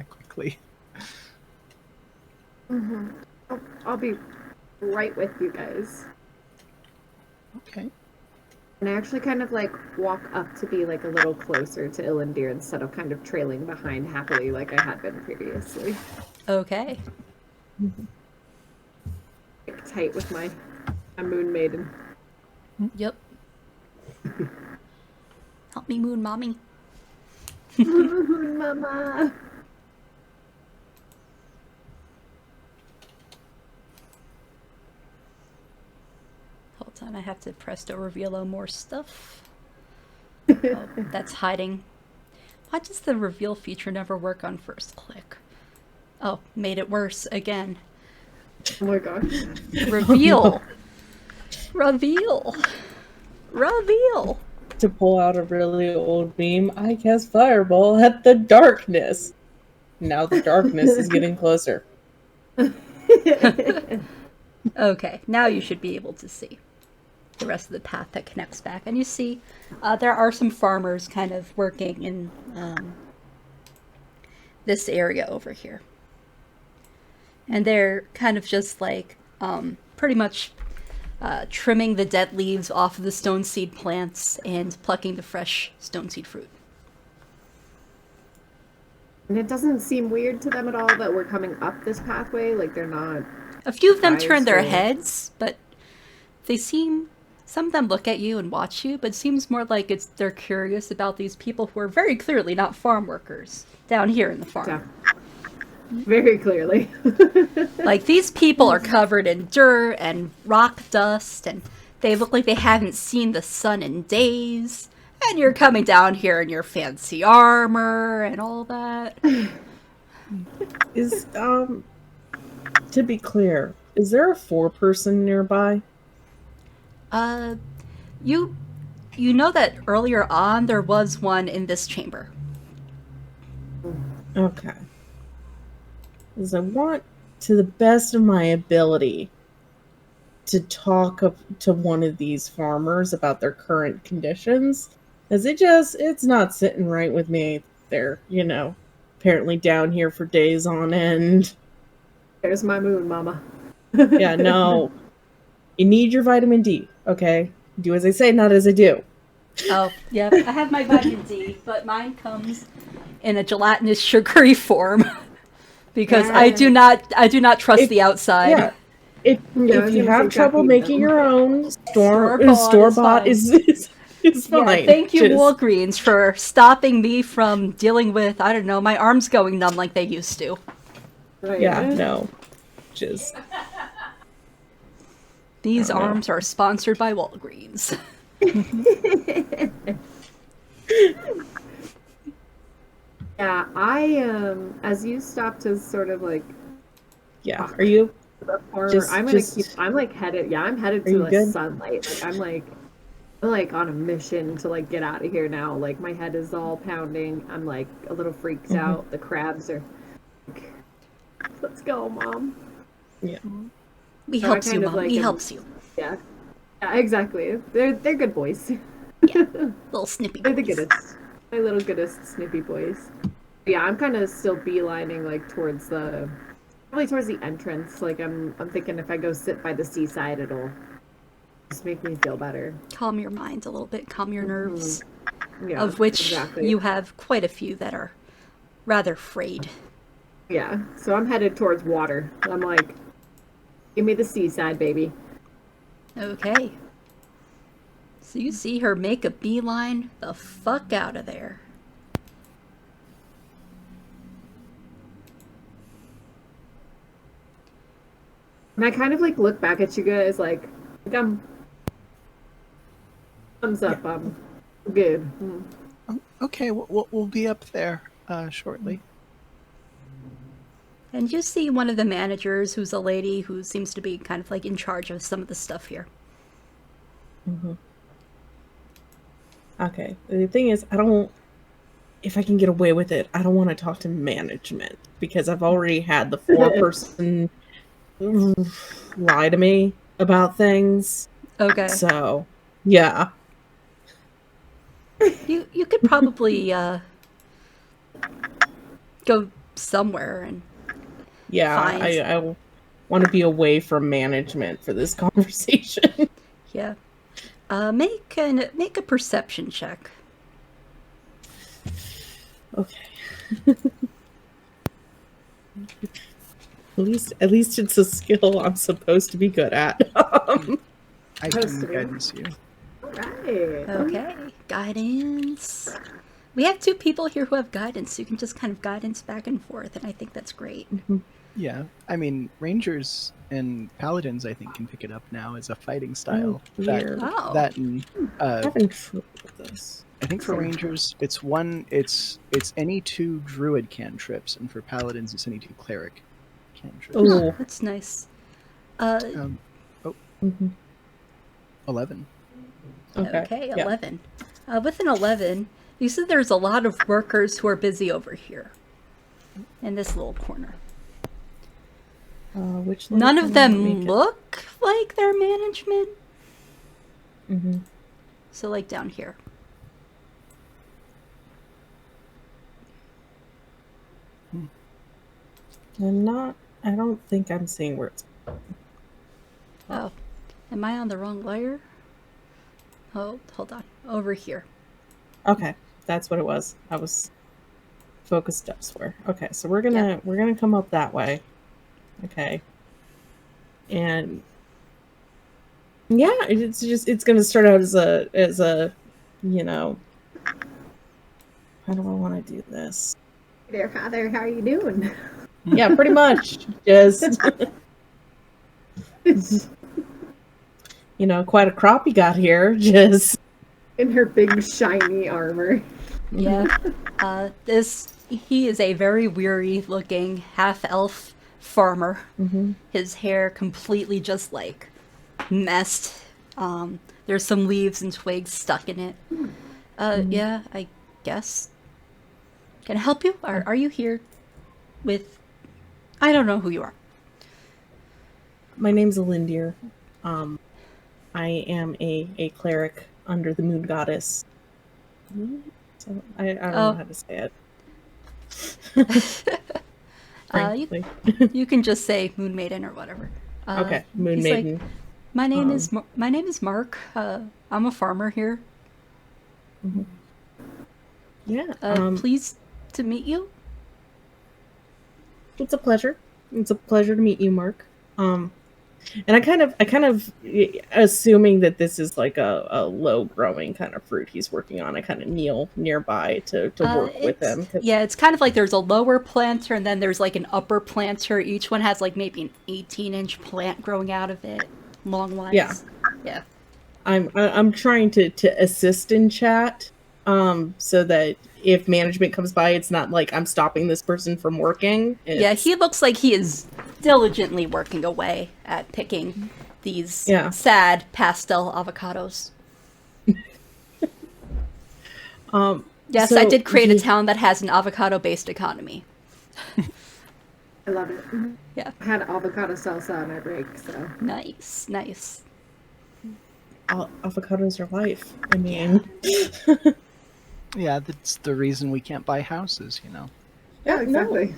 quickly. Mm-hmm. I'll be right with you guys. Okay. And I actually kind of like walk up to be like a little closer to Ilendir instead of kind of trailing behind happily like I had been previously. Okay. Like, tight with my moon maiden. Yep. Help me, moon mommy. Moon mama. Hold on, I have to press to reveal more stuff. Oh, that's hiding. Why does the reveal feature never work on first click? Oh, made it worse again. Oh my gosh. Reveal. Reveal. Reveal. To pull out a really old meme, I cast Fireball at the darkness. Now the darkness is getting closer. Okay, now you should be able to see the rest of the path that connects back. And you see there are some farmers kind of working in this area over here. And they're kind of just like pretty much trimming the dead leaves off of the stone seed plants and plucking the fresh stone seed fruit. And it doesn't seem weird to them at all that we're coming up this pathway. Like they're not. A few of them turn their Eyes or- heads, but they seem. Some of them look at you and watch you, but it seems more like they're curious about these people who are very clearly not farm workers down here in the farm. Yeah. Very clearly. Like, these people are covered in dirt and rock dust, and they look like they haven't seen the sun in days. And you're coming down here in your fancy armor and all that. Is, to be clear, is there a 4-person nearby? You know that earlier on there was one in this chamber. Okay. Because I want, to the best of my ability, to talk to one of these farmers about their current conditions. As it's not sitting right with me. They're, apparently down here for days on end. There's my moon, mama. Yeah, no. You need your vitamin D, okay? Do as I say, not as I do. Oh, yeah, I have my vitamin D, but mine comes in a gelatinous sugary form. Because Yeah. I do not trust the outside. Yeah. If was you gonna have say trouble caffeine, making though. your own, Store-bought store-bought is is fine. Yeah, thank you, Just- Walgreens, for stopping me from dealing with, I don't know, my arms going numb like they used to. Right. Yeah, no. Just These I don't know. arms are sponsored by Walgreens. Yeah, as you stop to sort of like yeah. Are you? the farmer, Just- I'm gonna just- keep. I'm like headed. Yeah, I'm headed Are to you the good? sunlight. Like I'm like on a mission to like get out of here now. Like my head is all pounding. I'm like a little freaked Mhm. out. The crabs are. Like, let's go, mom. Yeah. We So I helps you, kind of Mom. like We am- helps you. Yeah. Yeah, exactly. They're good boys. Little snippy They're the boys. goodest. My little goodest snippy boys. Yeah, I'm kind of still beelining like probably towards the entrance. Like I'm thinking if I go sit by the seaside, it'll just make me feel better. Calm your mind a little bit. Calm your nerves. Yeah, of which exactly. you have quite a few that are rather frayed. Yeah, so I'm headed towards water. I'm like, give me the seaside, baby. Okay. So you see her make a beeline the fuck out of there. And I kind of like look back at you guys like I'm thumbs up. I'm good. Okay, we'll be up there shortly. And you see one of the managers, who's a lady who seems to be kind of like in charge of some of the stuff here. Mm-hmm. Okay. The thing is, I don't. If I can get away with it, I don't want to talk to management because I've already had the 4-person lie to me about things. Okay. So, yeah. You could probably go somewhere and Yeah, find. I want to be away from management for this conversation. Yeah. Make a perception check. Okay. At least it's a skill I'm supposed to be good at. I Supposed can to be. guidance you. Right. Okay. Guidance. We have 2 people here who have guidance, so you can just kind of guidance back and forth, and I think that's great. Yeah, I mean, rangers and paladins, I think, can pick it up now as a fighting style. Weird. Oh. That and I'm having trouble with this. I think for rangers, it's any 2 druid cantrips, and for paladins, it's any 2 cleric cantrips. Oh. That's nice. Mm-hmm. 11. Okay, yeah. 11. With an 11, you see there's a lot of workers who are busy over here. In this little corner. Which None of Let me them get- look like they're management. Mhm. So like down here. I don't think I'm seeing where it's. Oh. Am I on the wrong layer? Oh, hold on. Over here. Okay, that's what it was. I was focused elsewhere. Okay, so we're gonna come up that way. Okay. And yeah, it's gonna start out as a you know, how do I want to do this? Hey there, Father. How are you doing? Yeah, pretty much. Just you know, quite a crop you got here. Just In her big shiny armor. Yeah. He is a very weary looking half-elf farmer. Mhm. His hair completely just like messed. There's some leaves and twigs stuck in it. Yeah, I guess. Can I help you? Are you here with... I don't know who you are. My name's Ilendir. I am a cleric under the moon goddess. So I don't know how to say it. Frankly. You can just say Moon Maiden or whatever. Okay, Moon he's Maiden. Like, my name is Mark. I'm a farmer here. Yeah. Pleased to meet you. It's a pleasure. It's a pleasure to meet you, Mark. And I kind of assuming that this is like a low growing kind of fruit he's working on. I kind of kneel nearby to work with him. Yeah, it's kind of like there's a lower planter and then there's like an upper planter. Each one has like maybe an 18-inch plant growing out of it, long wise. Yeah. Yeah. I'm trying to assist in chat, so that if management comes by, it's not like I'm stopping this person from working. Yeah, he looks like he is diligently working away at picking these sad pastel avocados. Yes, so I did create a town that has an avocado-based economy. I love it. Yeah. I had avocado salsa on my break, so. Nice. Avocados are life. I mean, Yeah, that's the reason we can't buy houses, you know. Yeah, exactly. No,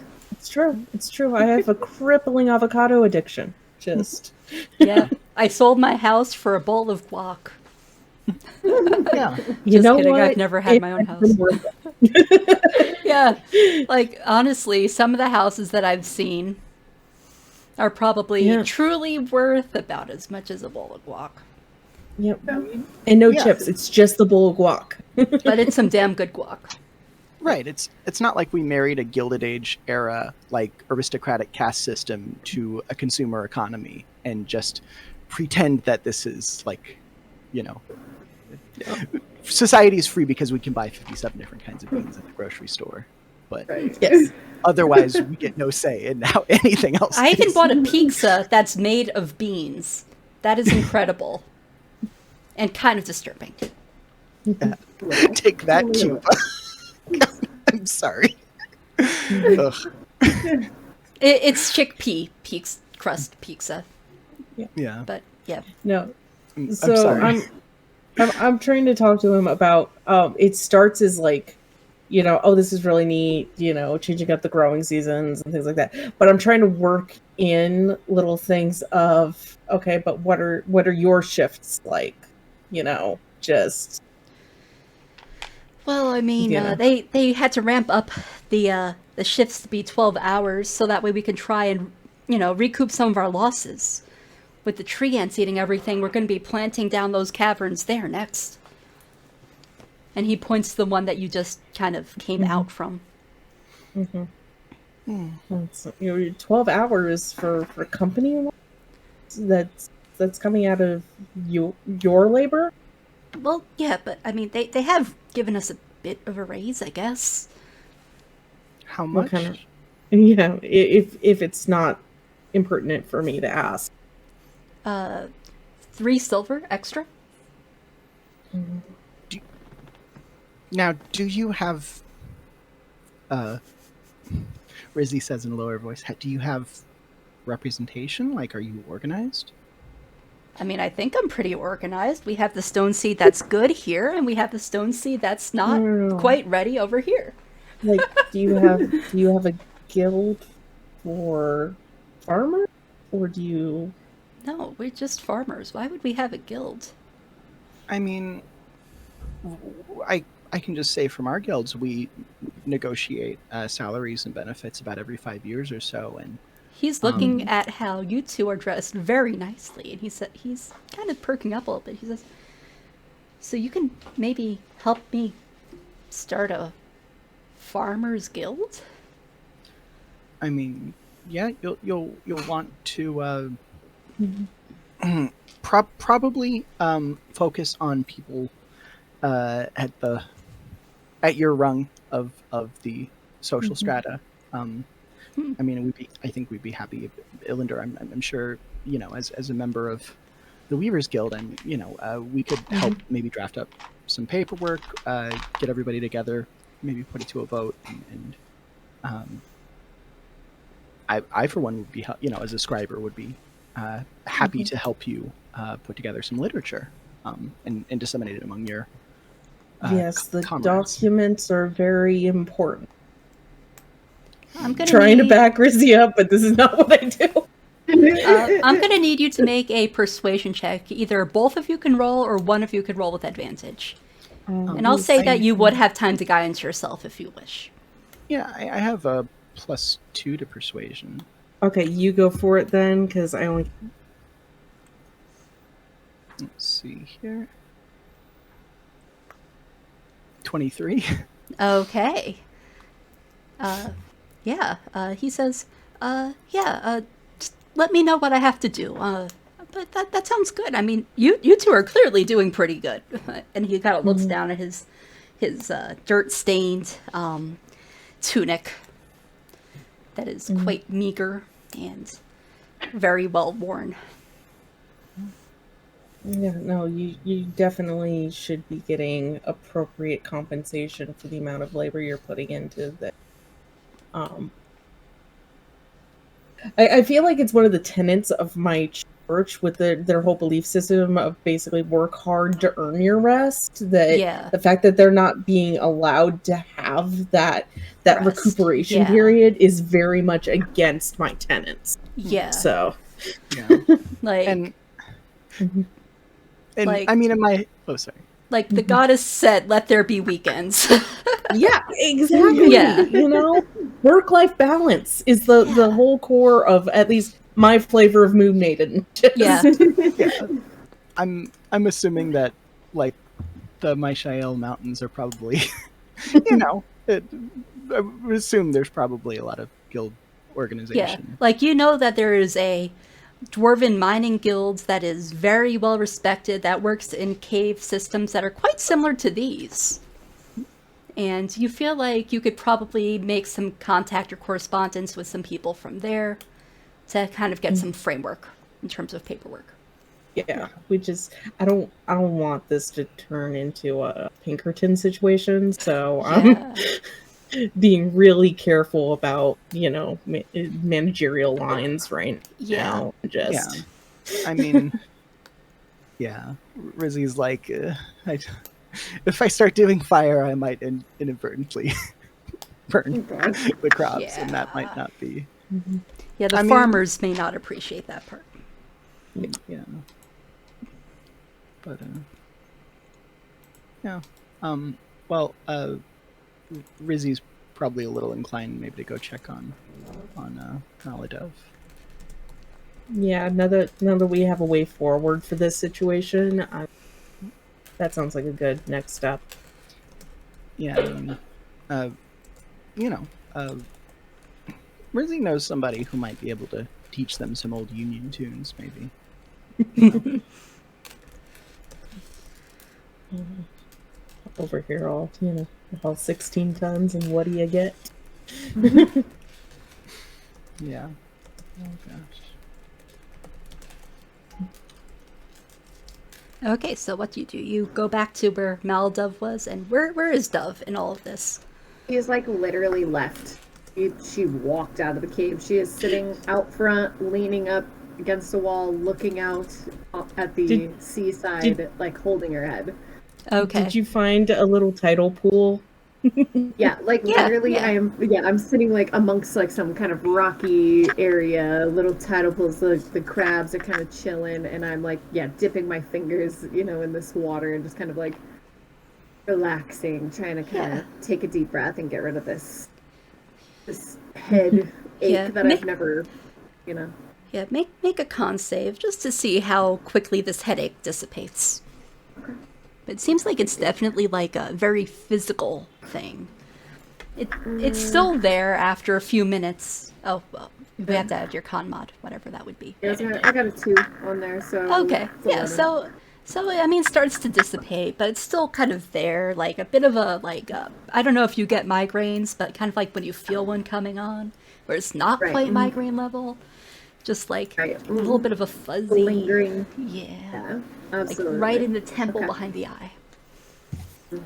it's true. I have a crippling avocado addiction. Just Yeah, I sold my house for a bowl of guac. Yeah. You Just know kidding, what? I've never had It my own has been house. worth it. Yeah, like honestly, some of the houses that I've seen are probably Yeah. truly worth about as much as a bowl of guac. Yep. And no Yeah. chips. It's just the bowl of guac. But it's some damn good guac. Right. It's not like we married a Gilded Age era like aristocratic caste system to a consumer economy and just pretend that this is like, you know, society is free because we can buy 57 different kinds of beans at the grocery store. But Yes. otherwise, we get no say in how anything else. I even is. bought a pizza that's made of beans. That is incredible. And kind of disturbing. Take that, Cuba. I'm sorry. Ugh. It's chickpea crust pizza. Yeah. But yeah. No. I'm So sorry. I'm trying to talk to him about it starts as like, you know, oh, this is really neat, you know, changing up the growing seasons and things like that. But I'm trying to work in little things of, okay, but what are your shifts like? You know, just Well, I mean, You know. they had to ramp up the shifts to be 12 hours so that way we can try and, you know, recoup some of our losses. With the tree ants eating everything, we're going to be planting down those caverns there next. And he points to the one that you just kind of came out from. That's, you know, 12 hours for company that's coming out of your labor. Well, yeah, but I mean, they have given us a bit of a raise, I guess. How What much? kind of, yeah, if it's not impertinent for me to ask. 3 silver extra. Now, do you have? Rizzy says in a lower voice, "Do you have representation? Like, are you organized?" I mean, I think I'm pretty organized. We have the stone seed that's good here, and we have the stone seed that's not No. quite ready over here. Like, do you have a guild for farmers, or do you? No, we're just farmers. Why would we have a guild? I mean, I can just say from our guilds, we negotiate salaries and benefits about every 5 years or so, and He's looking at how you two are dressed very nicely, and he's kind of perking up a little bit. He says, "So you can maybe help me start a farmers guild?" I mean, yeah, you'll want to probably focus on people at your rung of the social strata. I mean, I think we'd be happy. Ilendir, I'm sure, you know, as a member of the Weavers Guild, and you know, we could help maybe draft up some paperwork, get everybody together, maybe put it to a vote, and I for one would be, you know, as a scriber would be happy to help you put together some literature and disseminate it among your Yes, the comrades. documents are very important. I'm gonna Trying to need, back Rizzy up, but this is not what I do. I'm gonna need you to make a persuasion check. Either both of you can roll, or one of you could roll with advantage. And I'll say that you would have time to guidance yourself if you wish. Yeah, I have a +2 to persuasion. Okay, you go for it then, because I only. Let's see here. 23. Okay. Yeah, he says, just let me know what I have to do. But that sounds good. I mean, you two are clearly doing pretty good. And he kind of looks down at his dirt-stained tunic that is quite meager and very well worn. Yeah, no, you definitely should be getting appropriate compensation for the amount of labor you're putting into that. I feel like it's one of the tenets of my church with their whole belief system of basically work hard to earn your rest. That Yeah. the fact that they're not being allowed to have that Rest, recuperation yeah. period is very much against my tenets. Yeah. So Yeah. Like, And And Like- I mean, in my sorry. Like the goddess said, let there be weekends. Yeah, exactly. Yeah. You know, work-life balance is the whole core of at least my flavor of Moon Maiden. Yeah. Yeah, I'm assuming that like the Maishael Mountains are probably, you know, I would assume there's probably a lot of guild Yeah. organization. Like, you know that there is a dwarven mining guild that is very well respected, that works in cave systems that are quite similar to these. And you feel like you could probably make some contact or correspondence with some people from there to kind of get some framework in terms of paperwork. Yeah, I don't want this to turn into a Pinkerton situation, so I'm being really careful about, you know, managerial lines right now. Just I mean, yeah, Rizzy's like, if I start doing fire, I might inadvertently burn the crops, and that might not be. Yeah, the I mean- farmers may not appreciate that part. Yeah, but yeah. Well, Rizzy's probably a little inclined maybe to go check on Maladov. yeah, now that we have a way forward for this situation, that sounds like a good next step. Yeah, I mean, you know, Rizzy knows somebody who might be able to teach them some old Union tunes, maybe. Over here, all 16 tons, and what do you get? Yeah. Oh gosh. Okay, so what do? You go back to where Maladov was, and where is Dove in all of this? She's like literally left. She walked out of the cave. She is sitting out front, leaning up against the wall, looking out at the seaside, like holding her head. Okay. Did you find a little tidal pool? Yeah, like literally, yeah. I'm sitting like amongst like some kind of rocky area, little tidal pools. The crabs are kind of chilling, and I'm like, dipping my fingers, in this water and just kind of like relaxing, trying to kind of take a deep breath and get rid of this head ache that I've never, Yeah, make a con save just to see how quickly this headache dissipates. Okay. It seems like it's definitely like a very physical thing. It's still there after a few minutes. Oh, well, we have to add your con mod, whatever that would be. Yeah, I got a 2 on there, so... Okay, yeah, so I mean, it starts to dissipate, but it's still kind of there, like a bit of a, I don't know if you get migraines, but kind of like when you feel one coming on, where it's not quite migraine level, just like a little bit of a fuzzy... lingering. Yeah. Absolutely. Like right in the temple behind the eye.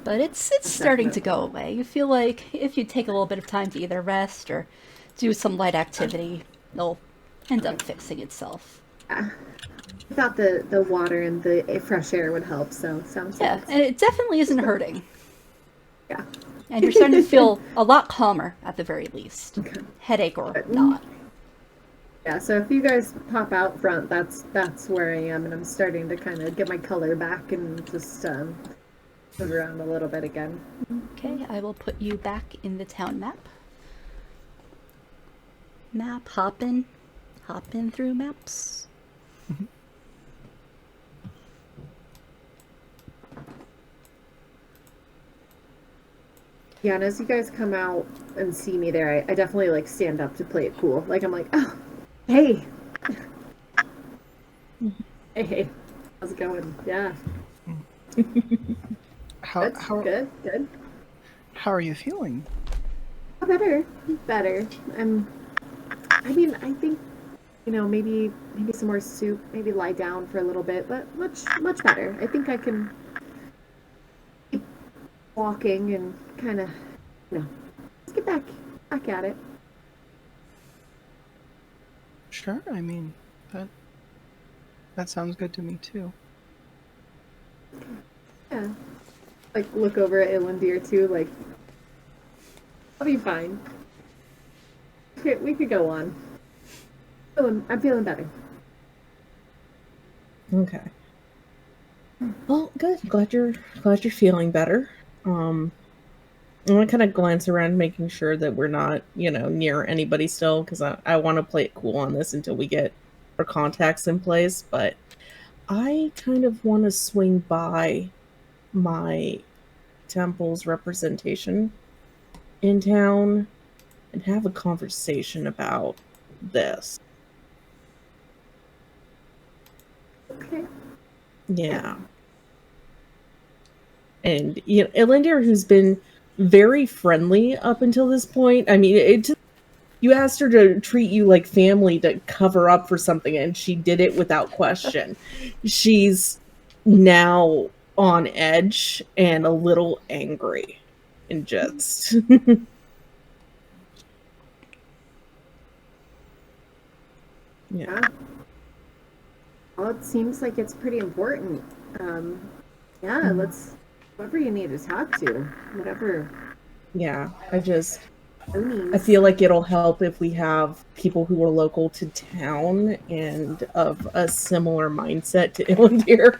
But it's starting to go away. You feel like if you take a little bit of time to either rest or do some light activity, it'll end up fixing itself. I thought the water and the fresh air would help, so sounds Yeah, and it definitely isn't hurting. Yeah. And you're starting to feel a lot calmer at the very least. Okay. Headache or not. Yeah, so if you guys pop out front, that's where I am, and I'm starting to kind of get my color back and just move around a little bit again. Okay, I will put you back in the town map. Hop in through maps. Yeah, and as you guys come out and see me there, I definitely like stand up to play it cool. Like I'm like, oh, hey, hey, how's it going? Yeah, How good. How are you feeling? Oh, better. I mean, I think, maybe some more soup, maybe lie down for a little bit, but much better. I think I can keep walking and kind of, just get back at it. Sure. I mean, that sounds good to me too. Yeah. Like, look over at Ilendir too, like, I'll be fine. We could go on. I'm feeling better. Okay. Well, good. Glad you're feeling better. I want to kind of glance around, making sure that we're not, near anybody still, because I want to play it cool on this until we get our contacts in place. But I kind of want to swing by my temple's representation in town and have a conversation about this. Okay. Yeah. And Ilendir, who's been very friendly up until this point. I mean, you asked her to treat you like family to cover up for something, and she did it without question. She's now on edge and a little angry, and just yeah. Well, it seems like it's pretty important. Yeah, let's. Whoever you need to talk to, whatever. Yeah, I Means. feel like it'll help if we have people who are local to town and of a similar mindset to Ilendir,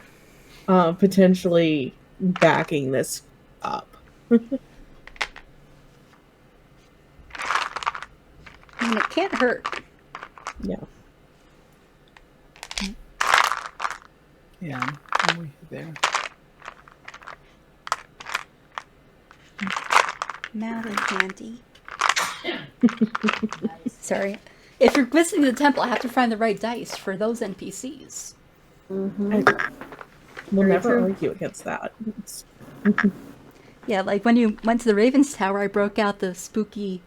potentially backing this up. I mean, it can't hurt. Yeah. Yeah, I'm with you there. Mallow candy. Sorry. If you're visiting the temple, I have to find the right dice for those NPCs. Mm-hmm. We'll Very never true. argue against that. Yeah, like when you went to the Raven's Tower, I broke out the spooky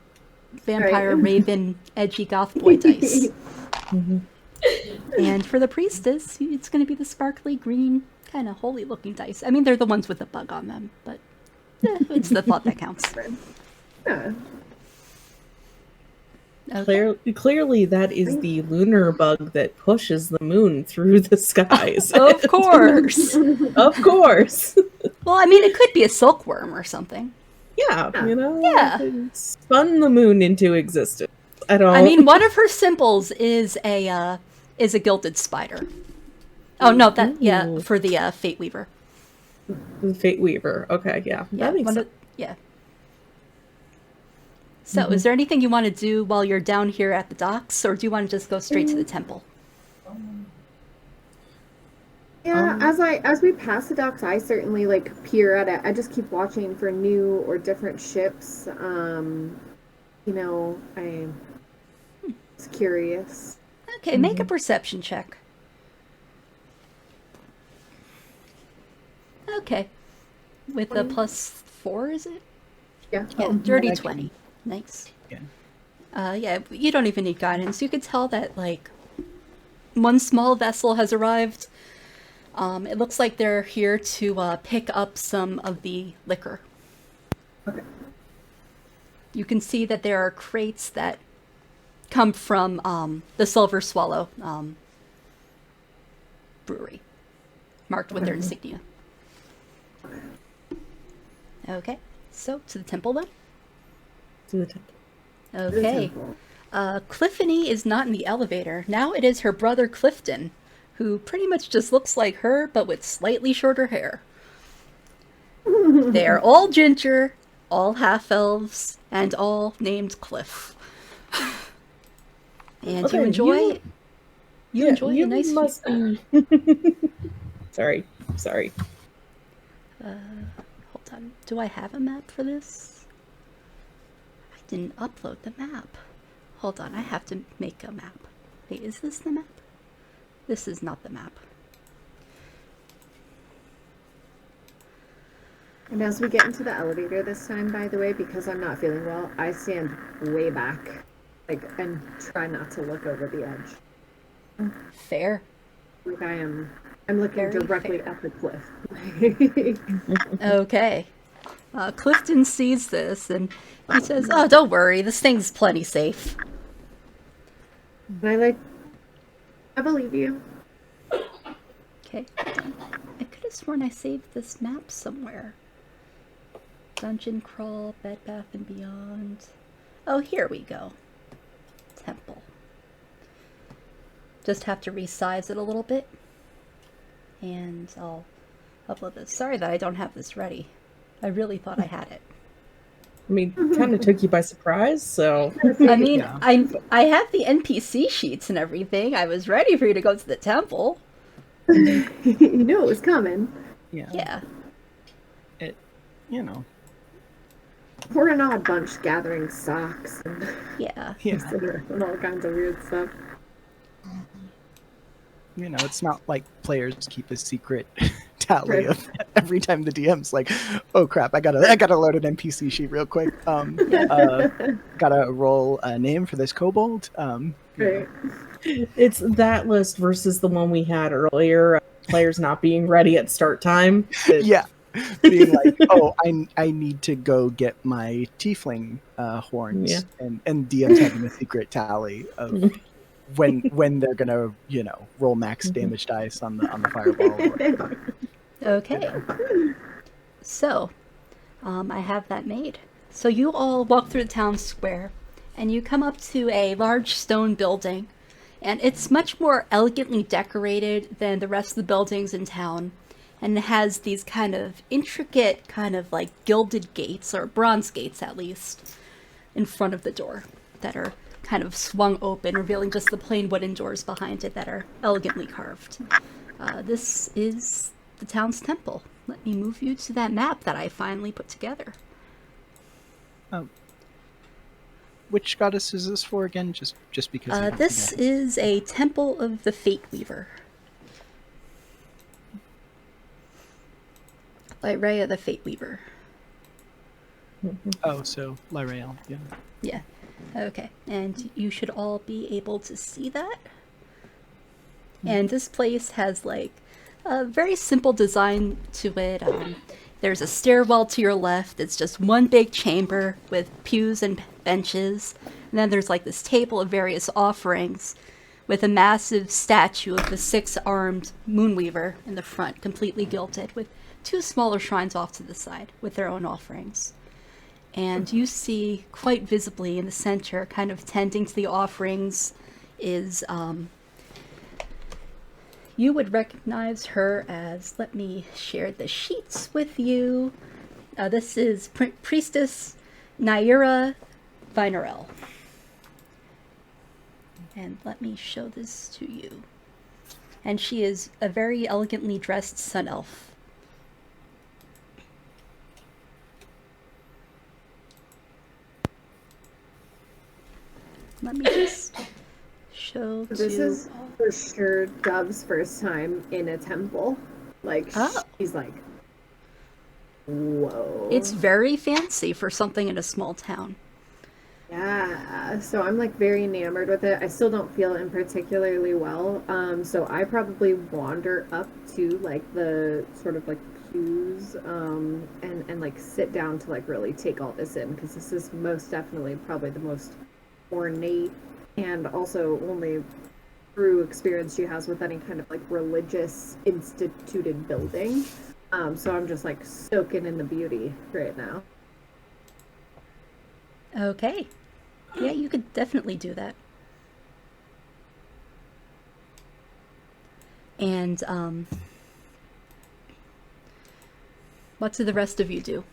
vampire Right. raven edgy goth boy dice. Mm-hmm. And for the priestess, it's going to be the sparkly green, kind of holy looking dice. I mean, they're the ones with the bug on them, but it's the thought that counts. Yeah. Okay. Clearly, that is the lunar bug that pushes the moon through the skies. Of course. Of course. Well, I mean, it could be a silkworm or something. Yeah, Yeah. it spun the moon into existence. I mean, one of her symbols is a gilded spider. Oh no, Ooh. for the Fate Weaver. The Fate Weaver. Okay, yeah. That makes sense. Yeah. So, is there anything you want to do while you're down here at the docks, or do you want to just go straight to the temple? Yeah, as we pass the docks, I certainly peer at it. I just keep watching for new or different ships. I'm just curious. Okay, make a perception check. Okay. With a +4, is it? Yeah. Yeah, dirty 20. Nice. Yeah. Yeah, you don't even need guidance. You could tell that, one small vessel has arrived. It looks like they're here to pick up some of the liquor. Okay. You can see that there are crates that come from the Silver Swallow brewery, marked with their insignia. Okay, so to the temple then? To the temple. Okay. Cliffany is not in the elevator. Now it is her brother Clifton, who pretty much just looks like her, but with slightly shorter hair. They are all ginger, all half-elves, and all named Cliff. And Okay, you enjoy a nice must be... Sorry. Hold on. Do I have a map for this? I didn't upload the map. Hold on, I have to make a map. Wait, is this the map? This is not the map. And as we get into the elevator this time, by the way, because I'm not feeling well, I stand way back, and try not to look over the edge. Fair. I'm looking Very directly fair. at the cliff. Okay. Clifton sees this and he says, "Oh, don't worry, this thing's plenty safe." And I believe you. Okay, hold on. I could have sworn I saved this map somewhere. Dungeon Crawl, Bed Bath & Beyond. Oh, here we go. Temple. Just have to resize it a little bit. And I'll upload this. Sorry that I don't have this ready. I really thought I had it. I mean, kind of took you by surprise, so. I mean, Yeah. I have the NPC sheets and everything. I was ready for you to go to the temple. You knew it was coming. Yeah. Yeah. It, you know. We're an odd bunch gathering socks and, Yeah. Yeah. and all kinds of weird stuff. You know, it's not like players keep a secret tally of every time the DM's like, oh crap, I gotta load an NPC sheet real quick. Gotta roll a name for this kobold. Right. It's that list versus the one we had earlier. Players not being ready at start time. Yeah. Being like, oh, I need to go get my tiefling horns, Yeah. and DM's having a secret tally of when they're gonna, you know, roll max damage dice on the fireball. Or whatever. Okay. So, I have that made. So you all walk through the town square, and you come up to a large stone building, and it's much more elegantly decorated than the rest of the buildings in town, and it has these kind of intricate, kind of like gilded gates, or bronze gates at least, in front of the door that are kind of swung open, revealing just the plain wooden doors behind it that are elegantly carved. This is the town's temple. Let me move you to that map that I finally put together. Which goddess is this for again? Just because. I don't This think I- is a temple of the Fate Weaver. Lyrea the Fate Weaver. Oh, so Lyrael, yeah. Yeah. Okay. And you should all be able to see that. And this place has like a very simple design to it. There's a stairwell to your left. It's just one big chamber with pews and benches. And then there's like this table of various offerings with a massive statue of the six-armed Moonweaver in the front, completely gilded, with two smaller shrines off to the side with their own offerings. And you see quite visibly in the center, kind of tending to the offerings, is, you would recognize her as, let me share the sheets with you. This is Priestess Naira Vinerel. And let me show this to you. And she is a very elegantly dressed sun elf. Let me just show This to is for sure Dove's first time in a temple. Like, Oh. she's like, whoa. It's very fancy for something in a small town. Yeah, so I'm like very enamored with it. I still don't feel in particularly well. So I probably wander up to like the sort of like pews, and like sit down to like really take all this in, because this is most definitely probably the most ornate and also only true experience she has with any kind of like religious instituted building. So I'm just like soaking in the beauty right now. Okay. Yeah, you could definitely do that. And, what do the rest of you do?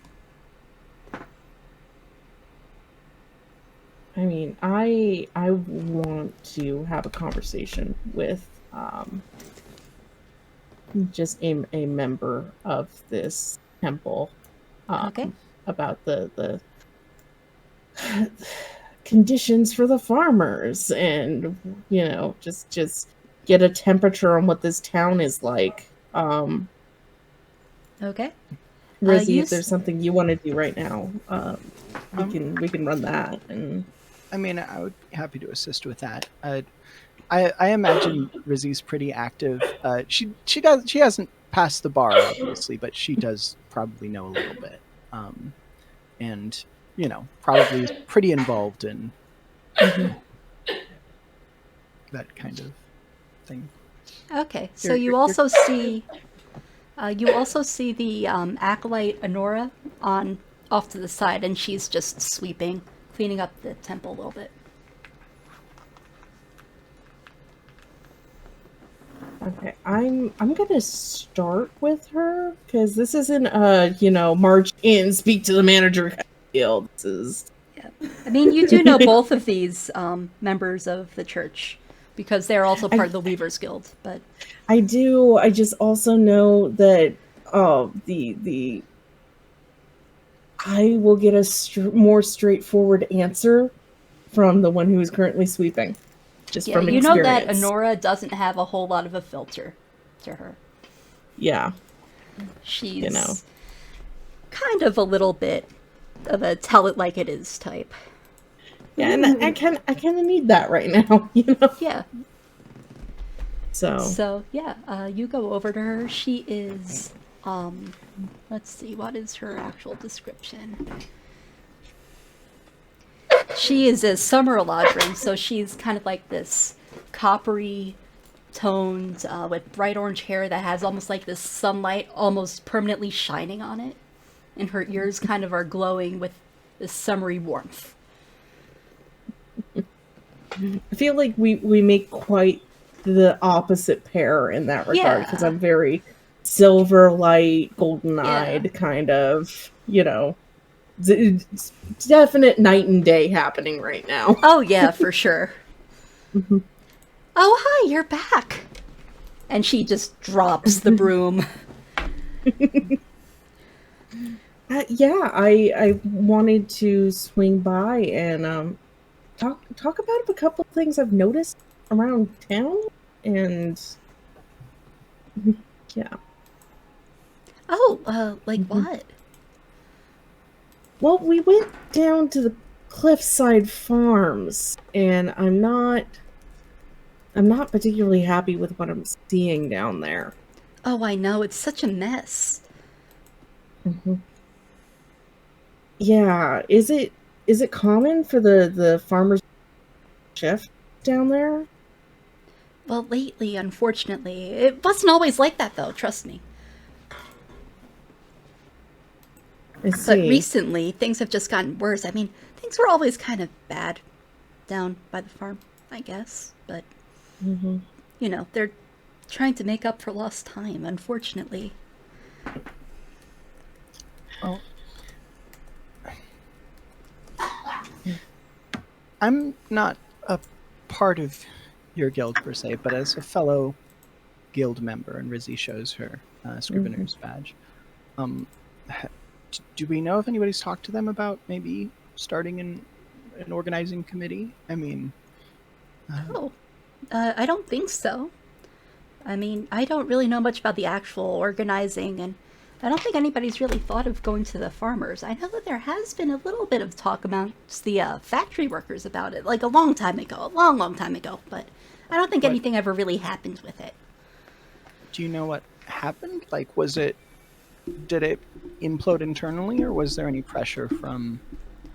I mean, I want to have a conversation with just a member of this temple Okay. about the conditions for the farmers, and you know, just get a temperature on what this town is like. Okay. Rizzy, you if there's something you want to do right now, we can run that. And I mean, I would be happy to assist with that. I imagine Rizzy's pretty active. She hasn't passed the bar obviously, but she does probably know a little bit, and you know, probably is pretty involved in that kind of thing. Okay, so You're- you you're- also see, the acolyte Honora off to the side, and she's just sweeping, cleaning up the temple a little bit. Okay, I'm gonna start with her because this isn't march in, speak to the manager kind of deal. This is I mean, you do know both of these members of the church because they're also part I of the Weavers Guild. But I do. I just also know that the I will get a more straightforward answer from the one who is currently sweeping, just yeah, from you know that experience. Honora doesn't have a whole lot of a filter to her. Yeah, She's kind of a little bit of a tell it like it is type. yeah, and I kind of need that right now, Yeah. So So yeah, you go over to her. She is, let's see, what is her actual description? She is a summer Eladrin, so she's kind of like this coppery toned with bright orange hair that has almost like this sunlight almost permanently shining on it, and her ears kind of are glowing with this summery warmth. I feel like we make quite the opposite pair in that regard because Yeah. I'm very silver light, golden eyed Yeah. kind of, it's definite night and day happening right now. Oh yeah, for sure. Oh hi, you're back. And she just drops the broom. Yeah, I wanted to swing by and talk about a couple of things I've noticed around town, and yeah. Oh, like what? Well, we went down to the Cliffside Farms, and I'm not particularly happy with what I'm seeing down there. Oh, I know, it's such a mess. Yeah, is it common for the farmers shift down there? Well, lately, unfortunately. It wasn't always like that, though, trust me. I But see. recently, things have just gotten worse. I mean, things were always kind of bad down by the farm, I guess. But, they're trying to make up for lost time, unfortunately. Well, I'm not a part of your guild per se, but as a fellow guild member, and Rizzy shows her Scrivener's badge, do we know if anybody's talked to them about maybe starting an organizing committee? I mean... I don't think so. I mean, I don't really know much about the actual organizing, and I don't think anybody's really thought of going to the farmers. I know that there has been a little bit of talk amongst the factory workers about it, like a long time ago, but I don't think anything ever really happened with it. Do you know what happened? Like, did it implode internally, or was there any pressure from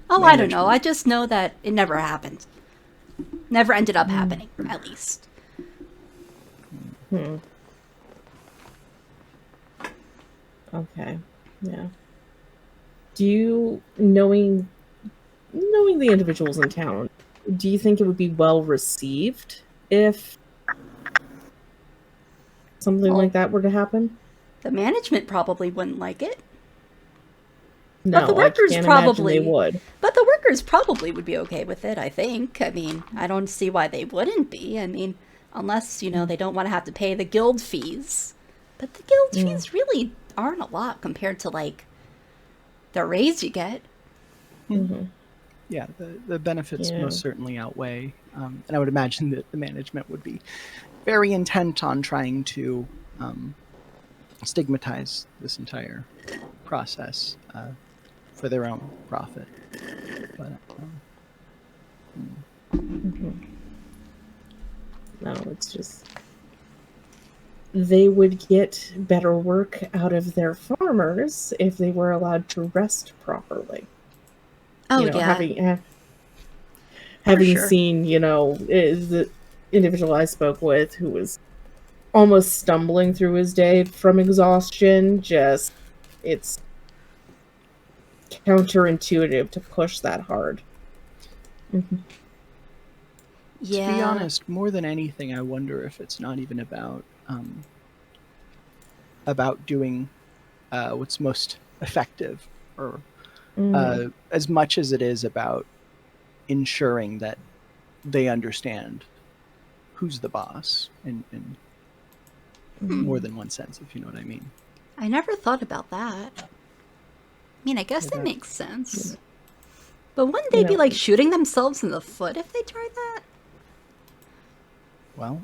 Oh, I don't know. I just know that it never happened. Never ended up happening, at least. Okay. Yeah. Do you, knowing the individuals in town, do you think it would be well received if something like that were to happen? The management probably wouldn't like it. No, but the workers I can't probably imagine they would. But the workers probably would be okay with it, I think. I mean, I don't see why they wouldn't be. I mean, unless, they don't want to have to pay the guild fees. But the guild fees really aren't a lot compared to, like, the raise you get. Yeah, the benefits most certainly outweigh. And I would imagine that the management would be very intent on trying to stigmatize this entire process for their own profit. But, no, it's just they would get better work out of their farmers if they were allowed to rest properly. Oh, yeah. Having seen, the individual I spoke with who was almost stumbling through his day from exhaustion, it's counterintuitive to push that hard. To be honest, more than anything, I wonder if it's not even about about doing what's most effective, or as much as it is about ensuring that they understand who's the boss in more than one sense, if you know what I mean. I never thought about that. I mean, I guess Yeah, it makes sense. But wouldn't You they be know- like shooting themselves in the foot if they tried that? Well,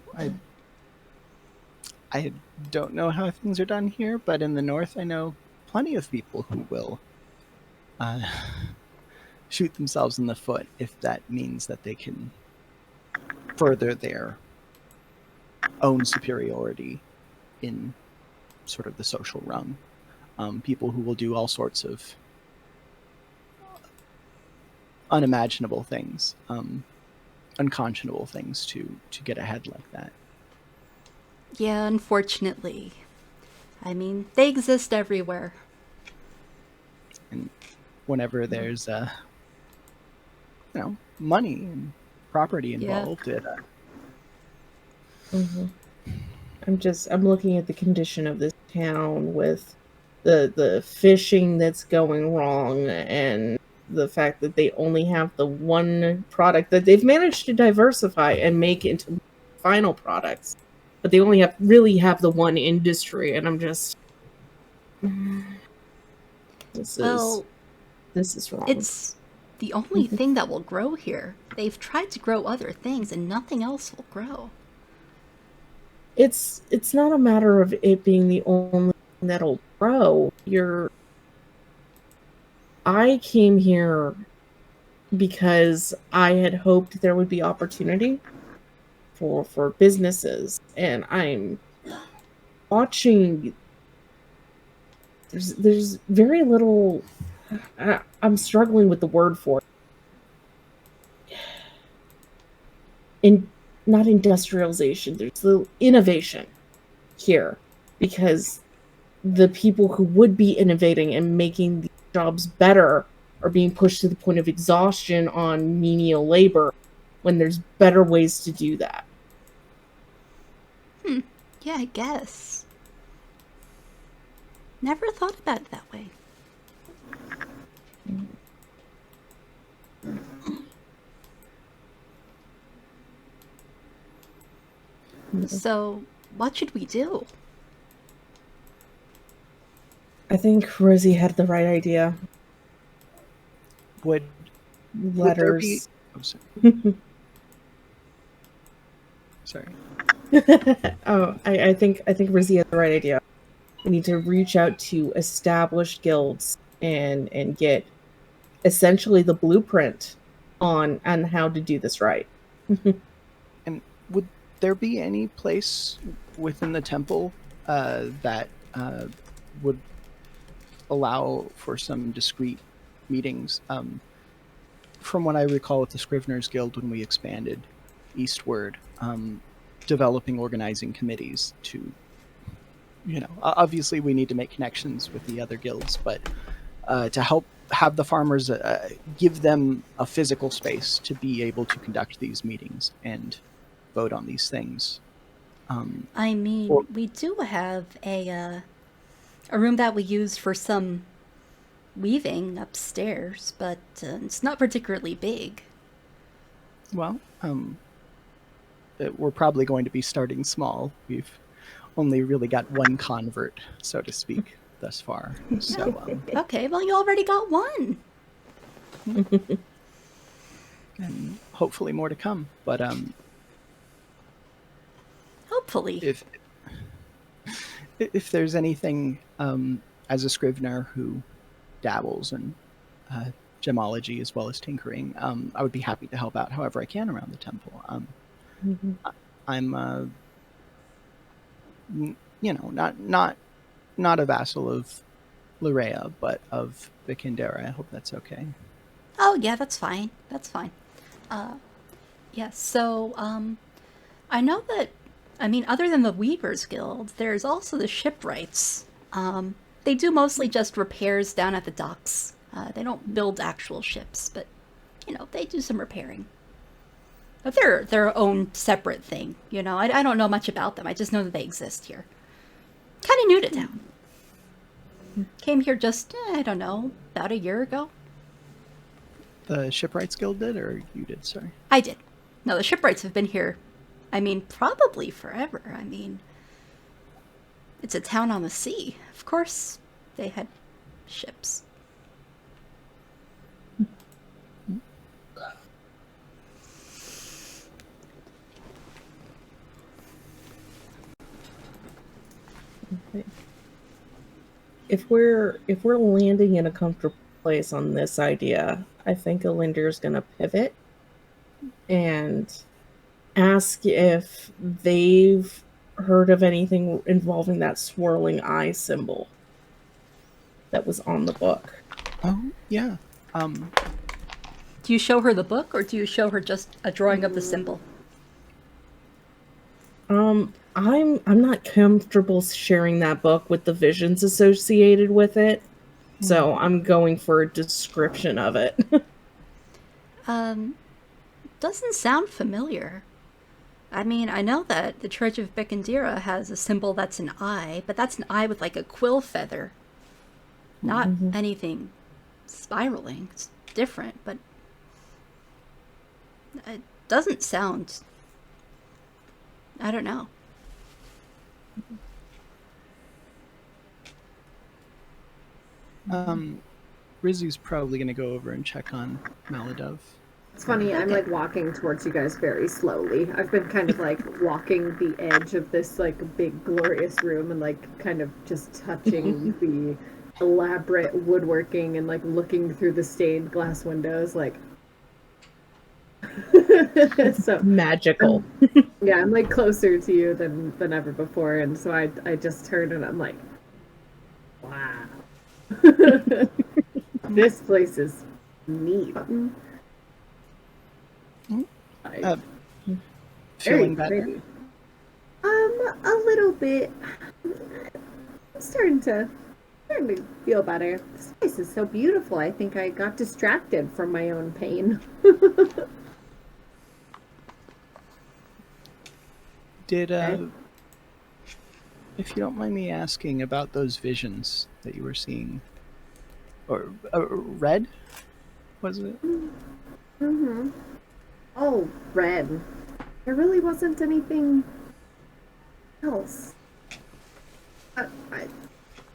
I don't know how things are done here, but in the north, I know plenty of people who will uh, shoot themselves in the foot if that means that they can further their own superiority in sort of the social rung. People who will do all sorts of unimaginable things, unconscionable things to get ahead like that. Yeah, unfortunately. I mean, they exist everywhere. And whenever there's money and property involved, I'm looking at the condition of this town with the fishing that's going wrong and the fact that they only have the one product that they've managed to diversify and make into final products, but they only really have the one industry, and I'm just Well, this is wrong. it's the only thing that will grow here. They've tried to grow other things and nothing else will grow. It's not a matter of it being the only thing that'll grow. I came here because I had hoped there would be opportunity for businesses, and I'm watching. There's very little. I'm struggling with the word for it. Not industrialization. There's the innovation here, because the people who would be innovating and making the jobs better are being pushed to the point of exhaustion on menial labor when there's better ways to do that. Yeah, I guess. Never thought about it that way. So, what should we do? I think Rosie had the right idea. would there be? Letters. Oh, sorry. Sorry. I think Rosie had the right idea. We need to reach out to established guilds and get essentially the blueprint on how to do this right. And would there be any place within the temple that would allow for some discrete meetings? From what I recall with the Scriveners Guild when we expanded eastward, developing organizing committees to, obviously we need to make connections with the other guilds, but to help have the farmers give them a physical space to be able to conduct these meetings and vote on these things. I mean, we do have a room that we use for some weaving upstairs, but it's not particularly big. Well, we're probably going to be starting small. We've only really got one convert, so to speak, thus far. So, Okay, well, you already got one. and hopefully more to come. But Hopefully. if there's anything as a scrivener who dabbles in gemology as well as tinkering, I would be happy to help out however I can around the temple. I'm not a vassal of Lurea, but of the Kindera. I hope that's okay. Oh, yeah, that's fine. That's fine. Yeah, so, I know that, I mean, other than the Weavers Guild, there's also the Shipwrights. They do mostly just repairs down at the docks. They don't build actual ships, but, they do some repairing. They're their own separate thing, you know. I don't know much about them. I just know that they exist here. Kind of new to town. Came here just, I don't know, about a year ago. The Shipwrights Guild did, or you did? Sorry. I did. No, the shipwrights have been here, I mean, probably forever. I mean, it's a town on the sea. Of course, they had ships. If we're landing in a comfortable place on this idea, I think Ilendir's gonna pivot and ask if they've heard of anything involving that swirling eye symbol that was on the book. Oh yeah. Do you show her the book, or do you show her just a drawing of the symbol? I'm not comfortable sharing that book with the visions associated with it, so I'm going for a description of it. Doesn't sound familiar. I mean, I know that the Church of Bikandira has a symbol that's an eye, but that's an eye with like a quill feather. Not anything spiraling. It's different, but it doesn't sound... I don't know. Rizu's probably going to go over and check on Maladov. It's funny, I'm like walking towards you guys very slowly. I've been kind of like walking the edge of this like big glorious room and like kind of just touching the elaborate woodworking and like looking through the stained glass windows like so Magical. yeah, I'm like closer to you than ever before, and so I just turned and I'm like, wow. This place is neat. Feeling better? Pretty. A little bit. I'm starting to feel better. This place is so beautiful. I think I got distracted from my own pain. Did if you don't mind me asking about those visions that you were seeing, or red, was it? Mm-hmm. Oh, red. There really wasn't anything else. I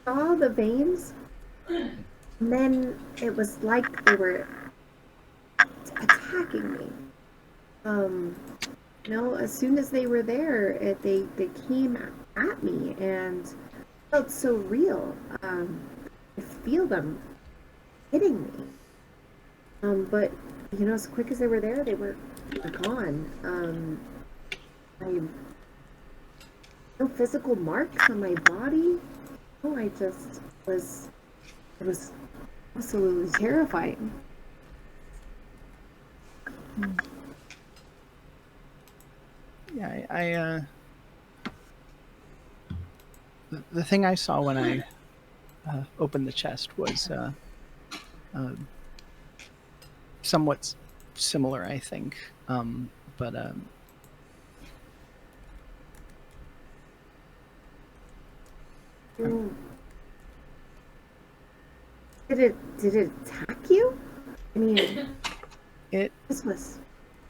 saw the veins, and then it was like they were attacking me. You know, as soon as they were there, they came at me and felt so real. I feel them hitting me. But you know, as quick as they were there, they were gone. No physical marks on my body. Oh, it was absolutely terrifying. Yeah, the thing I saw when I opened the chest was somewhat similar, I think. But Did it attack you? I mean, this was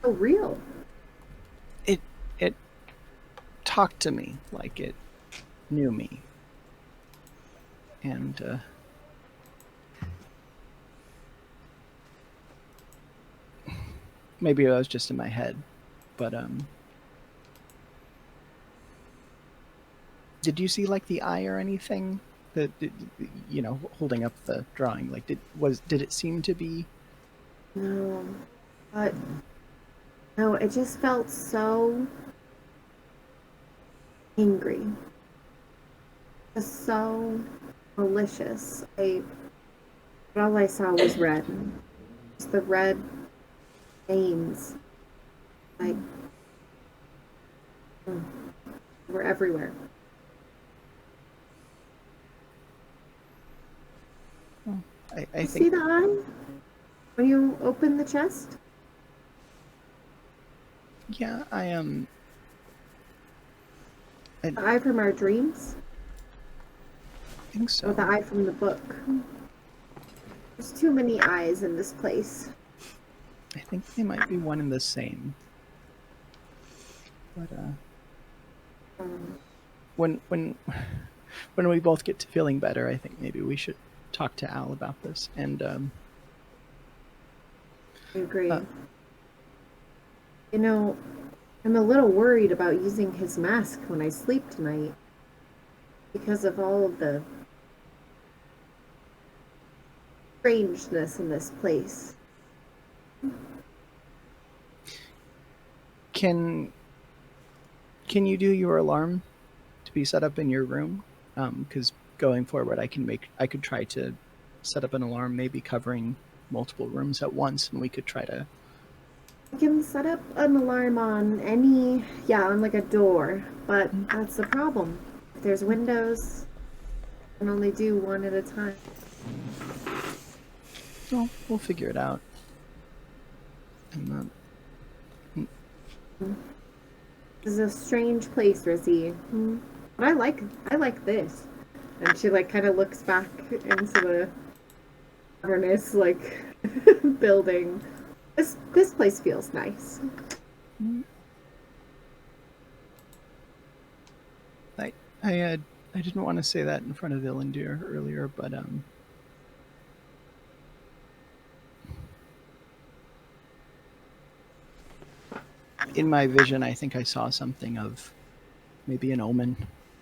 so real. It talked to me like it knew me, and maybe I was just in my head, but did you see like the eye or anything that, you know, holding up the drawing? Like, did it seem to be? No, but no, it just felt so angry, just so malicious. All I saw was red, just the red veins, like were everywhere. I See think the eye when you open the chest? Yeah, I am. The eye from our dreams? Think so. Or the eye from the book? There's too many eyes in this place. I think they might be one and the same. But when we both get to feeling better, I think maybe we should talk to Al about this. And I agree. You know, I'm a little worried about using his mask when I sleep tonight because of all of the strangeness in this place. can you do your alarm to be set up in your room? Because going forward, I could try to set up an alarm, maybe covering multiple rooms at once, and we could try to. I can set up an alarm on on like a door, but that's the problem. If there's windows, I can only do one at a time. Well, we'll figure it out. And This is a strange place, Rizzy. But I like this. And she like kind of looks back into the cavernous like building. This place feels nice. I didn't want to say that in front of Ilendir earlier, but in my vision, I think I saw something of maybe an omen,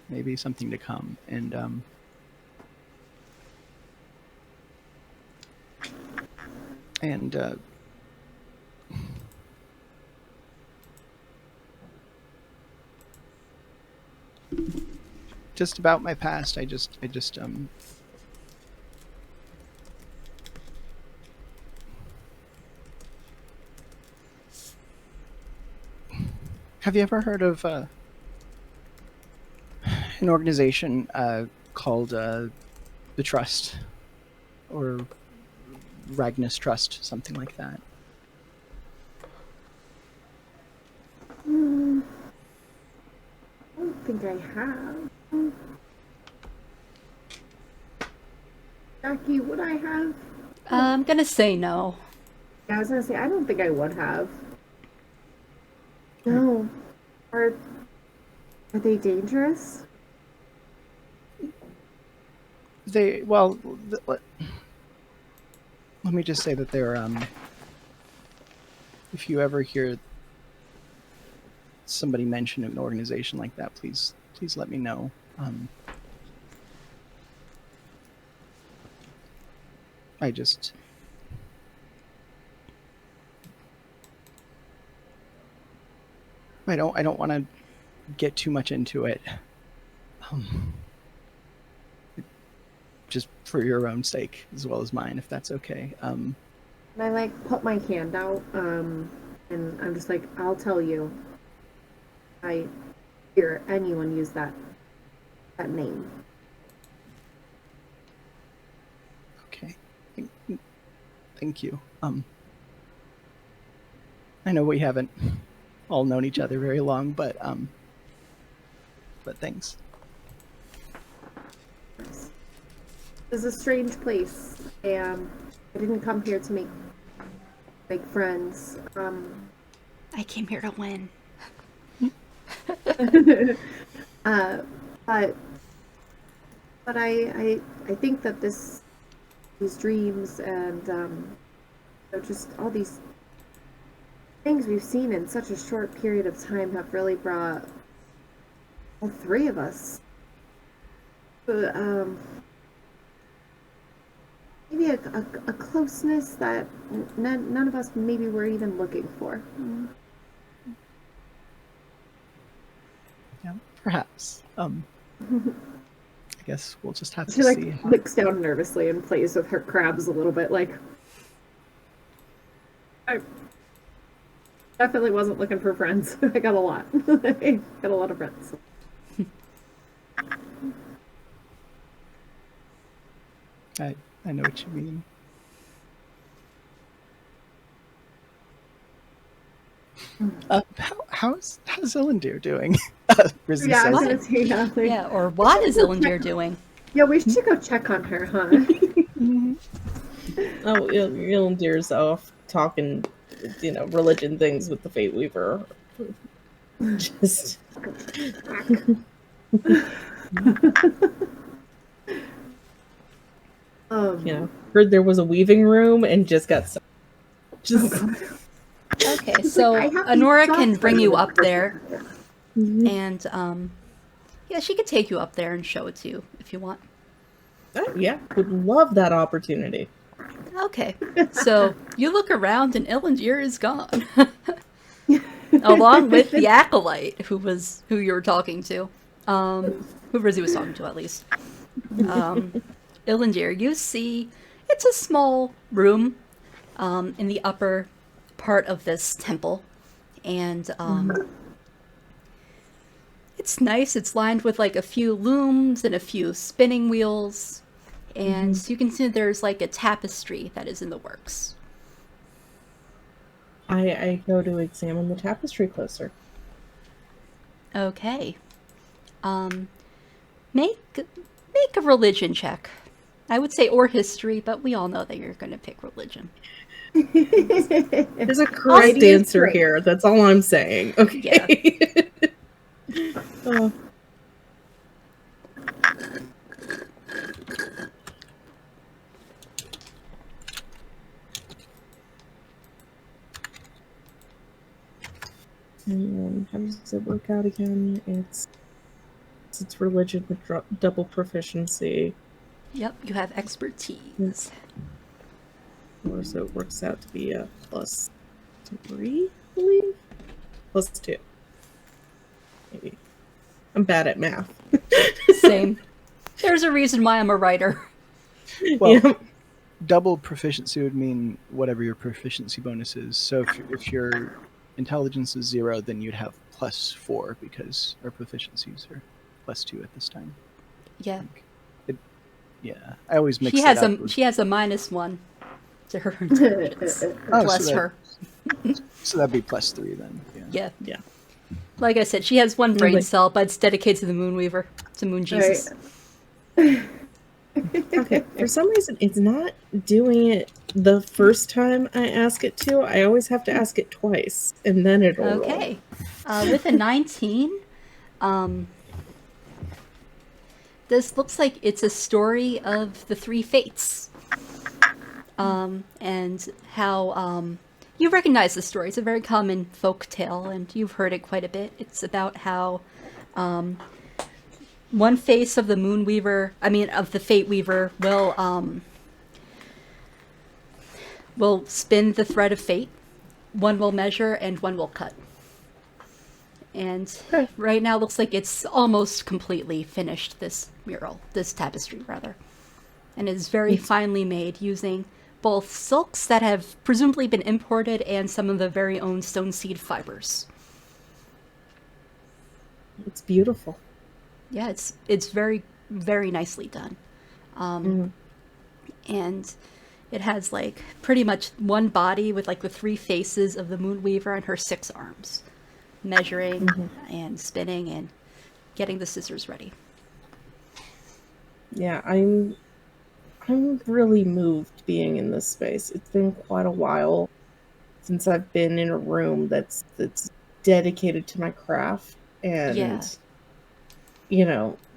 maybe something to come, and just about my past, I just have you ever heard of an organization called the Trust or Ragnus Trust, something like that? I don't think I have. Jackie, would I have? I'm gonna say no. Yeah, I was gonna say I don't think I would have. No. Are they dangerous? Well, let me just say that they're if you ever hear somebody mention an organization like that, please let me know. I don't want to get too much into it. Just for your own sake as well as mine, if that's okay. And I like put my hand out, and I'm just like, I'll tell you. I hear anyone use that name. Okay. Thank you. I know we haven't all known each other very long, but thanks. This is a strange place, and I didn't come here to make friends. I came here to win. But I think that these dreams and just all these things we've seen in such a short period of time have really brought all three of us maybe a closeness that none of us maybe were even looking for. Yeah, perhaps. I guess we'll just have She to like see. looks down nervously and plays with her crabs a little bit, like I definitely wasn't looking for friends. I got a lot. I got a lot of friends. I know what you mean. how's Ilendir doing? Rizzy Yeah, I was says. gonna say that. Like, Yeah, or what is Ilendir doing? yeah, we should go check on her, huh? Mhm. Oh, Ilendir's off talking, religion things with the Fate Weaver. Just heard there was a weaving room and just got so. Just Okay, It's so like, I have these Honora jobs can bring you I up there, Mhm. and yeah, she could take you up there and show it to you if you want. Oh, yeah, would love that opportunity. Okay, so you look around and Ilendir is gone, along with the acolyte who you were talking to, who Rizzy was talking to at least. Ilendir, you see, it's a small room in the upper part of this temple, and it's nice. It's lined with like a few looms and a few spinning wheels, and you can see there's like a tapestry that is in the works. I go to examine the tapestry closer. Okay. Make a religion check. I would say or history, but we all know that you're going to pick religion. There's a correct Idea is answer great. here. That's all I'm saying. Okay. Oh. And how does it work out again? It's religion with double proficiency. Yep, you have expertise. Or so it works out to be a +3, I believe? +2. Maybe. I'm bad at math. Same. There's a reason why I'm a writer. Well, Yeah. double proficiency would mean whatever your proficiency bonus is. So if your intelligence is 0, then you'd have +4 because our proficiencies are +2 at this time. Yeah. Yeah, I always mix She that has up. she has a -1 to her intelligence. Oh, Bless so her. So that'd be +3 then. Yeah. Yeah. Yeah. Like I said, she has one brain Like- cell, but it's dedicated to the Moonweaver, to Moon Jesus. Okay, for some reason, it's not doing it the first time I ask it to. I always have to ask it twice, and then it'll roll. Okay. With a 19, this looks like it's a story of the three fates. And how you recognize the story. It's a very common folk tale, and you've heard it quite a bit. It's about how one face of the of the Fate Weaver will spin the thread of fate. One will measure, and one will cut. And right now, looks like it's almost completely finished. This tapestry, rather, and is very finely made using both silks that have presumably been imported and some of the very own stone seed fibers. It's beautiful. Yeah, it's very, very nicely done. And it has like pretty much one body with like the three faces of the Moonweaver and her 6 arms, measuring and spinning and getting the scissors ready. Yeah, I'm really moved being in this space. It's been quite a while since I've been in a room that's dedicated to my craft, and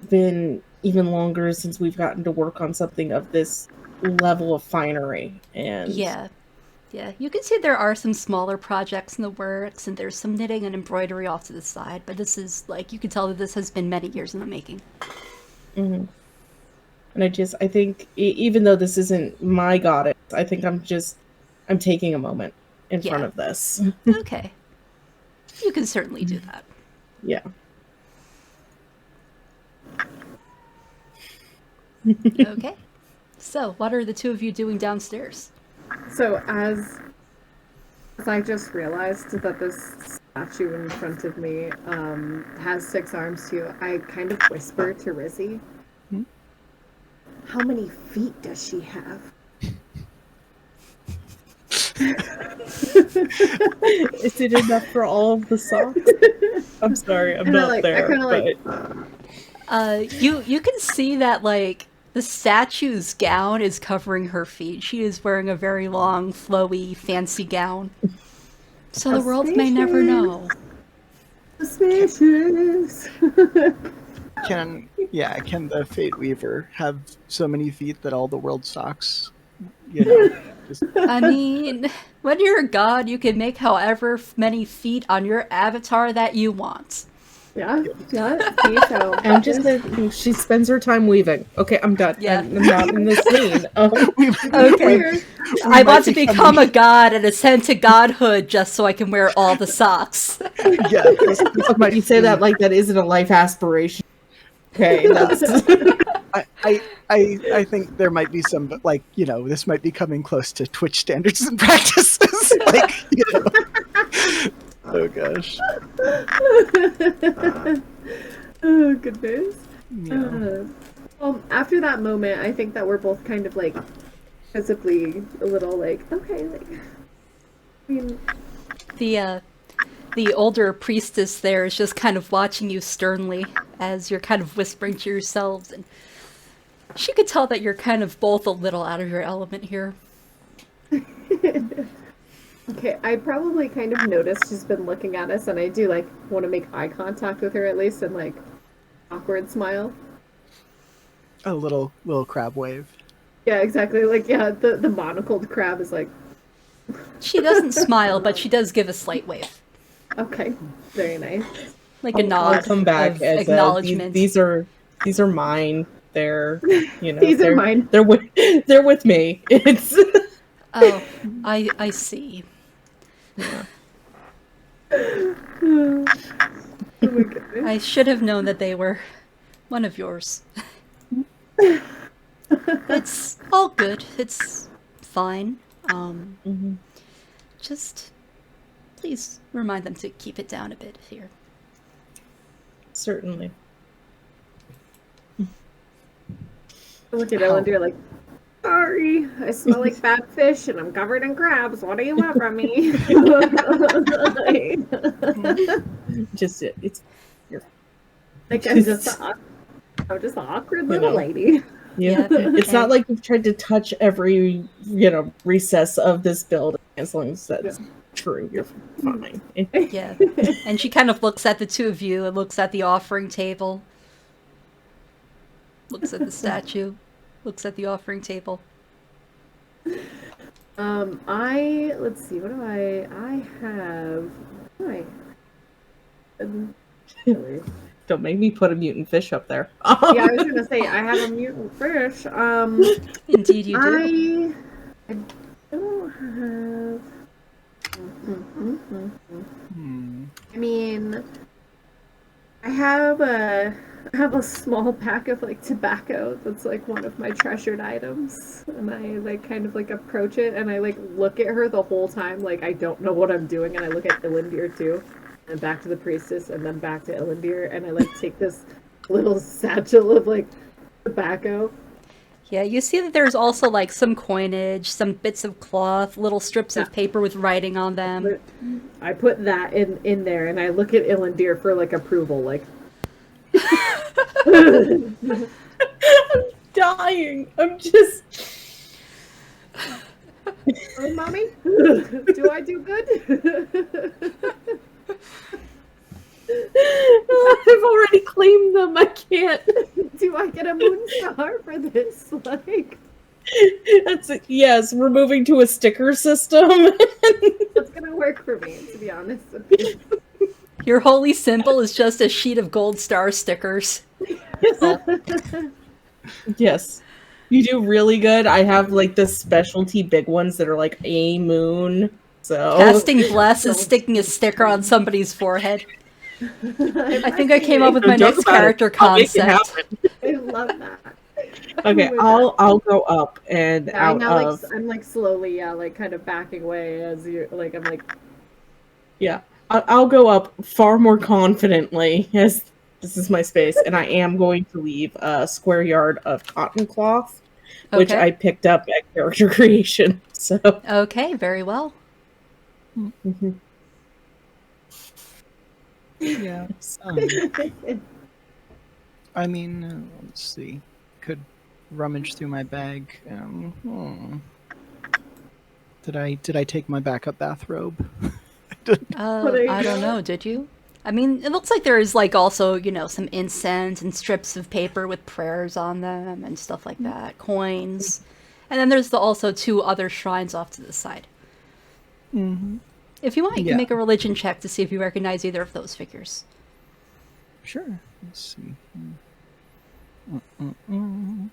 been even longer since we've gotten to work on something of this level of finery. And Yeah, you can see there are some smaller projects in the works, and there's some knitting and embroidery off to the side, but this is like, you can tell that this has been many years in the making. And I think even though this isn't my goddess, I think I'm taking a moment in front of this. Okay, you can certainly do that. Yeah. Okay, so what are the two of you doing downstairs? So as I just realized that this statue in front of me has 6 arms too, I kind of whisper to Rizzy, how many feet does she have? Is it enough for all of the socks? I'm sorry, I'm And I, not like, there. I kind of like, You can see that like the statue's gown is covering her feet. She is wearing a very long, flowy, fancy gown. So the world may never know. Suspicious. Can the Fate Weaver have so many feet that all the world socks, just I mean, when you're a god, you can make however many feet on your avatar that you want. Yeah. See, so I'm just she spends her time weaving. Okay, I'm done. Yeah. I'm not in this scene. Okay. I want to become a god and ascend to godhood just so I can wear all the socks. Yeah, this Okay, might you say be- that like that isn't a life aspiration. Okay, that's I think there might be some, like, this might be coming close to Twitch standards and practices. Like, oh gosh. Oh goodness. Yeah. Well, after that moment, I think that we're both kind of like physically a little like, okay, like, I mean, The older priestess there is just kind of watching you sternly as you're kind of whispering to yourselves, and she could tell that you're kind of both a little out of your element here. okay, I probably kind of noticed she's been looking at us, and I do like want to make eye contact with her at least, and like awkward smile. A little crab wave. Yeah, exactly. Like, yeah, the monocled crab is like, She doesn't smile, but she does give a slight wave. okay, very nice. Like a nod I'll come back of as acknowledgement. these are mine. They're These are mine. They're with me. It's Oh, I see. yeah. Oh my goodness. I should have known that they were one of yours. It's all good. It's fine. Mhm. Just please remind them to keep it down a bit here. Certainly. Look at Ilendir like, sorry, I smell like bad fish and I'm covered in crabs. What do you want from me? Just it's like I'm just an awkward little lady. yeah. It's not like you've tried to touch every recess of this building. As long as that's true, you're fine. Yeah. And she kind of looks at the two of you and looks at the offering table. Looks at the statue. Looks at the offering table. Let's see, what do I have. Don't make me put a mutant fish up there. Yeah, I was gonna say I have a mutant fish. Indeed you do. I don't have. I mean, I have a small pack of like tobacco that's like one of my treasured items, and I like kind of like approach it and I like look at her the whole time like I don't know what I'm doing, and I look at Ilendir too, and back to the priestess and then back to Ilendir, and I like take this little satchel of like tobacco. Yeah, you see that there's also like some coinage, some bits of cloth, little strips of paper with writing on them. I put that in there, and I look at Ilendir for like approval, like. I'm dying. I'm just. Hey, mommy, do I do good? I've already claimed them. I can't. Do I get a moon star for this? Like, That's it. Yes, we're moving to a sticker system. that's gonna work for me, to be honest with you. Your holy symbol is just a sheet of gold star stickers. Yes. You do really good. I have like the specialty big ones that are like a moon. So Casting Bless is sticking a sticker on somebody's forehead. I think I came up with my Don't next joke about it. character I'll make it concept. happen. I love that. Okay, I'll go up and Yeah, out now, of like, I'm like slowly, like kind of backing away as you like. I'm like, yeah. I'll go up far more confidently as this is my space, and I am going to leave a square yard of cotton cloth which Okay. I picked up at character creation. So Okay, very well. mhm. Yeah. I mean, let's see. Could rummage through my bag. Did I take my backup bathrobe? Well, there you I don't go. know, did you? I mean, it looks like there is like also, some incense and strips of paper with prayers on them and stuff like that, coins. And then there's also two other shrines off to the side. Mm-hmm. If you want, you can Yeah. make a religion check to see if you recognize either of those figures. Sure. Let's see. Mm-mm-mm.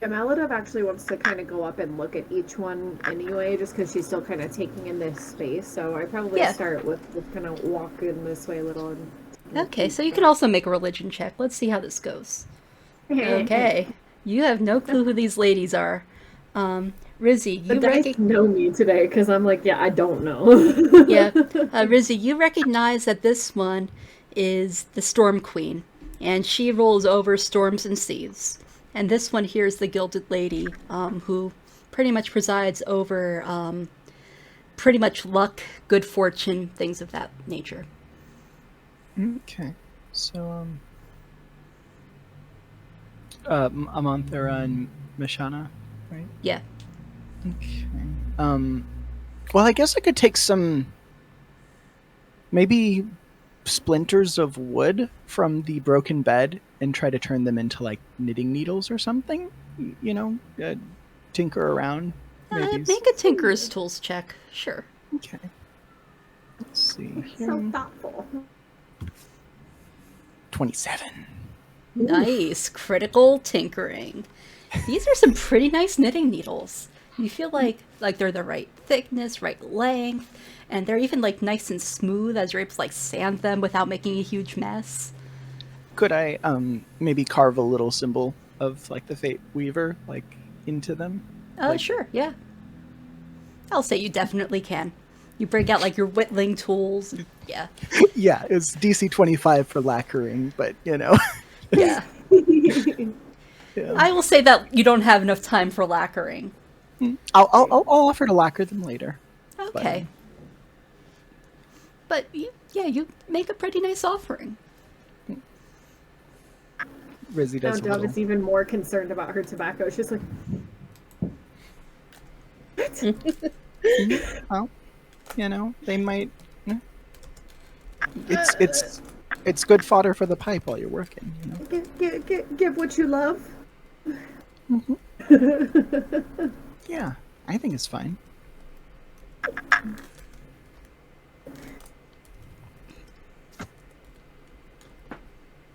Yeah, Maladov actually wants to kind of go up and look at each one anyway, just because she's still kind of taking in this space. So I probably Yeah. start with kind of walking this way a little. And Okay, so you can also make a religion check. Let's see how this goes. Okay. You have no clue who these ladies are. Rizzy, The you dice know me today because I'm like, yeah, I don't know. Yeah, Rizzy, you recognize that this one is the Storm Queen, and she rules over storms and seas. And this one here is the Gilded Lady, who pretty much presides over pretty much luck, good fortune, things of that nature. Okay. So, Amanthera and Mishana, right? Yeah. Okay. Well, I guess I could take some, maybe splinters of wood from the broken bed and try to turn them into like knitting needles or something. You know, tinker around. Maybe. Make a Tinker's Tools check. Sure. Okay. Let's see. So thoughtful. 27. Nice. Critical tinkering. These are some pretty nice knitting needles. You feel like they're the right thickness, right length, and they're even like nice and smooth as you're able to like sand them without making a huge mess. Could I maybe carve a little symbol of like the Fate Weaver like into them? Sure, yeah. I'll say you definitely can. You break out like your whittling tools. And, yeah. Yeah, it's DC 25 for lacquering, but you know. Yeah. Yeah. I will say that you don't have enough time for lacquering. I'll offer to lacquer them later. Okay. But you make a pretty nice offering. Rizzy Now does a Dove little. is even more concerned about her tobacco. She's like, Well, you know, they might. It's good fodder for the pipe while you're working. You know. give what you love. Yeah, I think it's fine.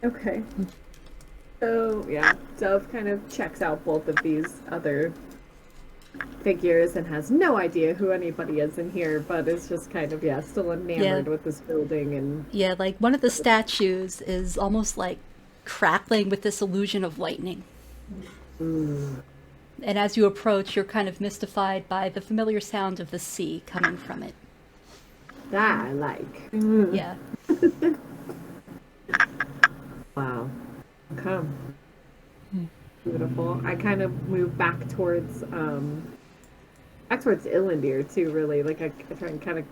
Okay. So, yeah, Dove kind of checks out both of these other figures and has no idea who anybody is in here, but is just kind of, still enamored with this building. And Yeah, like one of the statues is almost like crackling with this illusion of lightning. And as you approach, you're kind of mystified by the familiar sound of the sea coming from it. that I like. Yeah. Wow. Okay. Beautiful. I kind of move back towards Ilendir too, really. Like I try and kind of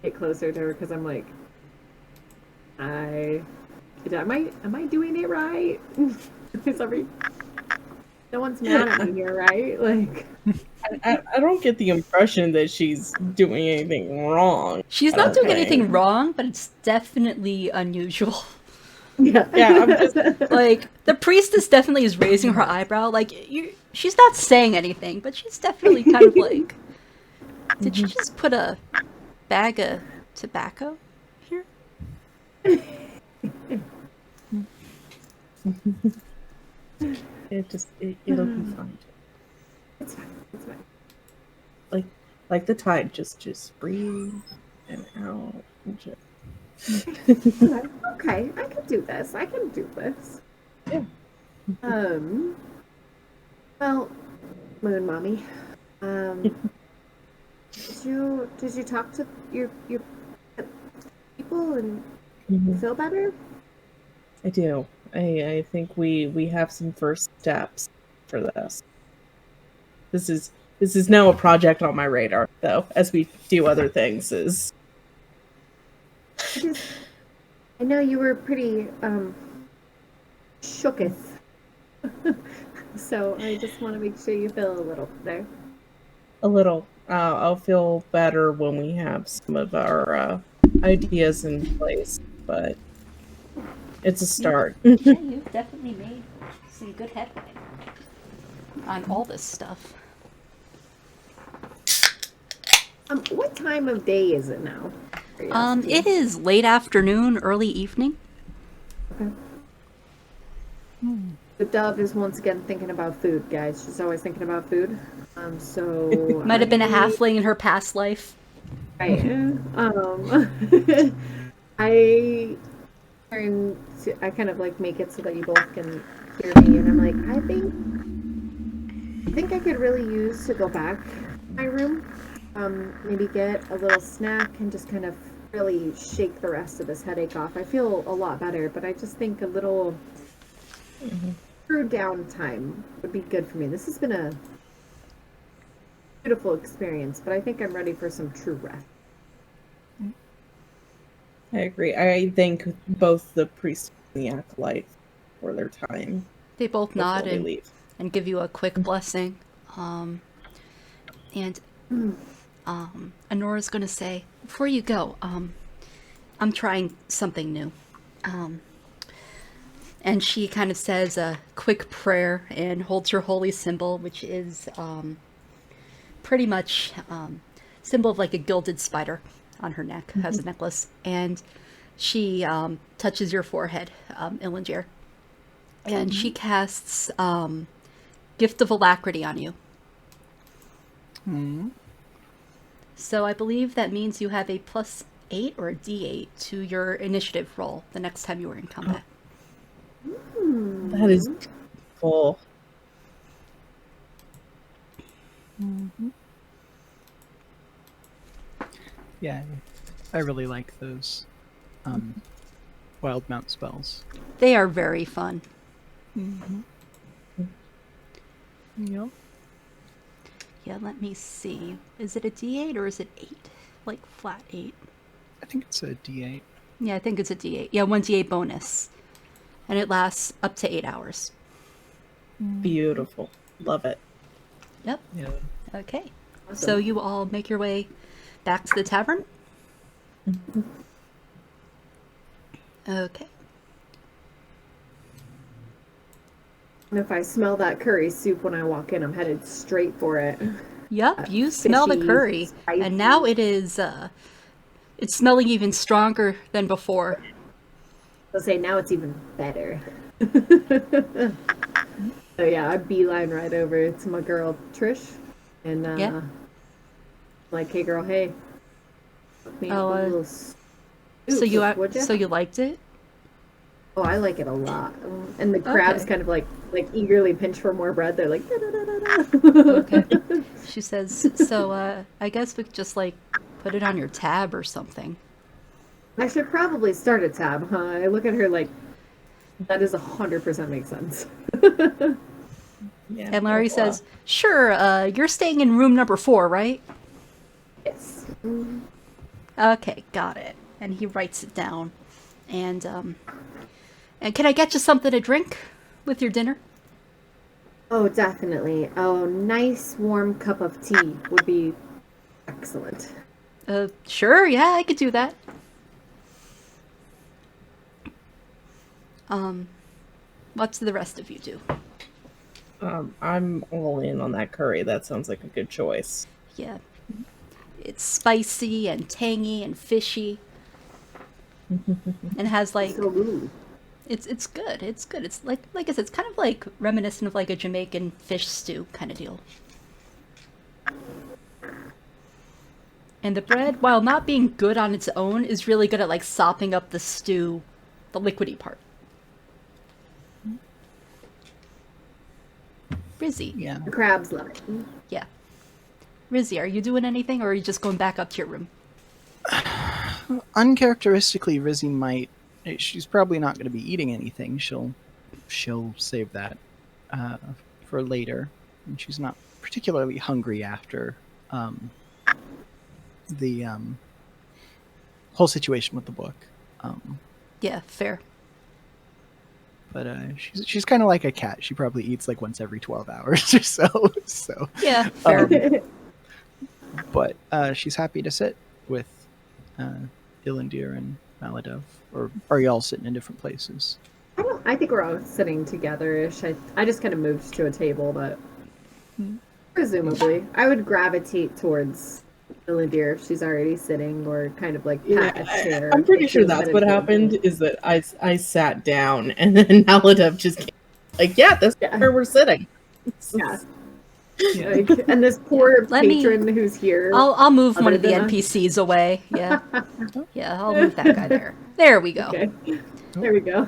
get closer to her because I'm like, am I doing it right? No one's mad at me here, right? Like, I don't get the impression that she's doing anything wrong. She's not doing Okay. anything wrong, but it's definitely unusual. yeah, Yeah, I'm just Like, the priestess definitely is raising her eyebrow. Like, she's not saying anything, but she's definitely kind of like, did you just put a bag of tobacco here? it'll be fine. it's fine. It's fine. Like the tide, just breathe and out. And just... Okay, I can do this. I can do this. Yeah. Well, Moon Mommy, did you talk to your people and you feel better? I do. I think we have some first steps. for this. This is now a project on my radar, though, as we do other things. I know you were pretty shooketh. So I just want to make sure you feel a little there. A little. I'll feel better when we have some of our ideas in place, but it's a start. Yeah, you've definitely made some good headway on all this stuff. What time of day is it now? It is late afternoon, early evening. Okay. The dove is once again thinking about food, guys. She's always thinking about food. So Might have been a halfling in her past life. Right. I kind of like make it so that you both can hear me, and I'm like, I think I could really use to go back to my room. Maybe get a little snack and just kind of really shake the rest of this headache off. I feel a lot better, but I just think a little true downtime would be good for me. This has been a beautiful experience, but I think I'm ready for some true rest. I agree. I thank both the priest and the acolyte for their time. They both before nod they leave. and give you a quick blessing. And Honora's gonna say, before you go, I'm trying something new. And she kind of says a quick prayer and holds her holy symbol, which is pretty much symbol of like a gilded spider on her neck, has a necklace. And she touches your forehead, Ilendir. And she casts Gift of Alacrity on you. So I believe that means you have a +8 or a D8 to your initiative roll the next time you were in combat. That is cool. Yeah, I really like those wild mount spells. They are very fun. Yep. Yeah, let me see. Is it a D8 or is it 8? Like flat 8? I think it's a D8. Yeah, I think it's a D8. Yeah, 1 D8 bonus. And it lasts up to 8 hours. Beautiful. Love it. Yep. Yeah. Okay. Awesome. So you all make your way back to the tavern? Okay. And if I smell that curry soup when I walk in, I'm headed straight for it. Yep, you smell the Fishy, curry. spicy. And now it is, it's smelling even stronger than before. I'll say now it's even better. So yeah, I beeline right over to my girl Trish, and Yeah. like, hey girl, hey. Hook me up Oh, with a little soup, So you would ya? so you liked it? Oh, I like it a lot. And the crabs Okay. kind of like eagerly pinch for more bread. They're like, da-da-da-da-da. Okay. She says, so I guess we could just like put it on your tab or something. I should probably start a tab, huh? I look at her like, that is 100% makes sense. Yeah. And Larry says, sure, you're staying in room number 4, right? Yes. Okay, got it. And he writes it down. And can I get you something to drink with your dinner? Oh, definitely. Oh, nice warm cup of tea would be excellent. Sure, yeah, I could do that. What's the rest of you do? I'm all in on that curry. That sounds like a good choice. Yeah. It's spicy and tangy and fishy. And has like So ooh. it's good. It's good. It's like I said, it's kind of like reminiscent of like a Jamaican fish stew kind of deal. And the bread, while not being good on its own, is really good at like sopping up the stew, the liquidy part. Rizzy. Yeah. The crabs love it. Yeah. Rizzy, are you doing anything or are you just going back up to your room? Uncharacteristically, Rizzy might. She's probably not going to be eating anything. She'll save that for later, and she's not particularly hungry after the whole situation with the book. Yeah, fair. But she's kind of like a cat. She probably eats like once every 12 hours or so. So Yeah, fair. but she's happy to sit with Ilendir and Maladov. Or are y'all sitting in different places? I think we're all sitting together-ish. I just kind of moved to a table, but presumably I would gravitate towards Ilendir if she's already sitting, or kind of like pat a chair. I'm pretty if she sure was that's at a what table. happened. Is that I sat down and then Maladov just came, like, yeah, that's where we're sitting. Yeah. Yeah. Like, and this poor Let me- patron who's here. I'll move one Other of the than us? NPCs away. Yeah. Yeah, I'll move that guy there. There we go. Okay. There we go.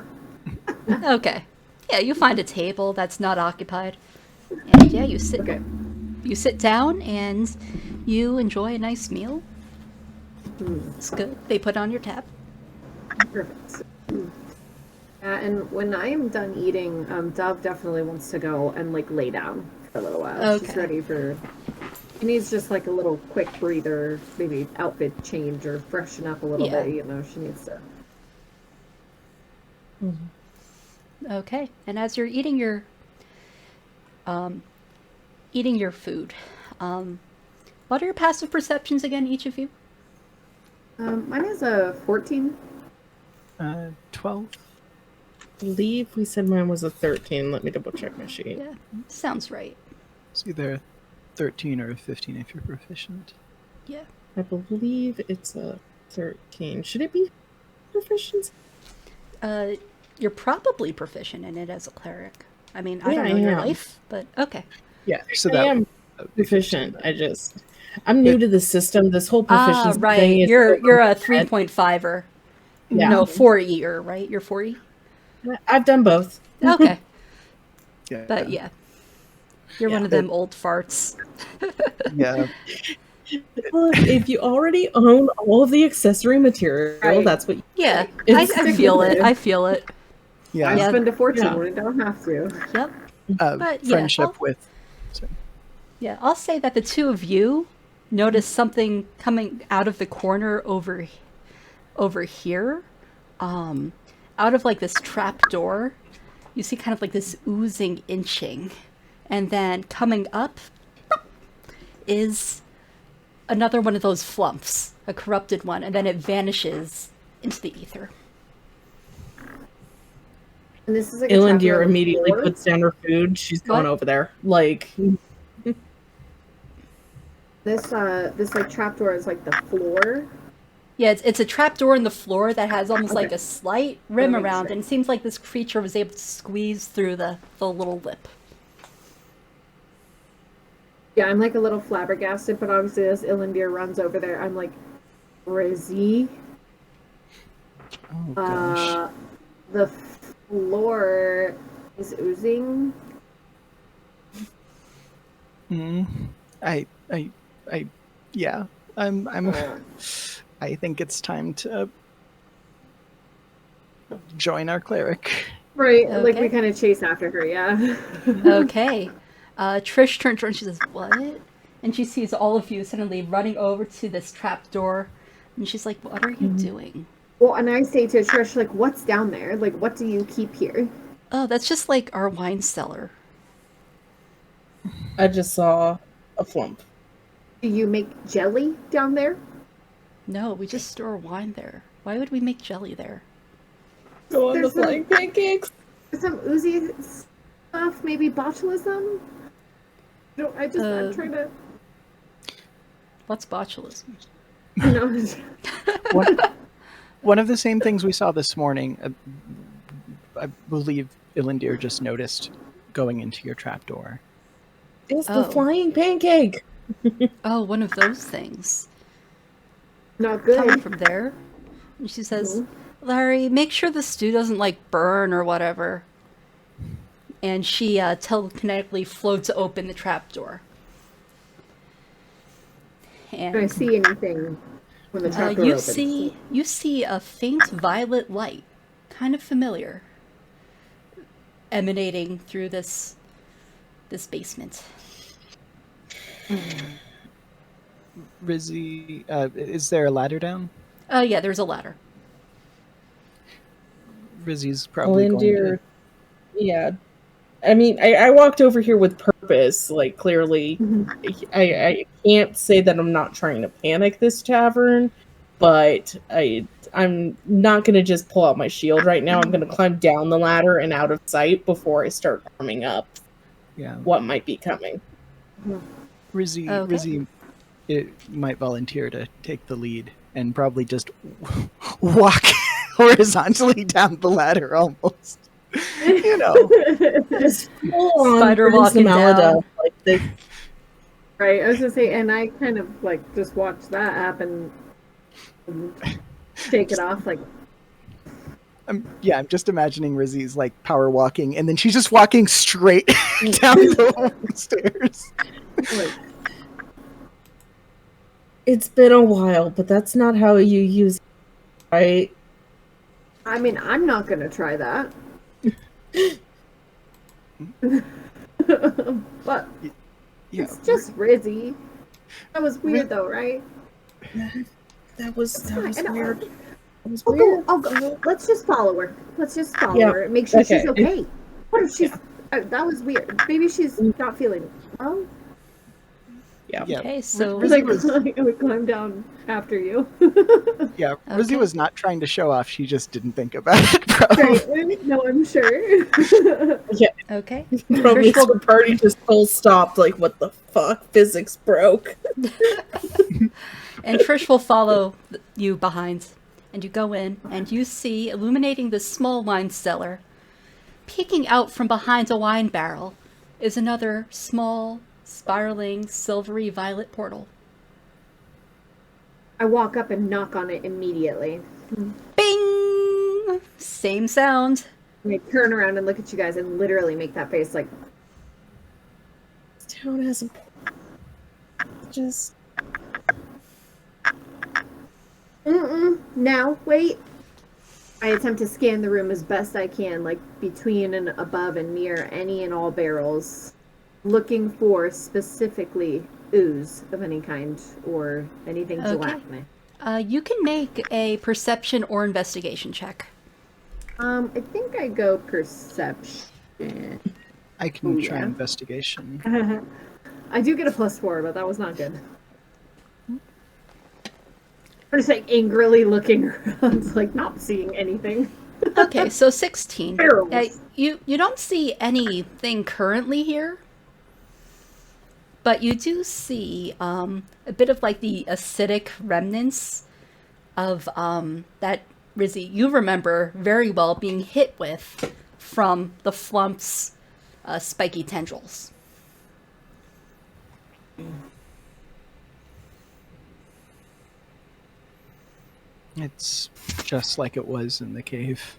Okay. Yeah, you find a table that's not occupied. And yeah, you sit Okay. down and you enjoy a nice meal. Hmm. It's good. They put on your tab. Perfect. And when I am done eating, Dove definitely wants to go and like lay down for a little while. She's Okay. ready for. She needs just like a little quick breather, maybe outfit change or freshen up a little Yeah. bit. You know, she needs to. Okay. And as you're eating your food, what are your passive perceptions again, each of you? Mine is a 14. 12. I believe we said mine was a 13. Let me double check my sheet. Yeah, sounds right. It's either 13 or 15 if you're proficient. Yeah. I believe it's a 13. Should it be proficiency? You're probably proficient in it as a cleric. I mean, I Yeah, don't know I your am. life, but okay. Yeah, so I that am would be proficient. I'm new to the system. This whole proficiency right. thing is You're over a my head. 3.5er. Yeah. No, 4E-er, right? You're 4E? I've done both. Okay. Yeah. But yeah. You're Yeah, one of them old farts. Yeah. Look, if you already own all of the accessory material, Right. that's what you Yeah. I It's feel it. ridiculous. I feel it. Yeah. I Yeah. spend a fortune Yeah. when I don't have to. Yep. But, yeah, friendship I'll- with. Sorry. Yeah, I'll say that the two of you notice something coming out of the corner over here. Out of like this trap door. You see kind of like this oozing inching. And then coming up is another one of those flumps, a corrupted one, and then it vanishes into the ether. And this is like a Ilendir chapter on the immediately floor? puts down her food. She's going What? over there. Like, This like trapdoor is like the floor. Yeah, it's a trap door in the floor that has almost like Okay. a slight rim makes around, sense. and it seems like this creature was able to squeeze through the little lip. Yeah, I'm like a little flabbergasted, but obviously as Ilendir runs over there, I'm like, Rizzy. Oh gosh. The floor is oozing. I, yeah. I think it's time to join our cleric. Right, like Okay. we kind of chase after her, yeah. Okay. Trish turns around and she says, "What?" And she sees all of you suddenly running over to this trap door. And she's like, "What are you doing?" Well, and I say to Trish, like, what's down there? Like, what do you keep here? Oh, that's just like our wine cellar. I just saw a flump. Do you make jelly down there? No, we just store wine there. Why would we make jelly there? Go on the There's some- flying pancakes. Some oozy stuff, maybe botulism? No, I'm trying to, What's botulism? you know. One of the same things we saw this morning, I believe Ilendir just noticed going into your trapdoor. It's Oh. the flying pancake. Oh, one of those things. Not Coming good. from there. And she says, "Larry, make sure the stew doesn't like burn or whatever." And she telekinetically floats open the trapdoor. Do I And see anything when the trap door you opens? see a faint violet light, kind of familiar, emanating through this this basement. Rizzy, is there a ladder down? Yeah, there's a ladder. Rizzy's probably going to. Ilendir, yeah. I mean, I walked over here with purpose. Like, clearly, I can't say that I'm not trying to panic this tavern, but I'm not going to just pull out my shield right now. I'm going to climb down the ladder and out of sight before I start warming up Yeah. what might be coming. Rizzy, Okay. Rizzy it might volunteer to take the lead and probably just walk horizontally down the ladder almost. You know. Just full on Spider walking down. like this. Right, I was gonna say, and I kind of like just watched that happen and shake it off, like. I'm just imagining Rizzy's like power walking, and then she's just walking straight down the stairs. Like, It's been a while, but that's not how you use it, right? I mean, I'm not gonna try that. But Yeah, it's just Rizzy. That was weird, though, right? That was And weird. That was I'll weird. go. Let's just follow her. Let's just follow Yeah. her and make sure she's Okay. okay. What if she's? That was weird. Maybe she's not feeling well. Yeah. Yeah. Okay, so Rizzy I would climb down after you. Yeah, Okay. Rizzy was not trying to show off. She just didn't think about it. Probably. Right? No, I'm sure. okay. Probably Trish will- the party just full stopped. Like, what the fuck? Physics broke. And Trish will follow you behind. And you go in, and you see, illuminating the small wine cellar, peeking out from behind a wine barrel, is another small, spiraling, silvery violet portal. I walk up and knock on it immediately. Bing! Same sound. And I turn around and look at you guys and literally make that face like, This town has a just now, wait. I attempt to scan the room as best I can, like between and above and near any and all barrels, looking for specifically ooze of any kind or anything gelatinous. You can make a perception or investigation check. I think I go perception. I can Oh, try yeah. investigation. I do get a +4, but that was not good. I'm just like angrily looking around, like not seeing anything. Okay, so 16. Barrels. You don't see anything currently here, but you do see a bit of like the acidic remnants of that Rizzy you remember very well being hit with from the Flump's spiky tendrils. It's just like it was in the cave.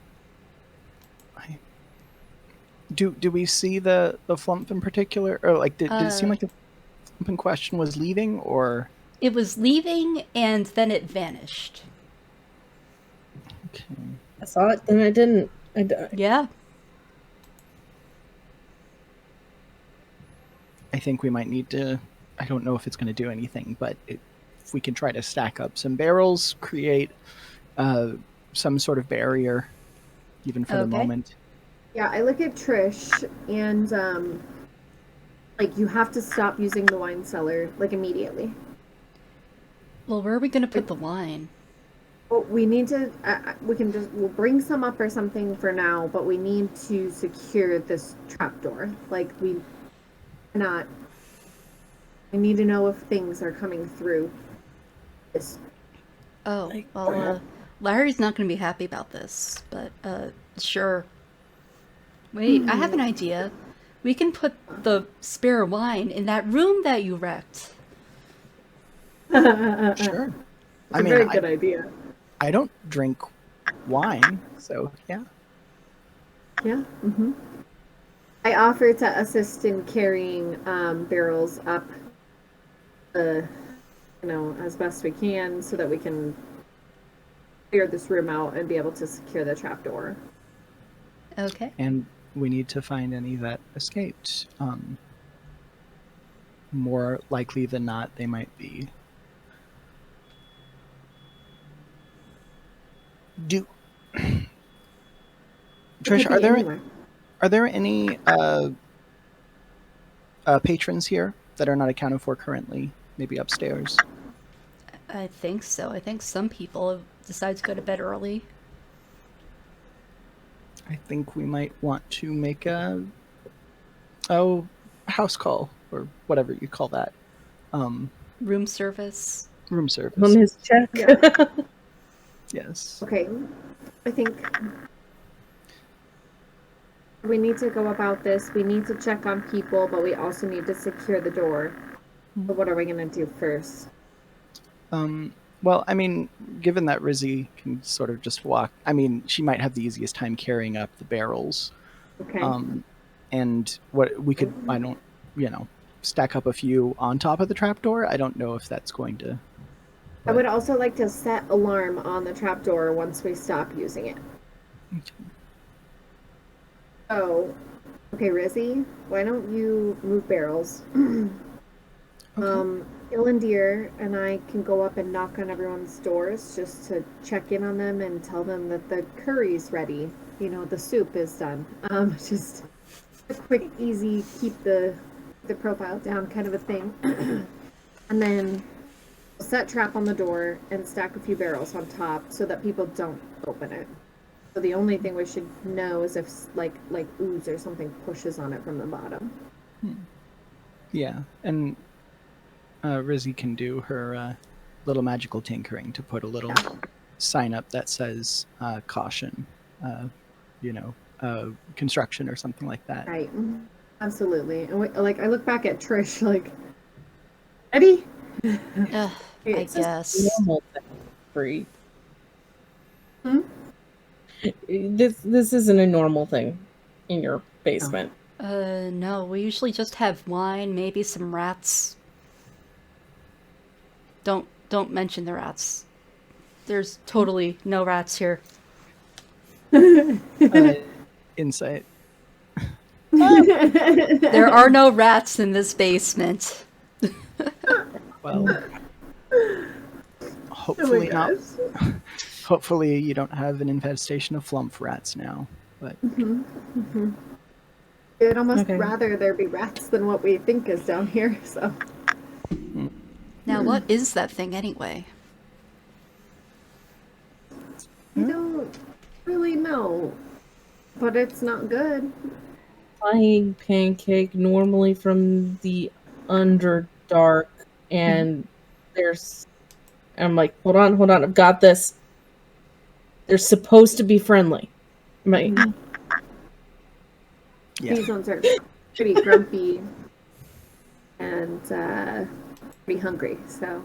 Do we see the flump in particular, or like did it seem like the flump in question was leaving, or? It was leaving and then it vanished. Okay. I saw it, then I didn't. Yeah. I think we might need to. I don't know if it's going to do anything, but if we can try to stack up some barrels, create some sort of barrier, even for the Okay. moment. Yeah, I look at Trish and like you have to stop using the wine cellar like immediately. Well, where are we going to put the wine? Well, we need to. We'll bring some up or something for now, but we need to secure this trapdoor. Like we need to know if things are coming through. This. Oh, well, Larry's not going to be happy about this, but sure. Wait, I have an idea. We can put the spare wine in that room that you wrecked. Sure. It's a very good idea. I don't drink wine, so yeah. Yeah. Mm-hmm. I offer to assist in carrying barrels up, as best we can, so that we can clear this room out and be able to secure the trapdoor. Okay. And we need to find any that escaped. more likely than not, they might be. Do It Trish, could be anywhere. are there any patrons here that are not accounted for currently? Maybe upstairs. I think so. I think some people decide to go to bed early. I think we might want to make a house call or whatever you call that. Room service. Room service. On his check. Yeah. Yes. Okay, I think we need to go about this. We need to check on people, but we also need to secure the door. But what are we going to do first? Well, I mean, given that Rizzy can sort of just walk, I mean, she might have the easiest time carrying up the barrels. Okay. And what we could, I don't, stack up a few on top of the trapdoor. I don't know if that's going to. I would also like to set alarm on the trapdoor once we stop using it. Okay. Oh, okay, Rizzy, why don't you move barrels? Okay. Ilendir and I can go up and knock on everyone's doors just to check in on them and tell them that the curry's ready. The soup is done. Just a quick, easy, keep the profile down kind of a thing. And then we'll set trap on the door and stack a few barrels on top so that people don't open it. So the only thing we should know is if like ooze or something pushes on it from the bottom. Yeah, and Rizzy can do her little magical tinkering to put a little sign up that says caution, construction or something like that. Right. Absolutely. And I look back at Trish like, Eddie? I It's just guess. normal thing, Bree. Hmm? This isn't a normal thing in your basement. No, we usually just have wine, maybe some rats. Don't mention the rats. There's totally no rats here. Insight. There are no rats in this basement. Well, hopefully not. Hopefully you don't have an infestation of flump rats now. But I'd almost rather there be rats than what we think is down here, so. Now, what is that thing anyway? I don't really know, but it's not good. Flying pancake, normally from the Underdark, and I'm like, hold on, I've got this. They're supposed to be friendly. Right? yeah. These ones are pretty grumpy and pretty hungry, so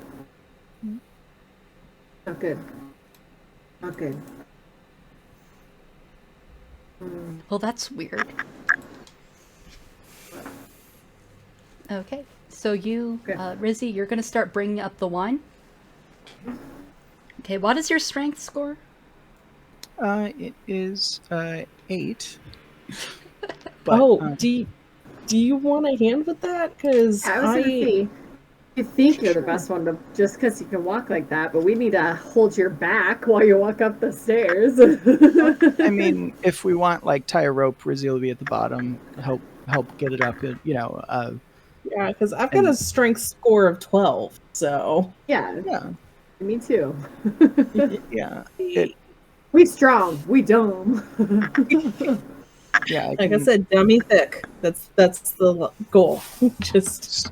not good. Not good. Well, that's weird. Okay, so Rizzy, you're gonna start bringing up the wine. Okay, what is your strength score? It is 8. But, do you want a hand with that? Because I was gonna say, you think you're the best one to just because you can walk like that, but we need to hold your back while you walk up the stairs. I mean, if we want tie a rope, Rizzy will be at the bottom, help get it up. yeah, because I've got a strength score of 12, so yeah, me too. Yeah, we strong, we dumb. yeah. Like I said, dummy thick. That's the goal. Just.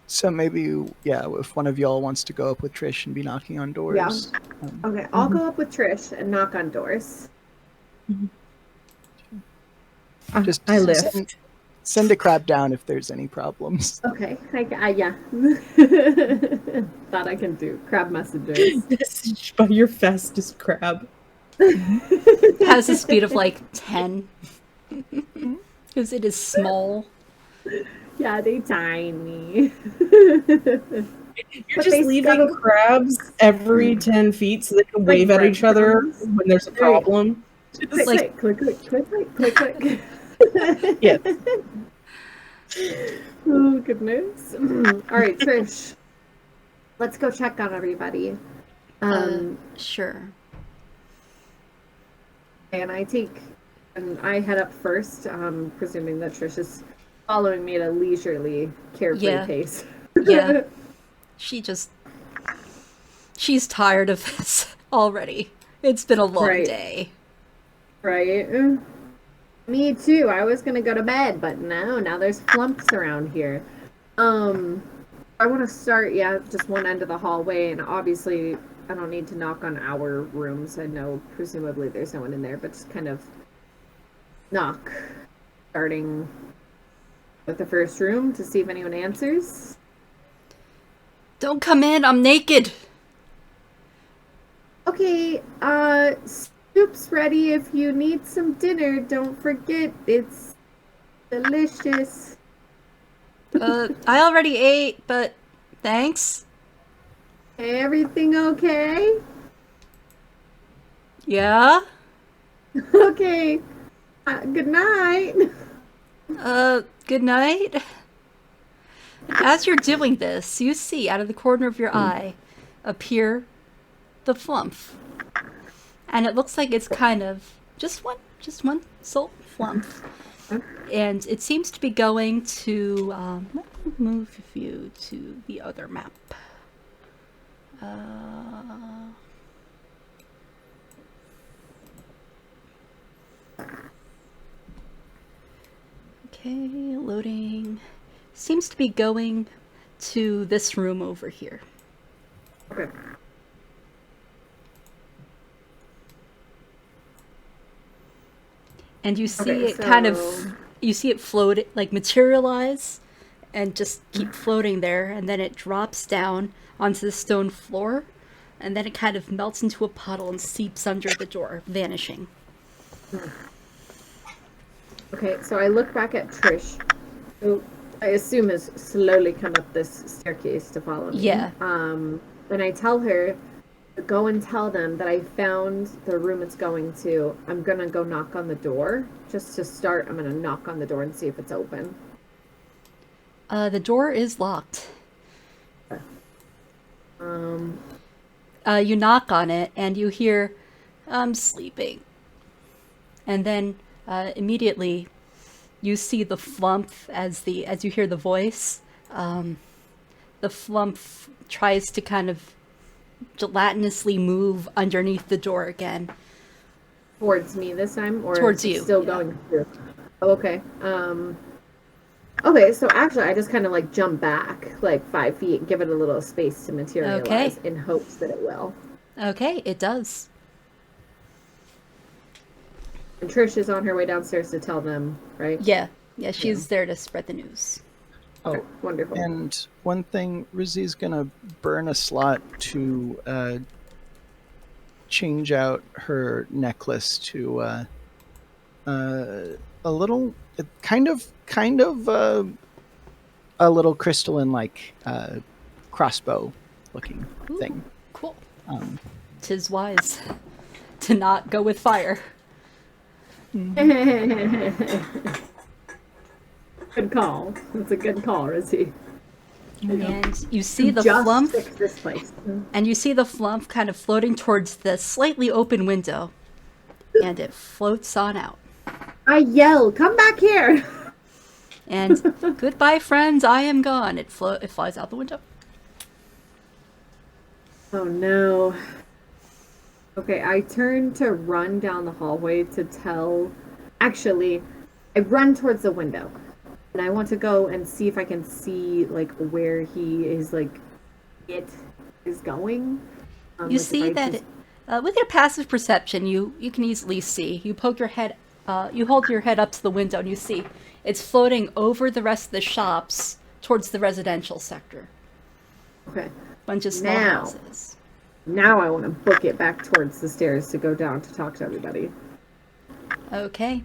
So maybe, if one of y'all wants to go up with Trish and be knocking on doors. Yeah. Okay, I'll go up with Trish and knock on doors. Just I lift. Send a crab down if there's any problems. Okay, yeah. That I can do. Crab messages. Message by your fastest crab. Has a speed of 10. Because it is small. Yeah, they tiny. You're just leaving crabs every 10 feet so they can wave at each other when there's a problem. Click, click, click, click, click, click, click. Yeah. Oh, goodness. All right, Trish. Let's go check on everybody. Sure. And I head up first, presuming that Trish is following me at a leisurely, carefree pace. Yeah. She's tired of this already. It's been a long day. Right. Me too. I was gonna go to bed, but now there's flumps around here. I want to start, just one end of the hallway, and obviously I don't need to knock on our rooms. I know presumably there's no one in there, but just kind of knock, starting with the first room to see if anyone answers. Don't come in, I'm naked. Okay, soup's ready if you need some dinner. Don't forget, it's delicious. I already ate, but thanks. Everything okay? Yeah? Okay. Good night. Good night. As you're doing this, you see out of the corner of your eye appear the flump. And it looks like it's kind of just one salt flump. And it seems to be going to, let me move you to the other map. Okay, loading. Seems to be going to this room over here. Okay. And you see you see it float, like materialize and just keep floating there, and then it drops down onto the stone floor, and then it kind of melts into a puddle and seeps under the door, vanishing. Okay, so I look back at Trish, who I assume has slowly come up this staircase to follow me. Yeah. And I tell her, go and tell them that I found the room it's going to. I'm gonna go knock on the door. Just to start, I'm gonna knock on the door and see if it's open. The door is locked. You knock on it and you hear, "I'm sleeping." And then immediately you see the flump as you hear the voice. The flump tries to kind of gelatinously move underneath the door again. Towards me this time, or towards you? Still going through. Oh, okay. Okay, so actually, I just kind of like jump back like 5 feet, give it a little space to materialize in hopes that it will. Okay, it does. And Trish is on her way downstairs to tell them, right? Yeah, she's there to spread the news. Oh, okay, wonderful. And one thing, Rizzy's gonna burn a slot to change out her necklace to a little, kind of a little crystalline like crossbow looking thing. Cool. 'Tis wise to not go with fire. Good call. That's a good call, Rizzy. And you see the flump. Fix this place. And you see the flump kind of floating towards the slightly open window, and it floats on out. I yell, "Come back here!" And goodbye, friends. I am gone. It flies out the window. Oh no. Okay, I turn to run down the hallway to tell. Actually, I run towards the window. And I want to go and see if I can see, like, where he is, like, it is going. You see that with your passive perception, you can easily see. You poke your head, you hold your head up to the window, and you see it's floating over the rest of the shops towards the residential sector. Okay. Bunch of small houses. Now I want to book it back towards the stairs to go down to talk to everybody. Okay.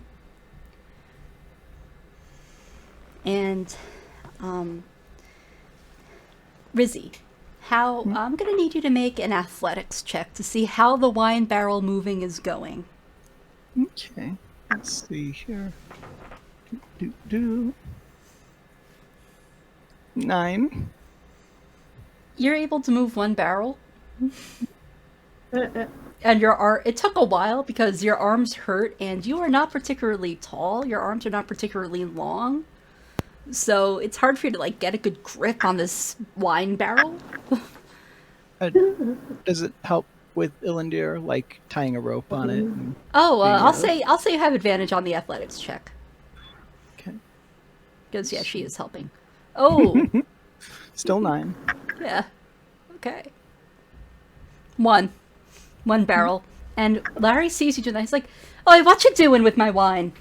And, Rizzy, I'm gonna need you to make an athletics check to see how the wine barrel moving is going. Okay, let's see here. 9. You're able to move one barrel, Uh, and your arm. It took a while because your arms hurt, and you are not particularly tall. Your arms are not particularly long, so it's hard for you to like get a good grip on this wine barrel. Does it help with Ilendir, like tying a rope on it? And, Oh, Yeah. I'll say you have advantage on the athletics check okay. because yeah, she is helping. Oh, Still 9. yeah. Okay. One barrel, and Larry sees you doing that. He's like, "Oh, what you doing with my wine?"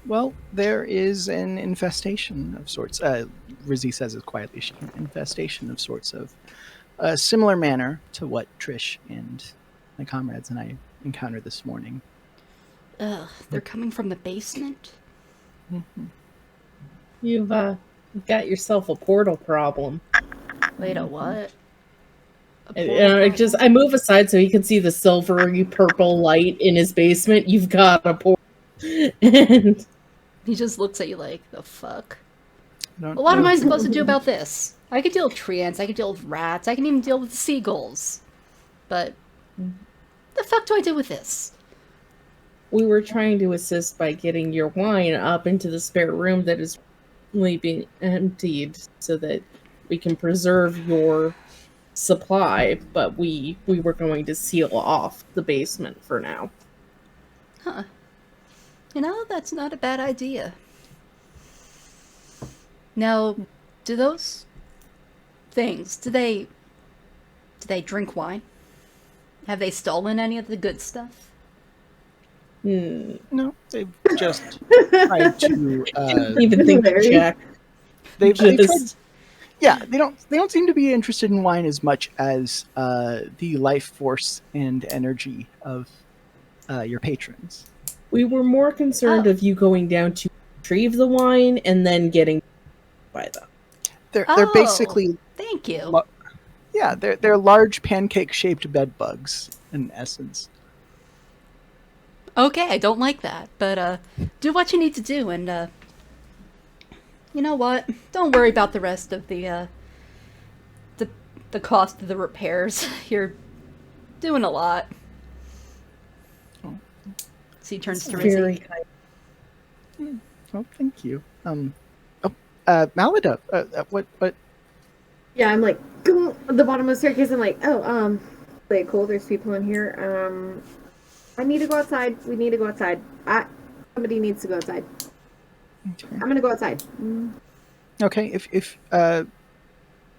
Well, there is an infestation of sorts. Rizzy says it quietly. An infestation of sorts of a similar manner to what Trish and my comrades and I encountered this morning. Ugh, they're coming from the basement. You've got yourself a portal problem. Wait, a what? I move aside so he can see the silvery purple light in his basement. You've got a portal. And He just looks at you like, the fuck? I don't Well, what am know. I supposed to do about this? I could deal with tree ants, I could deal with rats, I can even deal with seagulls. But the fuck do I do with this? we were trying to assist by getting your wine up into the spare room that is only being emptied so that we can preserve your supply, but we were going to seal off the basement for now. Huh. You know, that's not a bad idea. Now, do those things, do they drink wine? Have they stolen any of the good stuff? No, they've just tried to. Even think to Very- check. They've tried. Just- Yeah, they don't seem to be interested in wine as much as the life force and energy of your patrons. We were more concerned Oh. of you going down to retrieve the wine and then getting by them. They're Oh. basically Thank you. Lo- they're large pancake shaped bed bugs in essence. Okay, I don't like that, but do what you need to do, and you know what? Don't worry about the rest of the cost of the repairs. You're doing a lot. Oh. So he turns to Rizzy. Very kind. Oh, thank you. Malida, what? Yeah, I'm like at the bottom of the staircase. I'm like, oh, like cool. There's people in here. I need to go outside. We need to go outside. Somebody needs to go outside. Okay. I'm gonna go outside. Okay,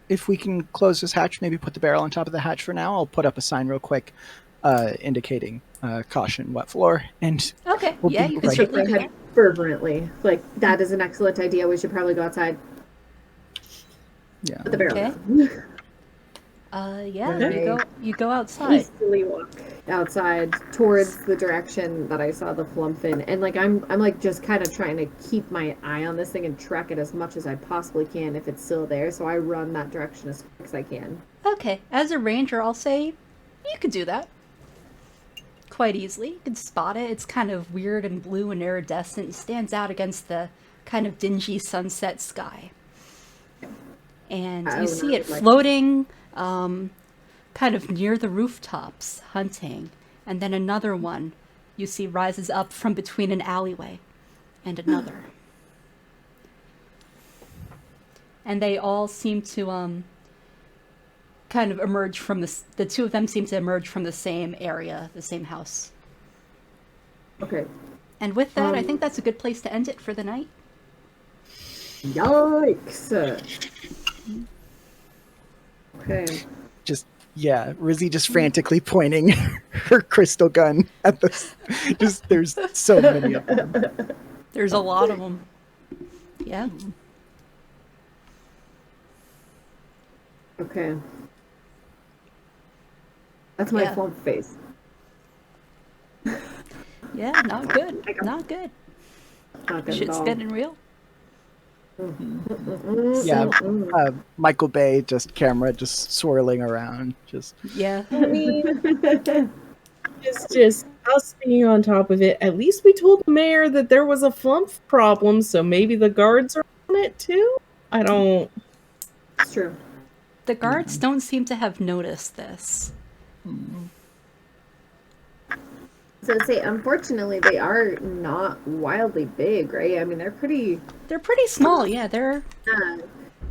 if we can close this hatch, maybe put the barrel on top of the hatch for now. I'll put up a sign real quick, indicating caution, wet floor, and Okay, We'll yeah, be you can right certainly Shake do my that. head fervently. Like that is an excellent idea. We should probably go outside. yeah. Put the barrel Okay. down. Yeah, Okay. you go outside. Hastily walk outside towards the direction that I saw the flump in, and like I'm like just kind of trying to keep my eye on this thing and track it as much as I possibly can if it's still there. So I run that direction as quick as I can. Okay, as a ranger, I'll say you could do that quite easily. You can spot it. It's kind of weird and blue and iridescent. It stands out against the kind of dingy sunset sky. And I you would see it like- floating kind of near the rooftops, hunting. And then another one you see rises up from between an alleyway and another. And they all seem to kind of emerge from the two of them seem to emerge from the same area, the same house. Okay. And with that, I think that's a good place to end it for the night. Yikes. Okay. Yeah, Rizzy just frantically pointing her crystal gun at this. Just there's so many of them. There's a lot of them. Yeah. Okay. That's my Yeah. flump face. Yeah, not good. Not good. Not good at Shit's all. getting real. Yeah, Michael Bay, just camera just swirling around. Just Yeah. I mean, it's just us being on top of it. At least we told the mayor that there was a flump problem, so maybe the guards are on it too? I don't. It's true. The guards don't seem to have noticed this. So I'd say, unfortunately, they are not wildly big, right? I mean, they're pretty. They're pretty small, yeah. They're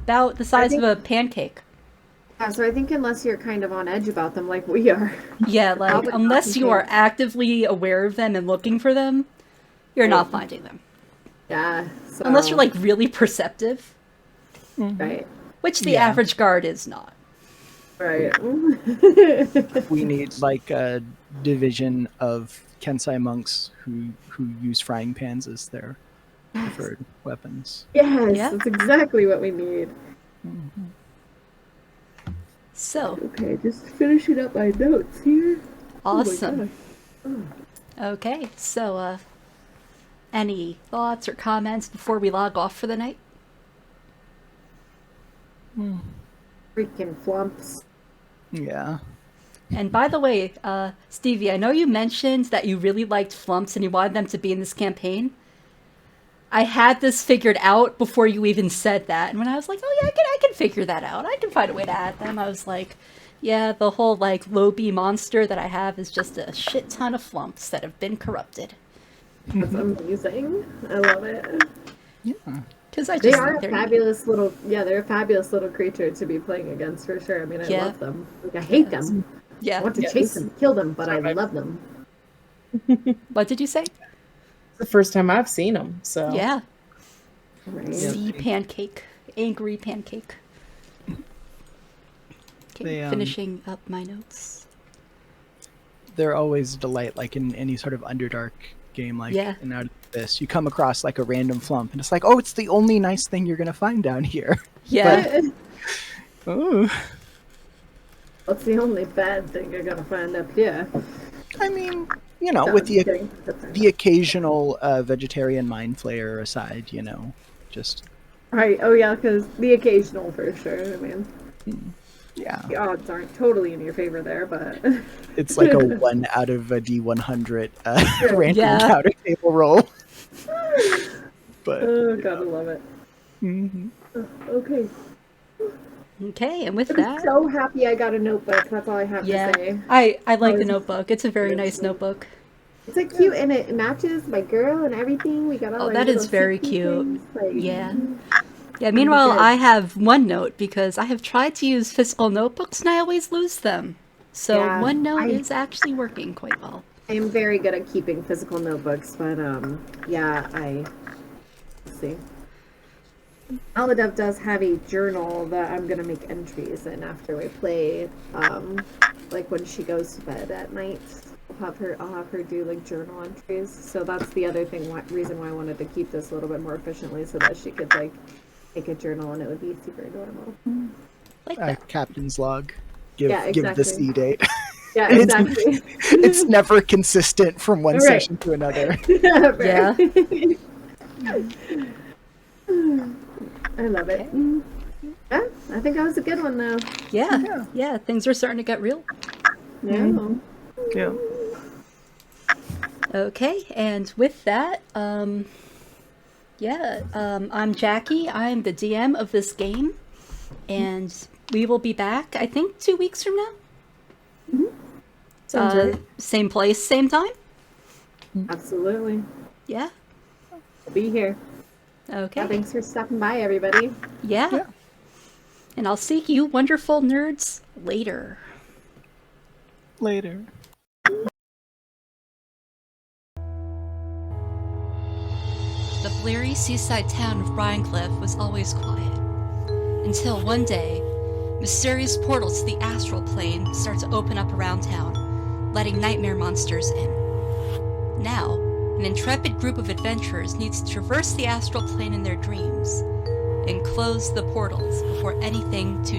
about the size of a pancake. Yeah, so I think unless you're kind of on edge about them, like we are. Yeah, like, Probably not unless you are contained. actively aware of them and looking for them, you're not finding them. Yeah. So, Unless you're, like, really perceptive, Right. which the Yeah. average guard is not. Right. We need like a division of Kensai monks who use frying pans as their preferred weapons. Yes, Yeah. that's exactly what we need. So, Okay, just finishing up my notes here. awesome. Oh my gosh. Okay, so, any thoughts or comments before we log off for the night? Freaking flumps. Yeah. And by the way, Stevie, I know you mentioned that you really liked Flumps and you wanted them to be in this campaign. I had this figured out before you even said that, and when I was like, oh yeah, I can figure that out. I can find a way to add them. I was like, yeah, the whole, like, low B monster that I have is just a shit ton of Flumps that have been corrupted. That's amazing. I love it. Yeah. Because I They just are think a they're fabulous little, they're a fabulous little creature to be playing against for sure. I mean, I Yeah. love them. Like, I hate Yes. them. Yeah. I want to Yes. chase them, kill them, but I love them. What did you say? It's the first time I've seen them, so Yeah. Right. Sea pancake. Angry pancake. Okay, They, finishing up my notes. They're always a delight, like in any sort of Underdark game, like Yeah. and out of this. You come across like a random flump and it's like, oh, it's the only nice thing you're gonna find down here. Yeah. Oh. What's the only bad thing you're gonna find up here? I mean, you know, No, with I'm the kidding. That's fine. occasional vegetarian mind flayer aside, you know, just Right. Oh yeah, because the occasional for sure. I mean, yeah. the odds aren't totally in your favor there, but It's like a 1 out of a D100 random Yeah. encounter table roll. But oh god, I love it. mhm. Okay. Okay, and with I'm that, so happy I got a notebook. That's all I have yeah, to say. I like the was- notebook. It's a very nice notebook. It's like cute and it matches my girl and everything. We got all Oh, our that is little very safety cute. things, like- Yeah. Yeah, meanwhile, good. I have OneNote because I have tried to use physical notebooks and I always lose them. So Yeah, OneNote I- is actually working quite well. I am very good at keeping physical notebooks, but yeah, let's see. Aladev does have a journal that I'm gonna make entries in after we play. Like when she goes to bed at night, I'll have her do like journal entries. So that's the other reason why I wanted to keep this a little bit more efficiently, so that she could like make a journal and it would be super normal. Like that. Captain's log. Give Yeah, give the exactly. sea date. Yeah, It's- exactly. It's never consistent from one Right. session to another. Yeah. I love it. Okay. Yeah, I think that was a good one though. Yeah, things are starting to get real. Yeah. Yeah. Okay, and with that, I'm Jackie. I'm the DM of this game, and we will be back, I think, 2 weeks from now. sounds right. Same place, same time. Absolutely. Yeah. I'll be here. Okay. Yeah, thanks for stopping by, everybody. Yeah. Yeah. And I'll see you wonderful nerds later. Later. The bleary seaside town of Brinecliffe was always quiet. Until one day, mysterious portals to the astral plane start to open up around town, letting nightmare monsters in. Now, an intrepid group of adventurers needs to traverse the astral plane in their dreams and close the portals before anything too